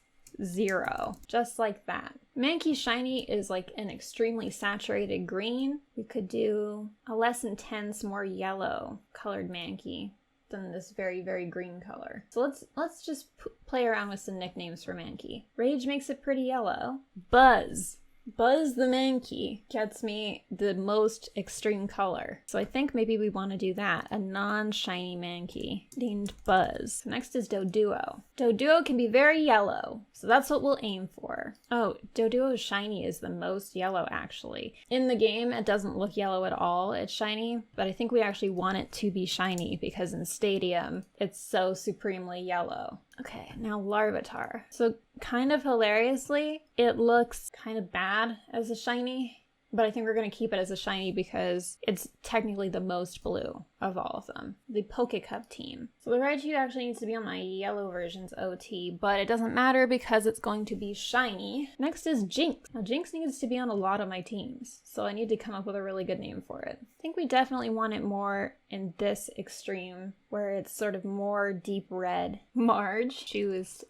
0, just like that. Mankey shiny is like an extremely saturated green. We could do a less intense, more yellow colored Mankey than this very, very green color. So let's just play around with some nicknames for Mankey. Rage makes it pretty yellow. Buzz the Mankey gets me the most extreme color. So I think maybe we want to do that. A non-shiny Mankey named Buzz. Next is Doduo. Doduo can be very yellow, so that's what we'll aim for. Oh, Doduo's shiny is the most yellow actually. In the game, it doesn't look yellow at all. It's shiny, but I think we actually want it to be shiny because in Stadium, it's so supremely yellow. Okay, now Larvitar. So kind of hilariously, it looks kind of bad as a shiny, but I think we're going to keep it as a shiny because it's technically the most blue of all of them. The Pokecup team. So the Raichu actually needs to be on my yellow version's OT, but it doesn't matter because it's going to be shiny. Next is Jinx. Now Jinx needs to be on a lot of my teams, so I need to come up with a really good name for it. I think we definitely want it more in this extreme where it's sort of more deep red. Marge. She was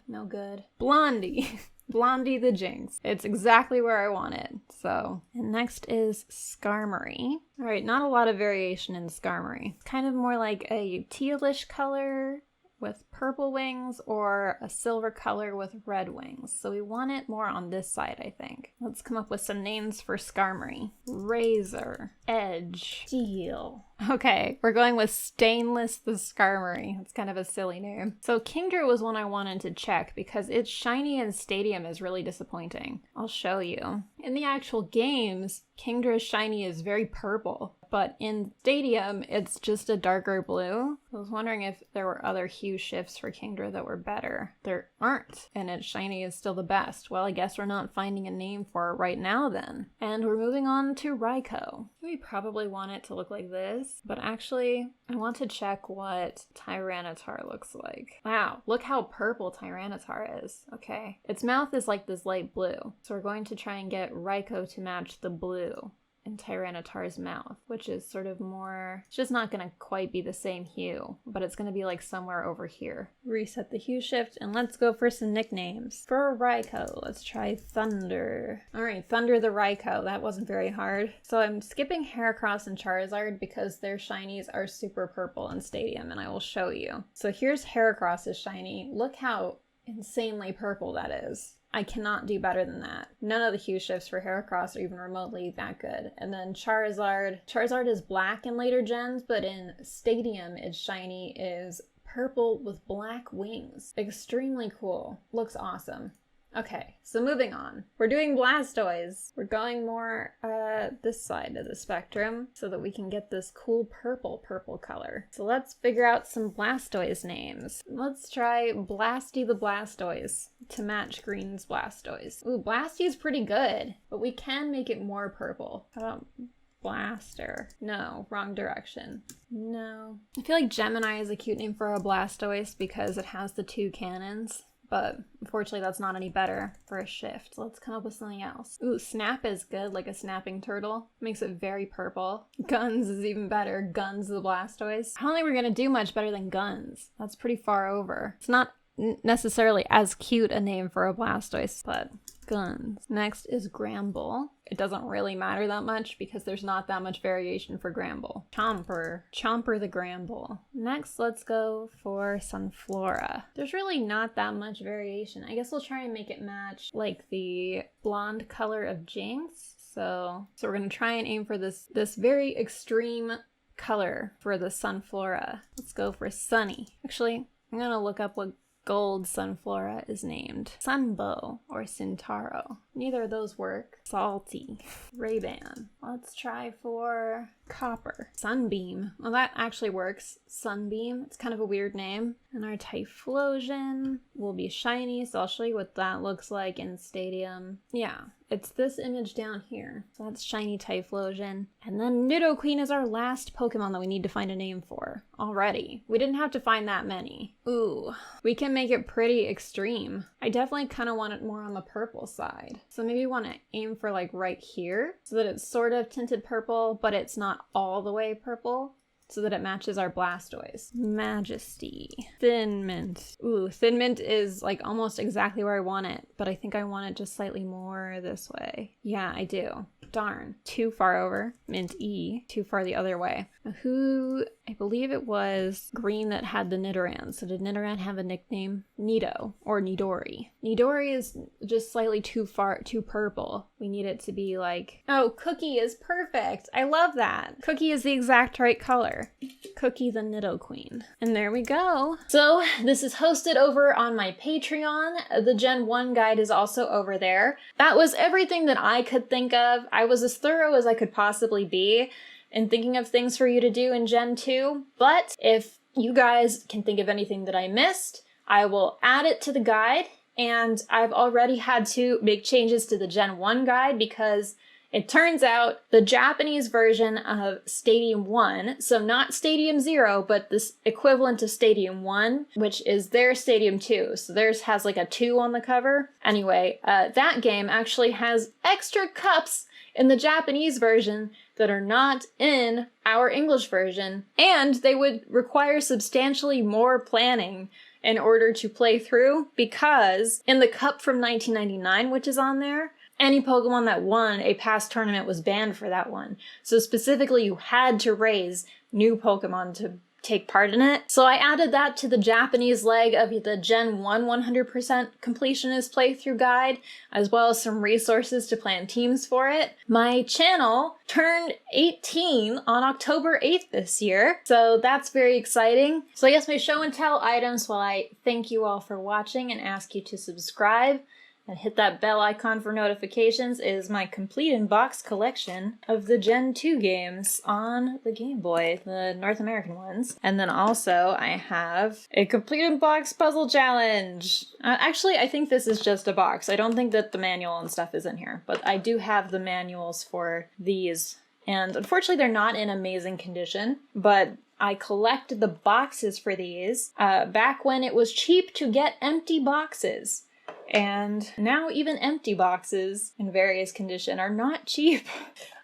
no good. Blondie. Blondie the Jinx. It's exactly where I want it. So, and next is Skarmory. All right, not a lot of variation in Skarmory. It's kind of more like a tealish color with purple wings or a silver color with red wings. So we want it more on this side, I think. Let's come up with some names for Skarmory. Razor, Edge, Steel. Okay, we're going with Stainless the Skarmory. That's kind of a silly name. So Kingdra was one I wanted to check because its shiny in Stadium is really disappointing. I'll show you. In the actual games, Kingdra's shiny is very purple, but in Stadium, it's just a darker blue. I was wondering if there were other hue shifts for Kingdra that were better. There aren't, and its shiny is still the best. Well, I guess we're not finding a name for it right now then. And we're moving on to Raikou. We probably want it to look like this, but actually, I want to check what Tyranitar looks like. Wow, look how purple Tyranitar is. Okay. Its mouth is like this light blue, so we're going to try and get Raikou to match the blue in Tyranitar's mouth, which is sort of more, it's just not gonna quite be the same hue, but it's gonna be like somewhere over here. Reset the hue shift and let's go for some nicknames. For Raikou, let's try Thunder. All right, Thunder the Raikou, that wasn't very hard. So I'm skipping Heracross and Charizard because their shinies are super purple in Stadium, and I will show you. So here's Heracross's shiny. Look how insanely purple that is. I cannot do better than that. None of the hue shifts for Heracross are even remotely that good. And then Charizard. Charizard is black in later gens, but in Stadium, its shiny is purple with black wings. Extremely cool. Looks awesome. Okay, so moving on. We're doing Blastoise. We're going more this side of the spectrum so that we can get this cool purple color. So let's figure out some Blastoise names. Let's try Blasty the Blastoise to match Green's Blastoise. Ooh, Blasty's pretty good, but we can make it more purple. How about Blaster? No, wrong direction. No. I feel like Gemini is a cute name for a Blastoise because it has the two cannons. But unfortunately, that's not any better for a shift. So let's come up with something else. Ooh, Snap is good, like a snapping turtle. Makes it very purple. Guns is even better. Guns the Blastoise. I don't think we're gonna do much better than Guns. That's pretty far over. It's not necessarily as cute a name for a Blastoise, but Guns. Next is Gramble. It doesn't really matter that much because there's not that much variation for Gramble. Chomper. Chomper the Gramble. Next, let's go for Sunflora. There's really not that much variation. I guess we'll try and make it match like the blonde color of Jinx. So we're gonna try and aim for this very extreme color for the Sunflora. Let's go for Sunny. Actually, I'm gonna look up what gold Sunflora is named. Sunbow or Cintaro. Neither of those work. Salty. Ray-Ban. Let's try for Copper. Sunbeam. Well, that actually works. Sunbeam. It's kind of a weird name. And our Typhlosion will be shiny, so I'll show you what that looks like in Stadium. Yeah, it's this image down here. So that's shiny Typhlosion. And then Nidoqueen is our last Pokemon that we need to find a name for. Already. We didn't have to find that many. Ooh, we can make it pretty extreme. I definitely kind of want it more on the purple side. So maybe we want to aim for like right here so that it's sort of tinted purple, but it's not all the way purple, so that it matches our Blastoise. Majesty. Thin Mint. Ooh, Thin Mint is like almost exactly where I want it, but I think I want it just slightly more this way. Yeah, I do. Darn. Too far over. Mint E. Too far the other way. Who, I believe it was Green that had the Nidoran. So did Nidoran have a nickname? Nido or Nidori. Nidori is just slightly too purple. We need it to be like, oh, Cookie is perfect. I love that. Cookie is the exact right color. Cookie the Nidoqueen. And there we go. So this is hosted over on my Patreon. The Gen 1 guide is also over there. That was everything that I could think of. I was as thorough as I could possibly be in thinking of things for you to do in Gen 2. But if you guys can think of anything that I missed, I will add it to the guide. And I've already had to make changes to the Gen 1 guide because it turns out the Japanese version of Stadium 1, so not Stadium 0, but this equivalent to Stadium 1, which is their Stadium 2. So theirs has like a 2 on the cover. Anyway, that game actually has extra cups in the Japanese version that are not in our English version, and they would require substantially more planning in order to play through, because in the cup from 1999, which is on there, any Pokemon that won a past tournament was banned for that one. So specifically, you had to raise new Pokemon to take part in it. So I added that to the Japanese leg of the Gen 1 100% completionist playthrough guide, as well as some resources to plan teams for it. My channel turned 18 on October 8th this year, so that's very exciting. So I guess my show and tell items, while I thank you all for watching and ask you to subscribe and hit that bell icon for notifications, is my complete in-box collection of the Gen 2 games on the Game Boy, the North American ones. And then also I have a complete in-box puzzle challenge. Actually, I think this is just a box. I don't think that the manual and stuff is in here, but I do have the manuals for these. And unfortunately, they're not in amazing condition, but I collected the boxes for these back when it was cheap to get empty boxes. And now even empty boxes in various condition are not cheap.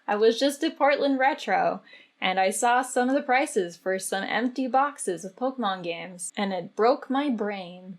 I was just at Portland Retro, and I saw some of the prices for some empty boxes of Pokemon games, and it broke my brain.